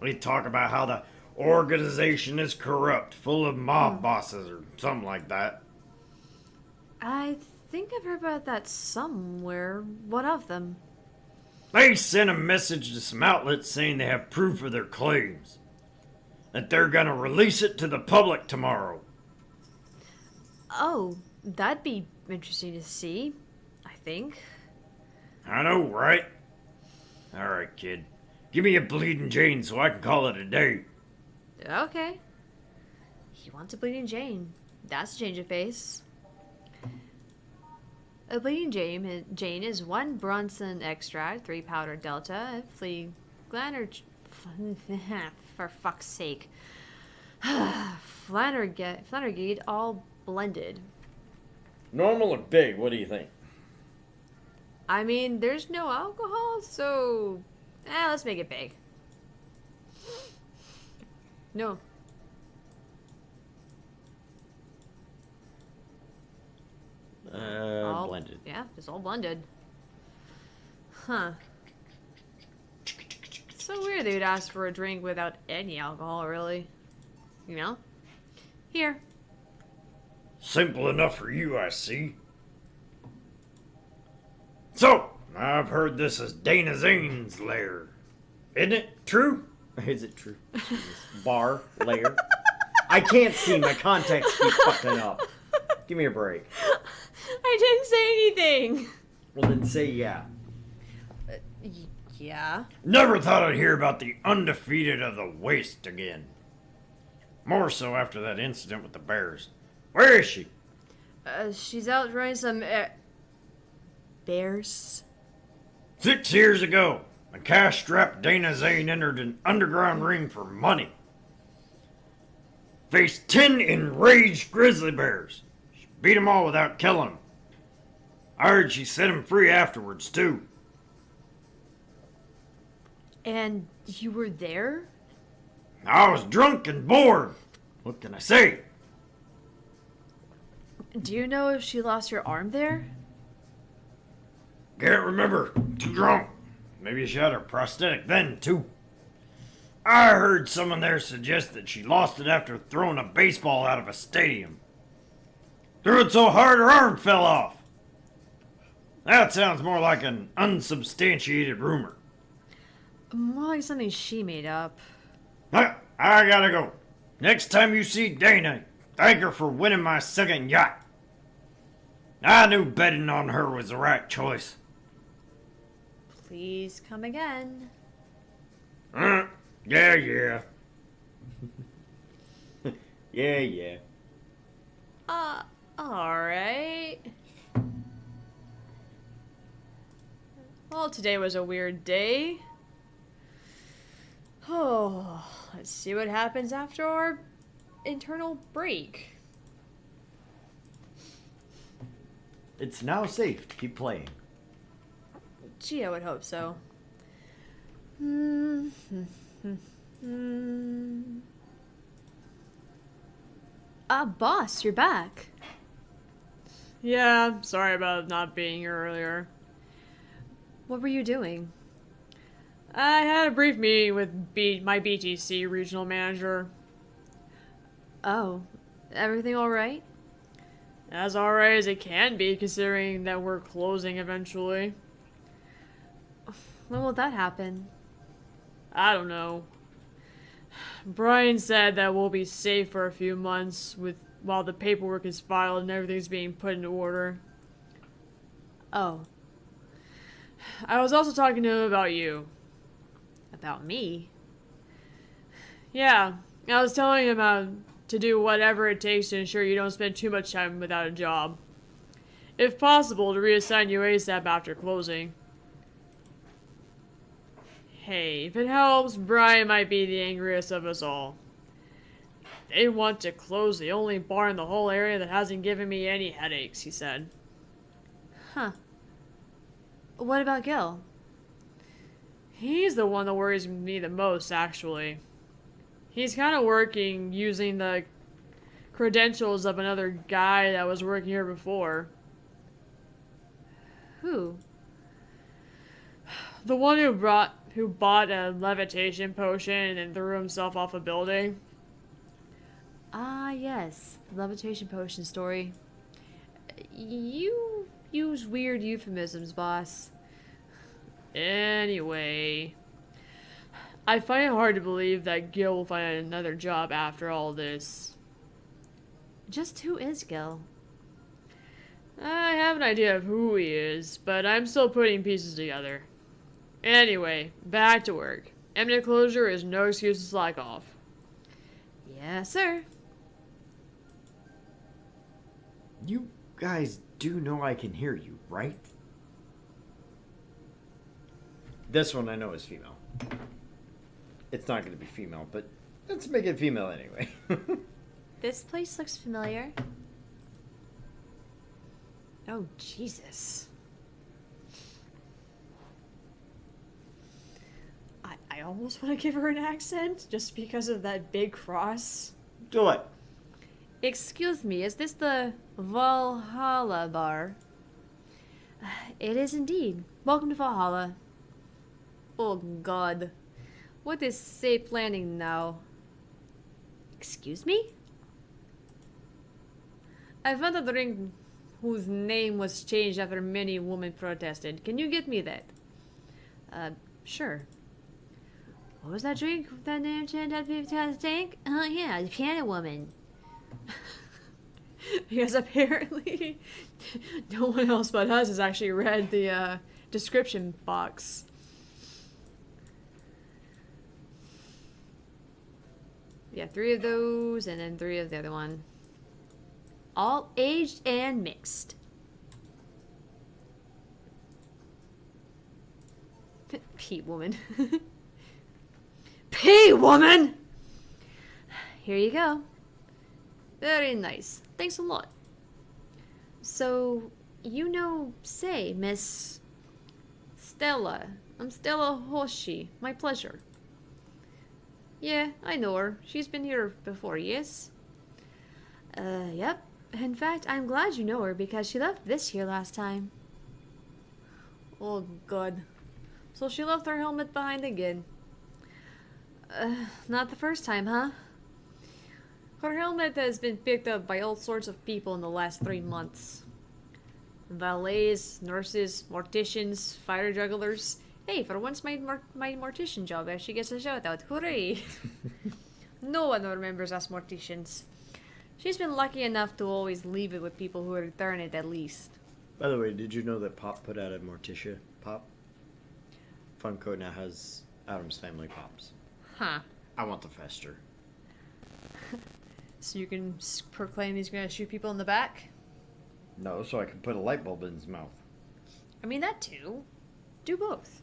They talk about how the organization is corrupt, full of mob bosses or something like that. I think I've heard about that somewhere. What of them? They sent a message to some outlets saying they have proof of their claims. That they're gonna release it to the public tomorrow. Oh, that'd be interesting to see, I think. I know, right? Alright, kid. Give me a bleeding Jane so I can call it a day. Okay. He wants a bleeding Jane. That's a change of pace. A bleeding Jane is 1 Bronson extract, 3 powder delta, Fleaglanner... for fuck's sake. Flannergate, all blended. Normal or big? What do you think? I mean, there's no alcohol, so... let's make it big. No. All Blended. Yeah, it's all blended. Huh. It's so weird they would ask for a drink without any alcohol, really. You know? Here. Simple enough for you, I see. So, I've heard this is Dana Zane's lair. Isn't it true? Is it true? Jesus. Bar, layer. I can't see. My contacts keep fucking up. Give me a break. I didn't say anything. Well, then say yeah. Yeah. Never thought I'd hear about the undefeated of the waste again. More so after that incident with the bears. Where is she? She's out running some bears. 6 years ago, a cash-strapped Dana Zane entered an underground ring for money. Faced 10 enraged grizzly bears. She beat them all without killing them. I heard she set him free afterwards, too. And you were there? I was drunk and bored. What can I say? Do you know if she lost her arm there? Can't remember. Too drunk. Maybe she had her prosthetic then, too. I heard someone there suggest that she lost it after throwing a baseball out of a stadium. Threw it so hard her arm fell off. That sounds more like an unsubstantiated rumor. More like something she made up. I gotta go. Next time you see Dana, thank her for winning my second yacht. I knew betting on her was the right choice. Please come again. Yeah. Yeah. Alright. Well, today was a weird day. Oh, let's see what happens after our internal break. It's now safe to keep playing. Gee, I would hope so. Boss, you're back. Yeah, sorry about not being here earlier. What were you doing? I had a brief meeting with my BTC regional manager. Oh, everything alright? As alright as it can be, considering that we're closing eventually. When will that happen? I don't know. Brian said that we'll be safe for a few months while the paperwork is filed and everything's being put into order. Oh. I was also talking to him about you. About me? Yeah, I was telling him to do whatever it takes to ensure you don't spend too much time without a job. If possible, to reassign you ASAP after closing. Hey, if it helps, Brian might be the angriest of us all. They want to close the only bar in the whole area that hasn't given me any headaches, he said. Huh. What about Gil? He's the one that worries me the most, actually. He's kind of working using the credentials of another guy that was working here before. Who? The one who bought a levitation potion and then threw himself off a building. Ah, yes. The levitation potion story. You use weird euphemisms, boss. Anyway, I find it hard to believe that Gil will find another job after all this. Just who is Gil? I have an idea of who he is, but I'm still putting pieces together. Anyway, back to work. Imminent closure is no excuse to slack off. Yes, sir. You guys do know I can hear you, right? This one I know is female. It's not going to be female, but let's make it female anyway. This place looks familiar. Oh, Jesus. I almost want to give her an accent, just because of that big cross. Do it. Excuse me, is this the Valhalla bar? It is indeed. Welcome to Valhalla. Oh God. What is Say planning now? Excuse me? I found a drink whose name was changed after many women protested. Can you get me that? Sure. What was that drink that name changed after the tank? Oh yeah, the piano woman. Because apparently no one else but us has actually read the description box. Yeah, 3 of those, and then 3 of the other one. All aged and mixed. Pete woman. Pete woman! Here you go. Very nice. Thanks a lot. So, you know, say, Miss Stella. I'm Stella Hoshi. My pleasure. Yeah, I know her. She's been here before, yes? Yep. In fact, I'm glad you know her because she left this year last time. Oh, God. So she left her helmet behind again. Not the first time, huh? Her helmet has been picked up by all sorts of people in the last 3 months. Valets, nurses, morticians, fire jugglers. Hey, for once my mortician job actually gets a shout out. Hooray! No one remembers us morticians. She's been lucky enough to always leave it with people who return it at least. By the way, did you know that Pop put out a Morticia Pop? Funko now has Adam's Family Pops. Huh. I want the Fester. So you can proclaim he's gonna shoot people in the back? No, so I can put a light bulb in his mouth. I mean, that too. Do both.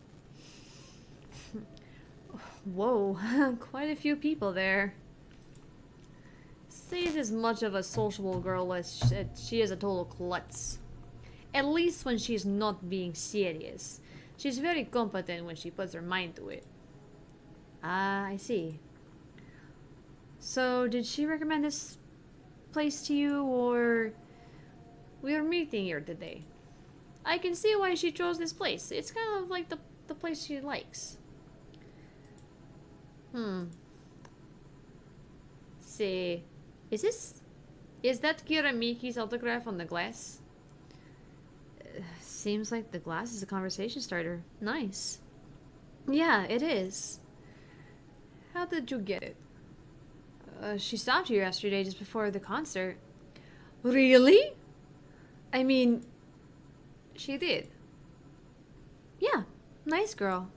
Whoa, quite a few people there. Say's as much of a sociable girl as she is a total klutz. At least when she's not being serious. She's very competent when she puts her mind to it. Ah, I see. So, did she recommend this place to you, or we're meeting here today? I can see why she chose this place. It's kind of like the place she likes. Say, is that Kira Miki's autograph on the glass? Seems like the glass is a conversation starter. Nice. Yeah, it is. How did you get it? She stopped here yesterday just before the concert. Really? I mean, she did. Yeah, nice girl.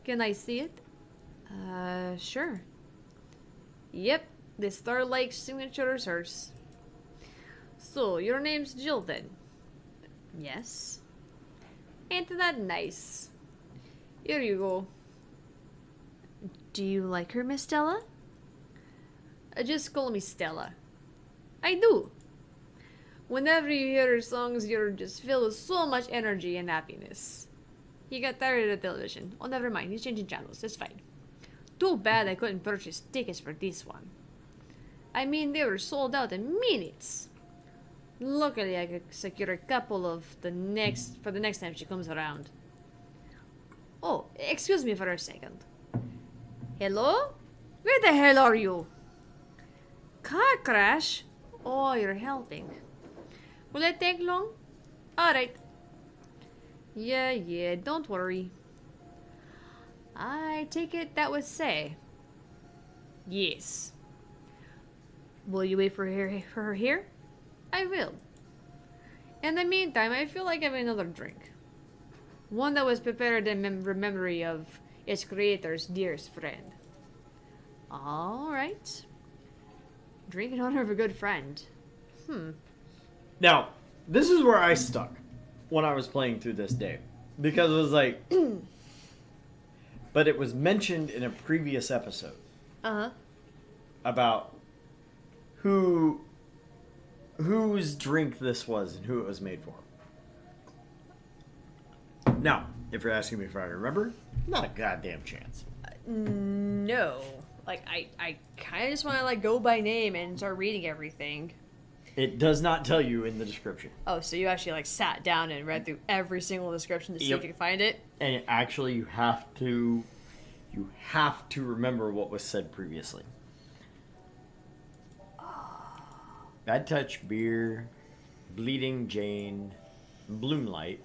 Can I see it? Sure. Yep, the Starlight signature is hers. So, your name's Jill then? Yes. Ain't that nice? Here you go. Do you like her, Miss Stella? Just call me Stella. I do. Whenever you hear her songs, you're just filled with so much energy and happiness. He got tired of the television. Oh, never mind. He's changing channels. That's fine. Too bad I couldn't purchase tickets for this one. I mean, they were sold out in minutes. Luckily, I could secure a couple of for the next time she comes around. Oh, excuse me for a second. Hello? Where the hell are you? Car crash? Oh, you're helping. Will it take long? Alright. Yeah, don't worry. I take it that was Say. Yes. Will you wait for her here? I will. In the meantime, I feel like having another drink. One that was prepared in memory of its creator's dearest friend. Alright. Drink in honor of a good friend. Now, this is where I stuck when I was playing through this day. Because it was like... but it was mentioned in a previous episode. Uh-huh. About whose drink this was and who it was made for. Now, if you're asking me if I remember, not a goddamn chance. No. Like, I kind of just want to, like, go by name and start reading everything. It does not tell you in the description. Oh, so you actually, like, sat down and read through every single description to see if you can find it? And actually, you have to remember what was said previously. Bad Touch Beer, Bleeding Jane, Bloomlight,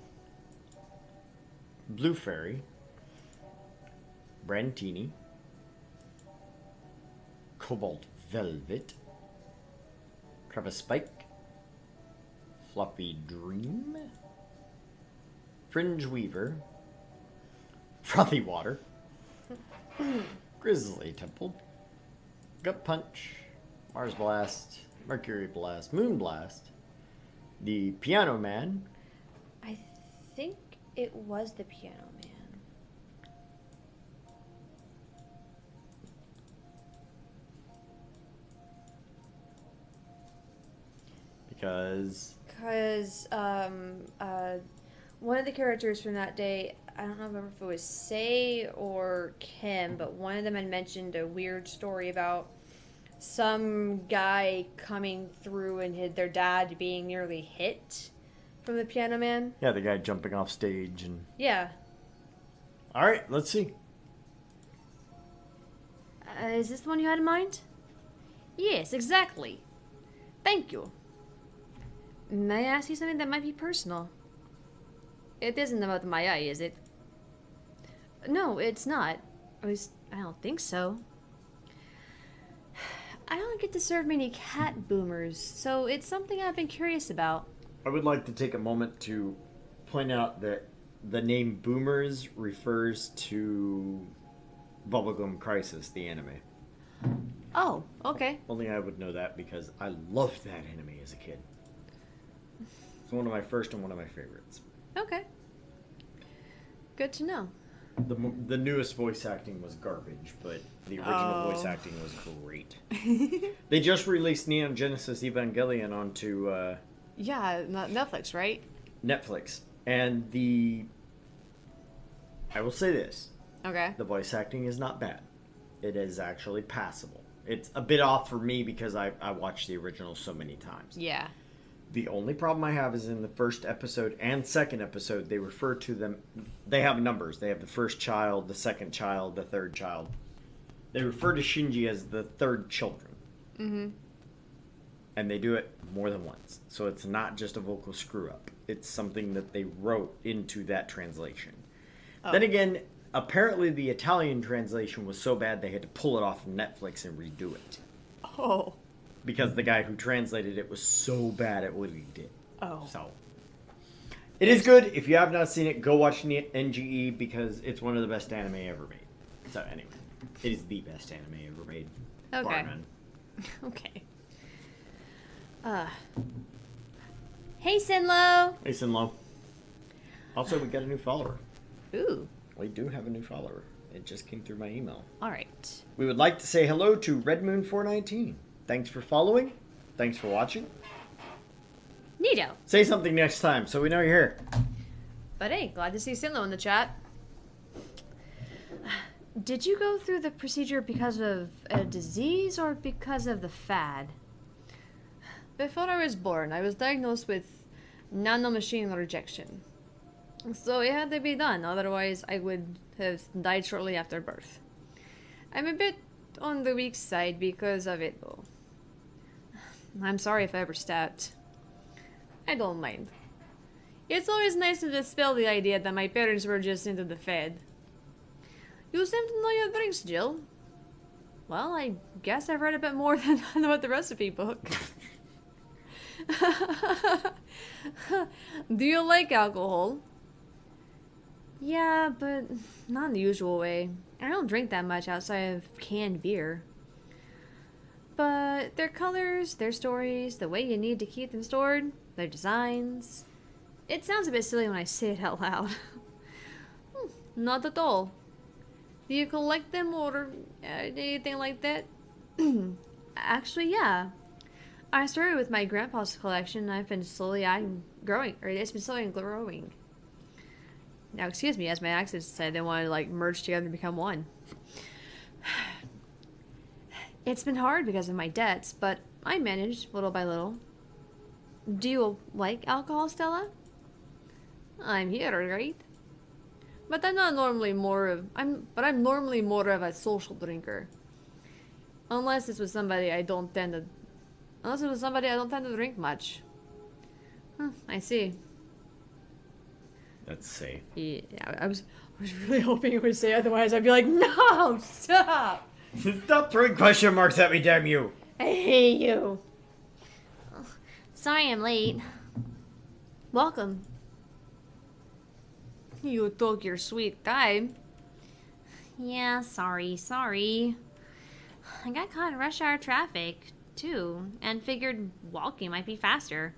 Blue Fairy, Brandtini, Cobalt Velvet, Crevice Spike, Fluffy Dream, Fringe Weaver, Frothy Water, Grizzly Temple, Gut Punch, Mars Blast, Mercury Blast, Moon Blast, the Piano Man. I think it was the Piano Man. Because one of the characters from that day, I don't know if it was Say or Kim, but one of them had mentioned a weird story about some guy coming through and their dad being nearly hit from the Piano Man. yeah, the guy jumping off stage and Yeah. all right, let's see. Is this the one you had in mind? Yes, exactly. Thank you. May I ask you something that might be personal? It isn't about my eye, is it? No, it's not. At least, I don't think so. I don't get to serve many cat boomers, so it's something I've been curious about. I would like to take a moment to point out that the name Boomers refers to Bubblegum Crisis, the anime. Oh, okay. Only I would know that because I loved that anime as a kid. It's one of my first and one of my favorites. Okay. Good to know. The newest voice acting was garbage, but the original voice acting was great. They just released Neon Genesis Evangelion onto Yeah, Netflix, right? Netflix. And I will say this. Okay. The voice acting is not bad. It is actually passable. It's a bit off for me because I watched the original so many times. Yeah. The only problem I have is in the first episode and second episode, they refer to them... They have numbers. They have the first child, the second child, the third child. They refer to Shinji as the third children. Mm-hmm. And they do it more than once. So it's not just a vocal screw-up. It's something that they wrote into that translation. Oh. Then again, apparently the Italian translation was so bad they had to pull it off from Netflix and redo it. Oh. Because the guy who translated it was so bad at what he did. Oh. So, it is good. If you have not seen it, go watch NGE because it's one of the best anime ever made. So anyway, it is the best anime ever made. Okay. Bar none. Okay. Hey, Sinlo. Hey, Sinlo. Also, we got a new follower. Ooh. We do have a new follower. It just came through my email. All right. We would like to say hello to RedMoon419. Thanks for following. Thanks for watching. Neato. Say something next time so we know you're here. But hey, glad to see Sinlo in the chat. Did you go through the procedure because of a disease or because of the fad? Before I was born, I was diagnosed with nanomachine rejection. So it had to be done, otherwise I would have died shortly after birth. I'm a bit on the weak side because of it, though. I'm sorry if I ever stabbed. I don't mind. It's always nice to dispel the idea that my parents were just into the fed. You seem to know your drinks, Jill. Well, I guess I've read a bit more than about the recipe book. Do you like alcohol? Yeah, but not in the usual way. I don't drink that much outside of canned beer. But their colors, their stories, the way you need to keep them stored, their designs. It sounds a bit silly when I say it out loud. Not at all. Do you collect them or anything like that? Actually, yeah. I started with my grandpa's collection and I've been slowly growing, or it's been slowly growing. Now, excuse me, as my accent said, they want to like merge together and become one. It's been hard because of my debts, but I managed little by little. Do you like alcohol, Stella? I'm here, right? But I'm normally more of a social drinker. Unless it was somebody I don't tend to drink much. I see. Let's see. Yeah, I was really hoping it would say otherwise. I'd be like, no, stop! Stop throwing question marks at me, damn you! I hate you. Sorry I'm late. Welcome. You took your sweet time. Yeah, sorry. I got caught in rush hour traffic, too, and figured walking might be faster.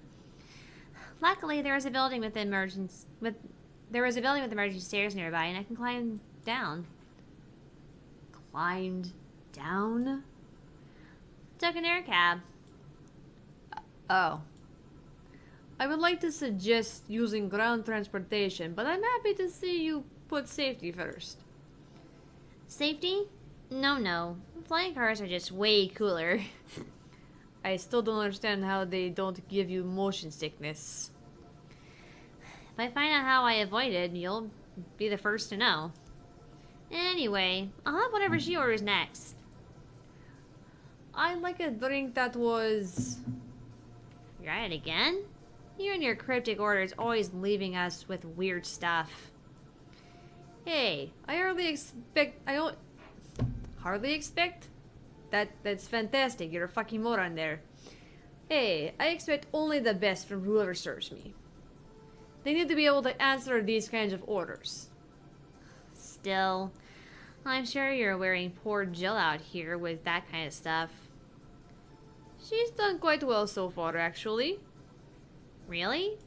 Luckily, there was a building with emergency stairs nearby, and I can climb down. Climbed down? Took an air cab. Oh. I would like to suggest using ground transportation, but I'm happy to see you put safety first. Safety? No. Flying cars are just way cooler. I still don't understand how they don't give you motion sickness. If I find out how I avoid it, you'll be the first to know. Anyway, I'll have whatever she orders next. I like a drink that was... You're at it again? You and your cryptic orders always leaving us with weird stuff. Hey, I don't... Hardly expect? That's fantastic. You're a fucking moron there. Hey, I expect only the best from whoever serves me. They need to be able to answer these kinds of orders. Still, I'm sure you're wearing poor Jill out here with that kind of stuff. She's done quite well so far, actually. Really?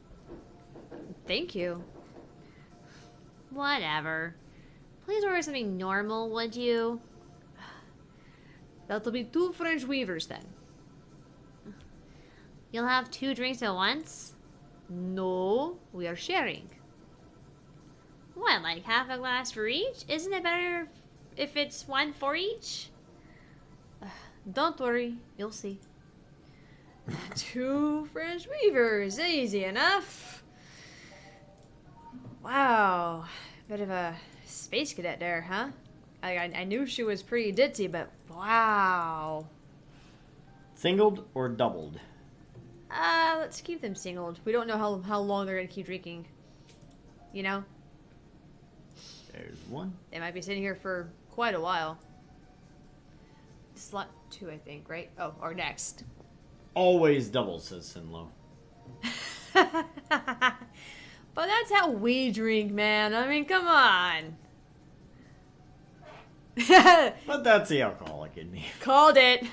Thank you. Whatever. Please order something normal, would you? That'll be 2 French weavers then. You'll have 2 drinks at once? No, we are sharing. What, like half a glass for each? Isn't it better if it's 1 for each? Don't worry, you'll see. 2 French weavers, easy enough. Wow, bit of a space cadet there, huh? I knew she was pretty ditzy, but wow. Singled or doubled? Let's keep them singled. We don't know how long they're gonna keep drinking. You know? There's one. They might be sitting here for quite a while. Slot 2, I think, right? Oh, or next. Always double, says Sinlow. But that's how we drink, man. I mean, come on. But that's the alcoholic in me. Called it.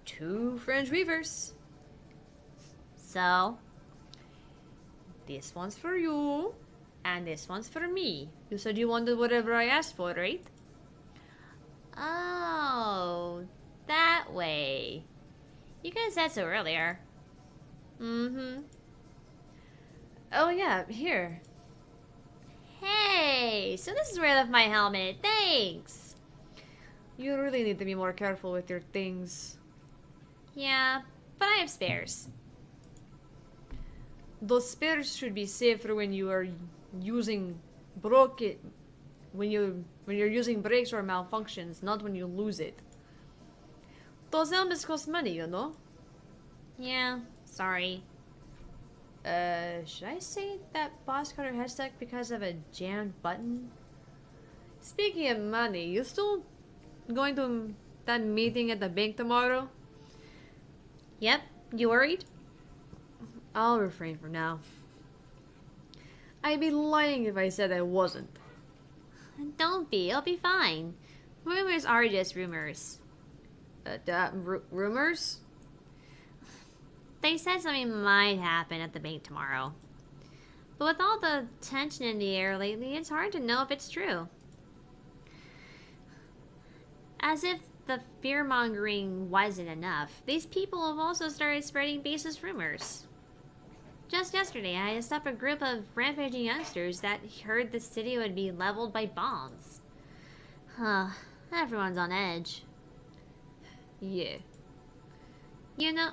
Two French weavers. So, This one's for you, and this one's for me. You said you wanted whatever I asked for, right? oh, that way. You could have said so earlier. Mm-hmm. Oh yeah, here. Hey, so this is where I left my helmet. Thanks. You really need to be more careful with your things. Yeah, but I have spares. Those spares should be saved for when you are using when you're using brakes or malfunctions, not when you lose it. Those helmets cost money, you know? Yeah, sorry. Should I say that boss got her head stuck because of a jammed button? Speaking of money, you still going to that meeting at the bank tomorrow? Yep, you worried? I'll refrain from now. I'd be lying if I said I wasn't. Don't be, it'll be fine. Rumors are just rumors. Rumors? They said something might happen at the bank tomorrow. But with all the tension in the air lately, it's hard to know if it's true. As if the fear-mongering wasn't enough, these people have also started spreading baseless rumors. Just yesterday, I stopped a group of rampaging youngsters that heard the city would be leveled by bombs. Huh, everyone's on edge. Yeah. You know,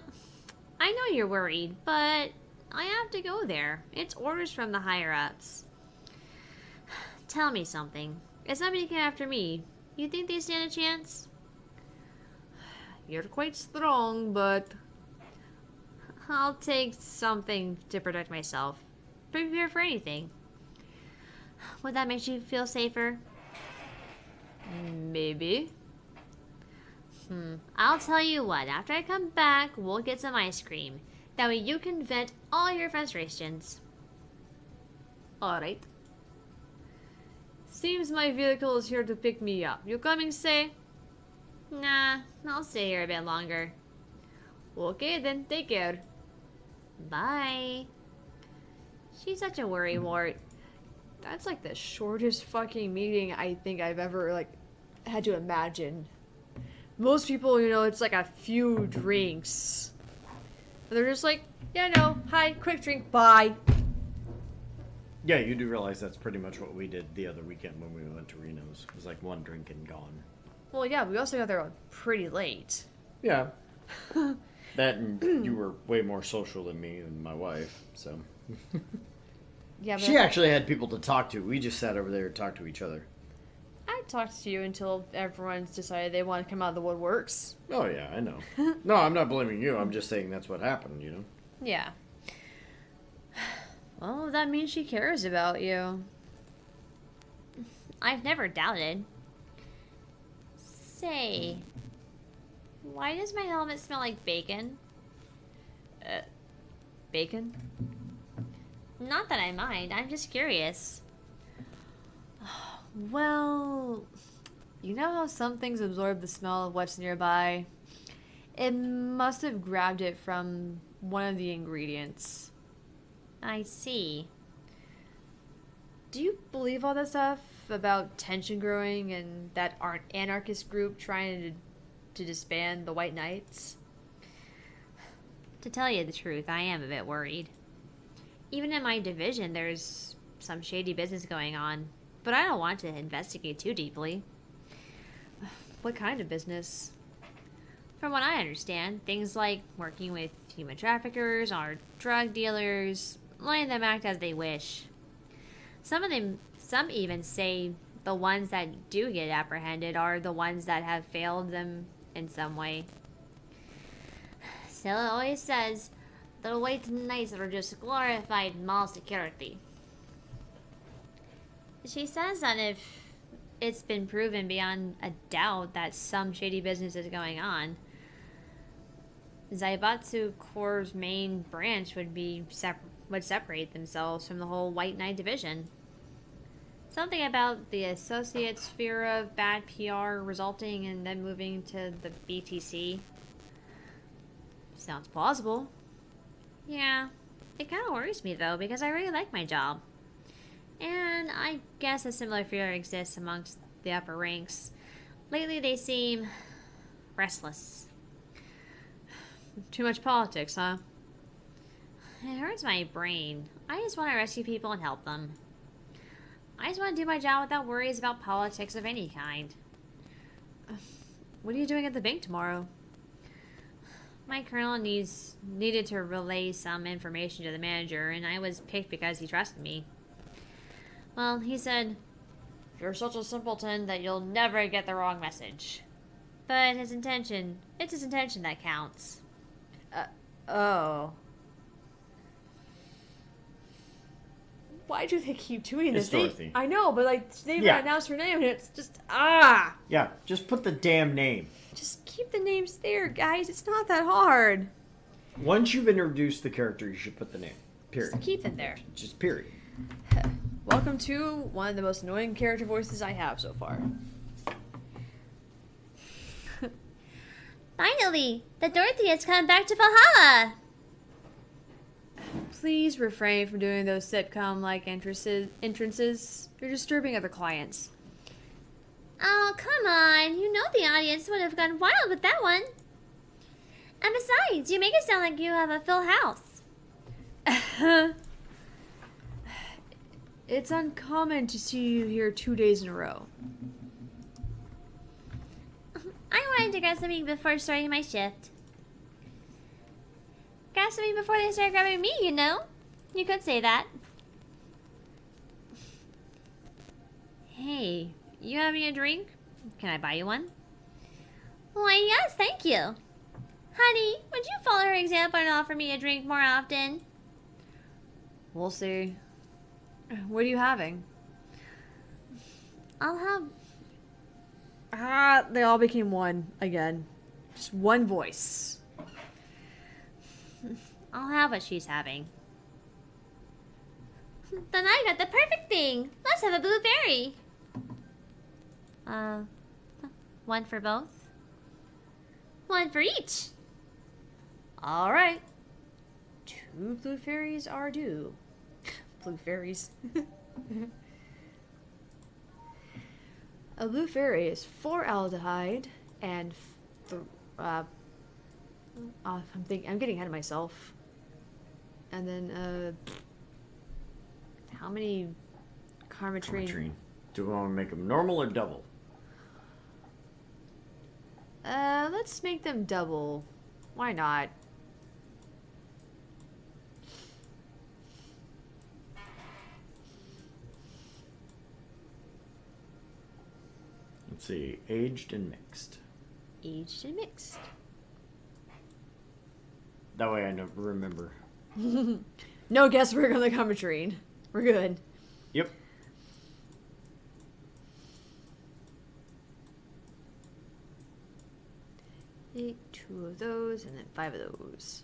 I know you're worried, but I have to go there. It's orders from the higher-ups. Tell me something. If somebody came after me, you think they stand a chance? You're quite strong, but... I'll take something to protect myself. Prepare for anything. Would that make you feel safer? Maybe. I'll tell you what, after I come back, we'll get some ice cream. That way you can vent all your frustrations. Alright. Seems my vehicle is here to pick me up. You coming, say? Nah, I'll stay here a bit longer. Okay then, take care. Bye. She's such a worrywart. That's like the shortest fucking meeting I think I've ever, like, had to imagine. Most people, you know, it's like a few drinks. And they're just like, yeah, no, hi, quick drink, bye. Yeah, you do realize that's pretty much what we did the other weekend when we went to Reno's. It was like one drink and gone. Well, yeah, we also got there pretty late. Yeah. That and you were way more social than me and my wife, so. Yeah, but She actually had people to talk to. We just sat over there and talked to each other. I talked to you until everyone's decided they want to come out of the woodworks. Oh, yeah, I know. No, I'm not blaming you. I'm just saying that's what happened, you know? Yeah. Well, that means she cares about you. I've never doubted. Say, why does my helmet smell like bacon? Bacon? Not that I mind, I'm just curious. Well, you know how some things absorb the smell of what's nearby? It must have grabbed it from one of the ingredients. I see. Do you believe all that stuff about tension growing and that anarchist group trying to disband the White Knights? To tell you the truth, I am a bit worried. Even in my division, there's some shady business going on, but I don't want to investigate too deeply. What kind of business? From what I understand, things like working with human traffickers or drug dealers, letting them act as they wish. Some even say the ones that do get apprehended are the ones that have failed them in some way. Stella always says the White Knights are just glorified mall security. She says that if it's been proven beyond a doubt that some shady business is going on, Zaibatsu Corps' main branch would separate themselves from the whole White Knight division. Something about the associate's fear of bad PR resulting in them moving to the BTC. Sounds plausible. Yeah, it kind of worries me though, because I really like my job. And I guess a similar fear exists amongst the upper ranks. Lately they seem restless. Too much politics, huh? It hurts my brain. I just want to rescue people and help them. I just want to do my job without worries about politics of any kind. What are you doing at the bank tomorrow? My colonel needed to relay some information to the manager, and I was picked because he trusted me. Well, he said, "You're such a simpleton that you'll never get the wrong message." But it's his intention that counts. Oh. Why do they keep doing this? It's Dorothy. I know, but like they Yeah. announced her name and it's just Yeah, just put the damn name. Just keep the names there, guys. It's not that hard. Once you've introduced the character, you should put the name. Period. Just keep them there. Just period. Welcome to one of the most annoying character voices I have so far. Finally, the Dorothy has come back to Valhalla. Please refrain from doing those sitcom-like entrances. You're disturbing other clients. Oh, come on. You know the audience would have gone wild with that one. And besides, you make it sound like you have a full house. It's uncommon to see you here 2 days in a row. I wanted to grab something before starting my shift. Grab something before they start grabbing me, you know? You could say that. Hey, you having a drink? Can I buy you one? Why, yes, thank you. Honey, would you follow her example and offer me a drink more often? We'll see. What are you having? I'll have... They all became one again. Just one voice. I'll have what she's having. Then I got the perfect thing. Let's have a blueberry. One for both? One for each. All right. 2 blue fairies are due. Blue fairies. A blue fairy is 4-aldehyde and I'm getting ahead of myself. And then how many carmetrine? Do we want to make them normal or double? Let's make them double. Why not? Let's see. Aged and mixed. Aged and mixed. That way I don't remember. No guesswork on the commentary. We're good. Yep. Eight, 2 of those, and then 5 of those.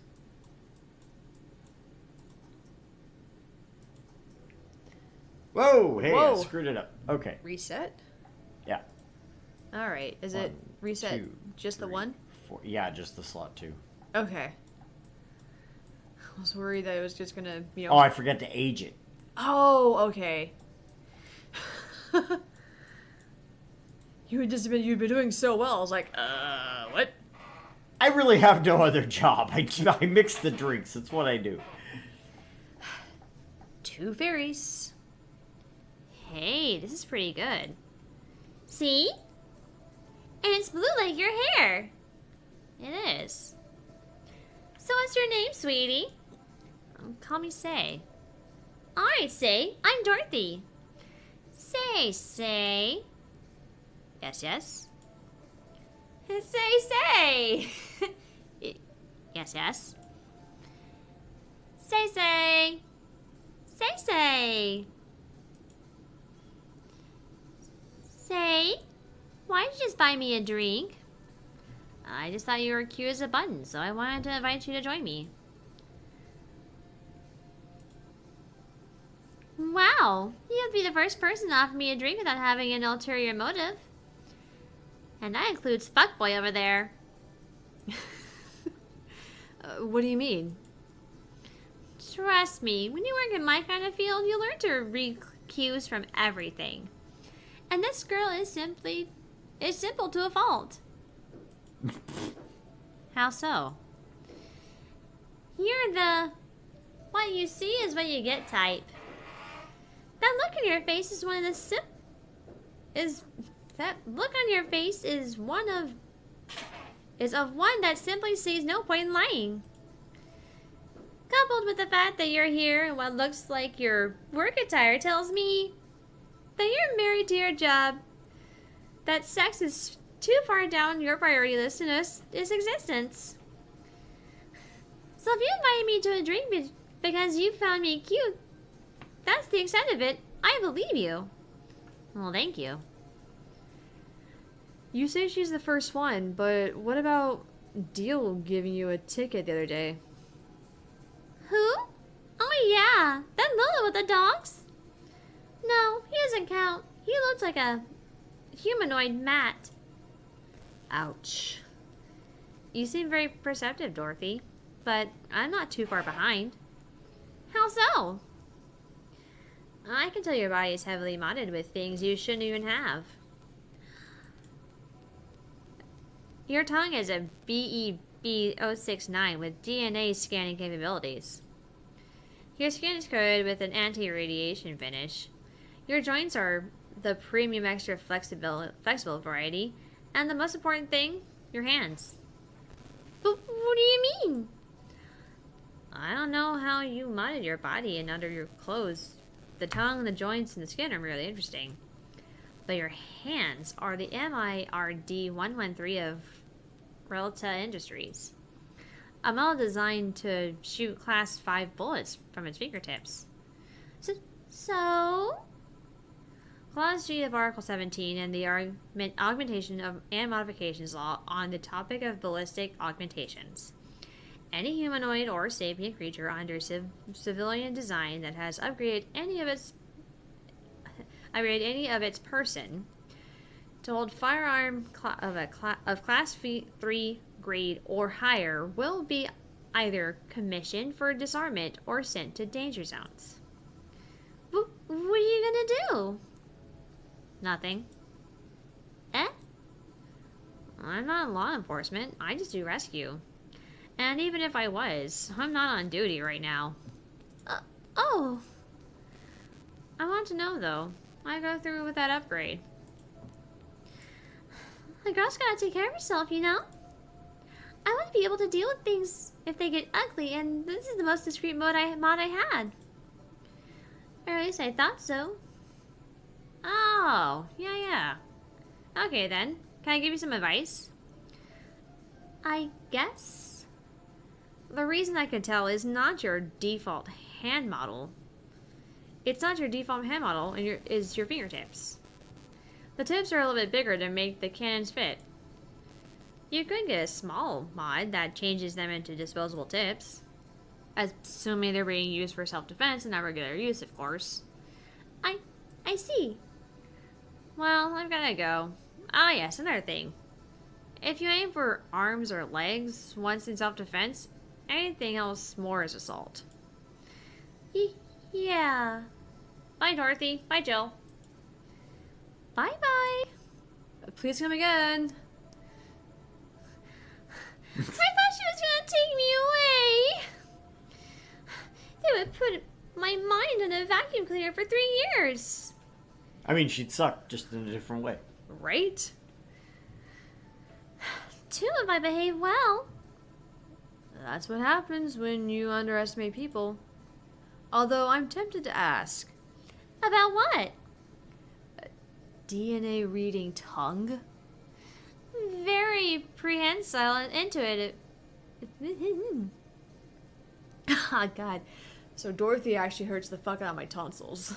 Whoa! Hey, Whoa. I screwed it up. Okay. Reset? Yeah. Alright, is it 1, reset 2, just the 3, one? 4. Yeah, just the slot 2. Okay. I was worried that it was just gonna, you know... Oh, I forgot to age it. Oh, okay. You'd been doing so well. I was like, what? I really have no other job. I mix the drinks. That's what I do. 2 fairies. Hey, this is pretty good. See? And it's blue like your hair. It is. So what's your name, sweetie? Call me Say. Alright, Say. I'm Dorothy. Say. Yes, yes. Say. Yes, yes. Say. Say, why'd you just buy me a drink? I just thought you were cute as a button, so I wanted to invite you to join me. Wow, you have to be the first person to offer me a drink without having an ulterior motive. And that includes fuckboy over there. What do you mean? Trust me, when you work in my kind of field, you learn to read cues from everything. And this girl is simple to a fault. How so? You're the what you see is what you get type. That look on your face is one of the that look on your face is one that simply sees no point in lying. Coupled with the fact that you're here in what looks like your work attire tells me that you're married to your job, that sex is too far down your priority list in its existence. So if you invited me to a drink because you found me cute, that's the extent of it. I believe you. Well, thank you. You say she's the first one, but what about Deal giving you a ticket the other day? Who? Oh yeah, that Lola with the dogs? No, he doesn't count. He looks like a humanoid mat. Ouch. You seem very perceptive, Dorothy, but I'm not too far behind. How so? I can tell your body is heavily modded with things you shouldn't even have. Your tongue is a BEB069 with DNA scanning capabilities. Your skin is coated with an anti-radiation finish. Your joints are the premium extra flexible variety. And the most important thing, your hands. But what do you mean? I don't know how you modded your body and under your clothes. The tongue, the joints, and the skin are really interesting. But your hands are the MIRD 113 of Relta Industries. A model designed to shoot Class 5 bullets from its fingertips. So? Clause G of Article 17 and the Augmentation and Modifications Law on the topic of ballistic augmentations. Any humanoid or sapient creature under civilian design that has upgraded any of its person to hold firearm of Class 3 grade or higher will be either commissioned for disarmament or sent to danger zones. What are you gonna do? Nothing. Eh? I'm not law enforcement. I just do rescue. And even if I was, I'm not on duty right now. Oh. I want to know, though. I go through with that upgrade. A girl's gotta take care of herself, you know? I want to be able to deal with things if they get ugly, and this is the most discreet mod I had. Or at least I thought so. Oh, yeah. Okay then. Can I give you some advice? I guess. The reason I can tell is not your default hand model. It's not your default hand model, and is your fingertips. The tips are a little bit bigger to make the cannons fit. You could get a small mod that changes them into disposable tips. Assuming they're being used for self-defense and not regular use, of course. I see. Well, I've gotta go. Ah, yes, another thing. If you aim for arms or legs once in self-defense, anything else more is assault. Yeah. Bye, Dorothy. Bye, Jill. Bye-bye. Please come again. I thought she was gonna take me away. They would put my mind in a vacuum cleaner for 3 years. I mean, she'd suck, just in a different way. Right? Too if I behave well. That's what happens when you underestimate people. Although I'm tempted to ask, About what? DNA reading tongue? Very prehensile and intuitive. Ah, God. So Dorothy actually hurts the fuck out of my tonsils.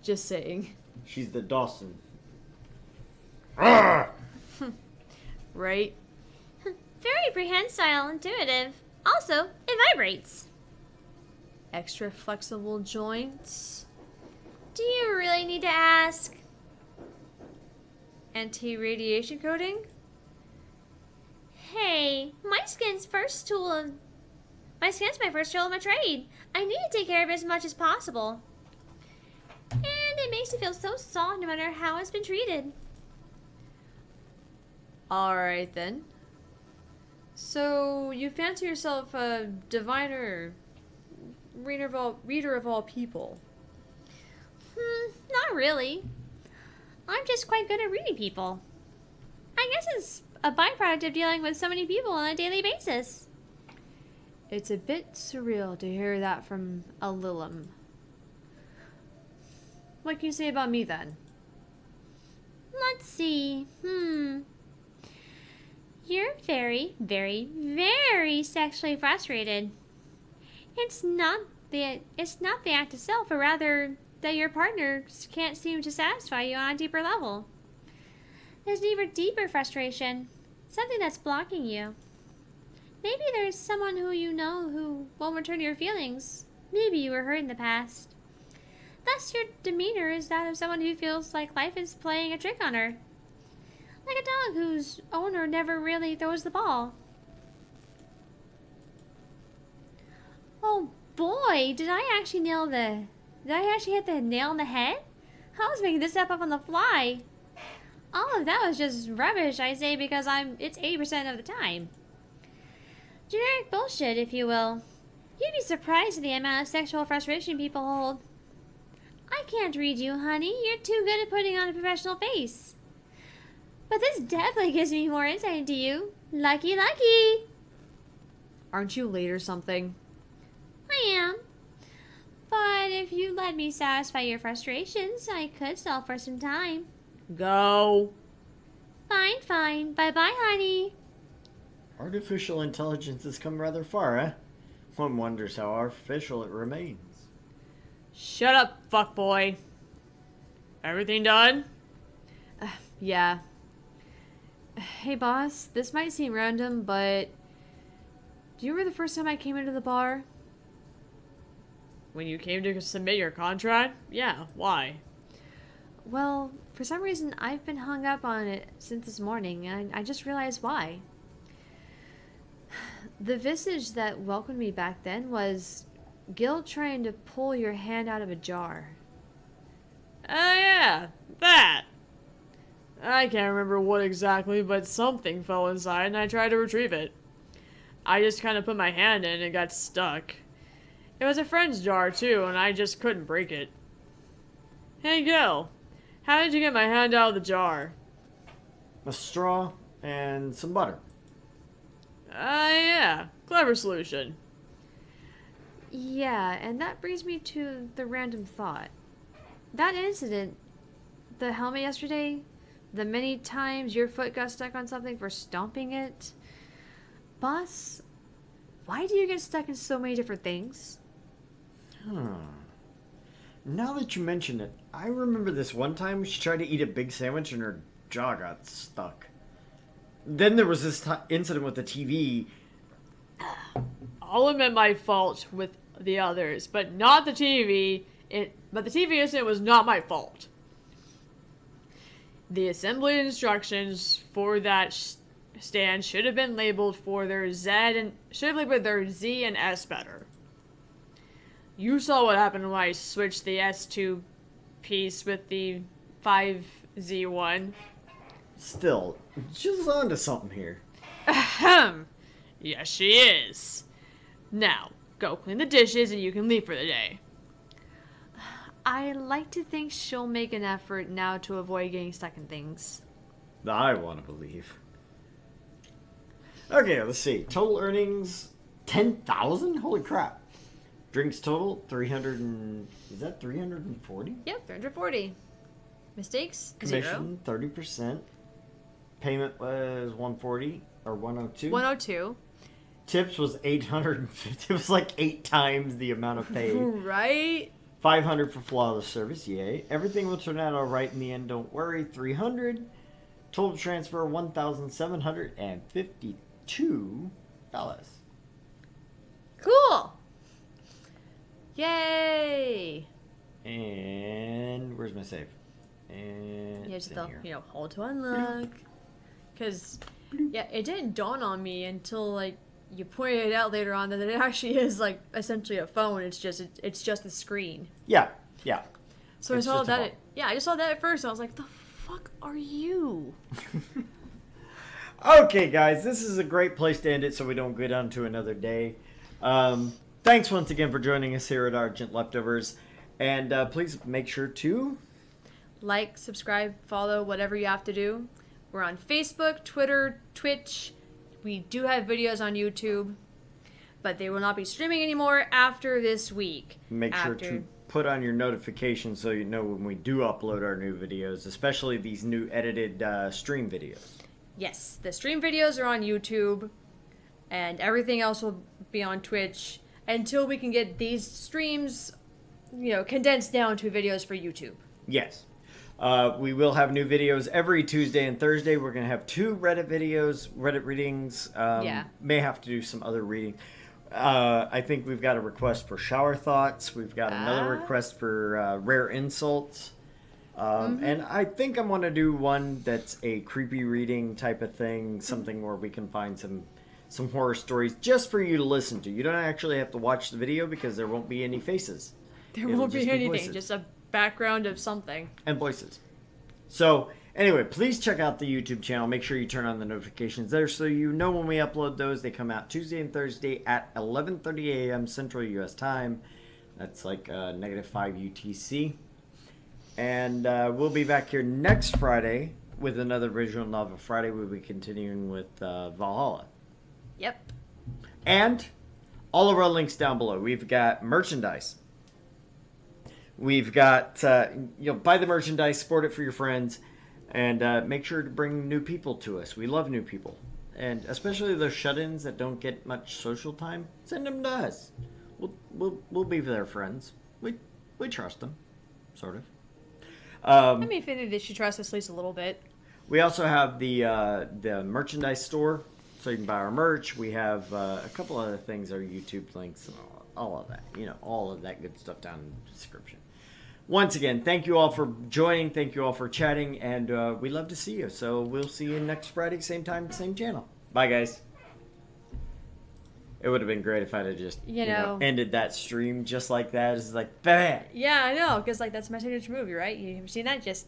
Just saying. She's the Dawson. Ah! Right? Very prehensile, intuitive. Also, it vibrates. Extra flexible joints. Do you really need to ask? Anti-radiation coating? Hey, my skin's my first tool of my trade. I need to take care of it as much as possible. And it makes me feel so soft no matter how it's been treated. Alright then. So, you fancy yourself a diviner, reader of all people? Not really. I'm just quite good at reading people. I guess it's a byproduct of dealing with so many people on a daily basis. It's a bit surreal to hear that from a Lilum. What can you say about me then? Let's see. You're very, very, very sexually frustrated. It's not the act itself, but rather that your partner can't seem to satisfy you on a deeper level. There's an even deeper frustration, something that's blocking you. Maybe there's someone who you know who won't return your feelings. Maybe you were hurt in the past. Thus, your demeanor is that of someone who feels like life is playing a trick on her. Like a dog whose owner never really throws the ball. Oh boy, did I actually hit the nail on the head? I was making this up on the fly. All of that was just rubbish, I say, because it's 80% of the time. Generic bullshit, if you will. You'd be surprised at the amount of sexual frustration people hold. I can't read you, honey. You're too good at putting on a professional face. But this definitely gives me more insight into you. Lucky, lucky! Aren't you late or something? I am. But if you let me satisfy your frustrations, I could stall for some time. Go. Fine, fine. Bye-bye, honey. Artificial intelligence has come rather far, eh? One wonders how artificial it remains. Shut up, fuckboy. Everything done? Yeah. Hey, boss. This might seem random, but do you remember the first time I came into the bar? When you came to submit your contract? Yeah, why? Well, for some reason, I've been hung up on it since this morning, and I just realized why. The visage that welcomed me back then was guilt trying to pull your hand out of a jar. Oh yeah, that! I can't remember what exactly, but something fell inside and I tried to retrieve it. I just kind of put my hand in and it got stuck. It was a friend's jar too, and I just couldn't break it. Hey Gil, how did you get my hand out of the jar? A straw and some butter. Yeah, clever solution. Yeah, and that brings me to the random thought. That incident, the helmet yesterday, the many times your foot got stuck on something for stomping it. Boss, why do you get stuck in so many different things? Now that you mention it, I remember this one time she tried to eat a big sandwich and her jaw got stuck. Then there was this incident with the TV. I'll admit my fault with the others, but not the TV. But the TV incident was not my fault. The assembly instructions for that stand should have been labeled for their Z and should have labeled their Z and S better. You saw what happened when I switched the S2 piece with the 5Z1. Still, she's onto something here. Ahem. Yes, she is. Now, go clean the dishes and you can leave for the day. I like to think she'll make an effort now to avoid getting stuck in things. I want to believe. Okay, let's see. Total earnings, 10,000? Holy crap. Drinks total, 300 and... Is that 340? Yep, 340. Mistakes? Commission, 30%. Payment was 140 or 102. 102. Tips was 850. It was like 8 times the amount of pay. Right? 500 for flawless service, yay. Everything will turn out alright in the end, don't worry. 300. Total transfer, $1,752. Cool! Yay! And where's my save? And You it's just in the, here. hold to unlock. Because, yeah, it didn't dawn on me until, like, you pointed it out later on that it actually is, like, essentially a phone. It's just a screen. Yeah. So It's I saw just a that. phone. I just saw that at first. I was like, the fuck are you? Okay, guys, this is a great place to end it so we don't get on to another day. Thanks once again for joining us here at Argent Leftovers. And please make sure to... Like, subscribe, follow, whatever you have to do. We're on Facebook, Twitter, Twitch. We do have videos on YouTube, but they will not be streaming anymore after this week. Make sure to put on your notifications so you know when we do upload our new videos, especially these new edited stream videos. Yes, the stream videos are on YouTube, and everything else will be on Twitch until we can get these streams, condensed down to videos for YouTube. Yes. We will have new videos every Tuesday and Thursday. We're going to have 2 Reddit videos, Reddit readings. May have to do some other reading. I think we've got a request for shower thoughts. We've got another request for rare insults. And I think I'm going to do one that's a creepy reading type of thing, something where we can find some horror stories just for you to listen to. You don't actually have to watch the video because there won't be any faces. There won't be anything, just a background of something. And voices. So, anyway, please check out the YouTube channel. Make sure you turn on the notifications there so you know when we upload those. They come out Tuesday and Thursday at 11:30 a.m. Central U.S. time. That's like -5 UTC. And we'll be back here next Friday with another visual novel Friday. We'll be continuing with Valhalla. Yep. And all of our links down below. We've got merchandise. We've got, buy the merchandise, support it for your friends, and make sure to bring new people to us. We love new people. And especially those shut-ins that don't get much social time, send them to us. We'll be their friends. We trust them, sort of. I mean, they should trust us at least a little bit. We also have the merchandise store, so you can buy our merch. We have a couple other things, our YouTube links, and all of that. All of that good stuff down in the description. Once again, thank you all for joining. Thank you all for chatting, and we love to see you. So we'll see you next Friday, same time, same channel. Bye, guys. It would have been great if I'd have just ended that stream just like that. It's like, bam. Yeah, I know, because that's my signature movie, right? You've seen that? Just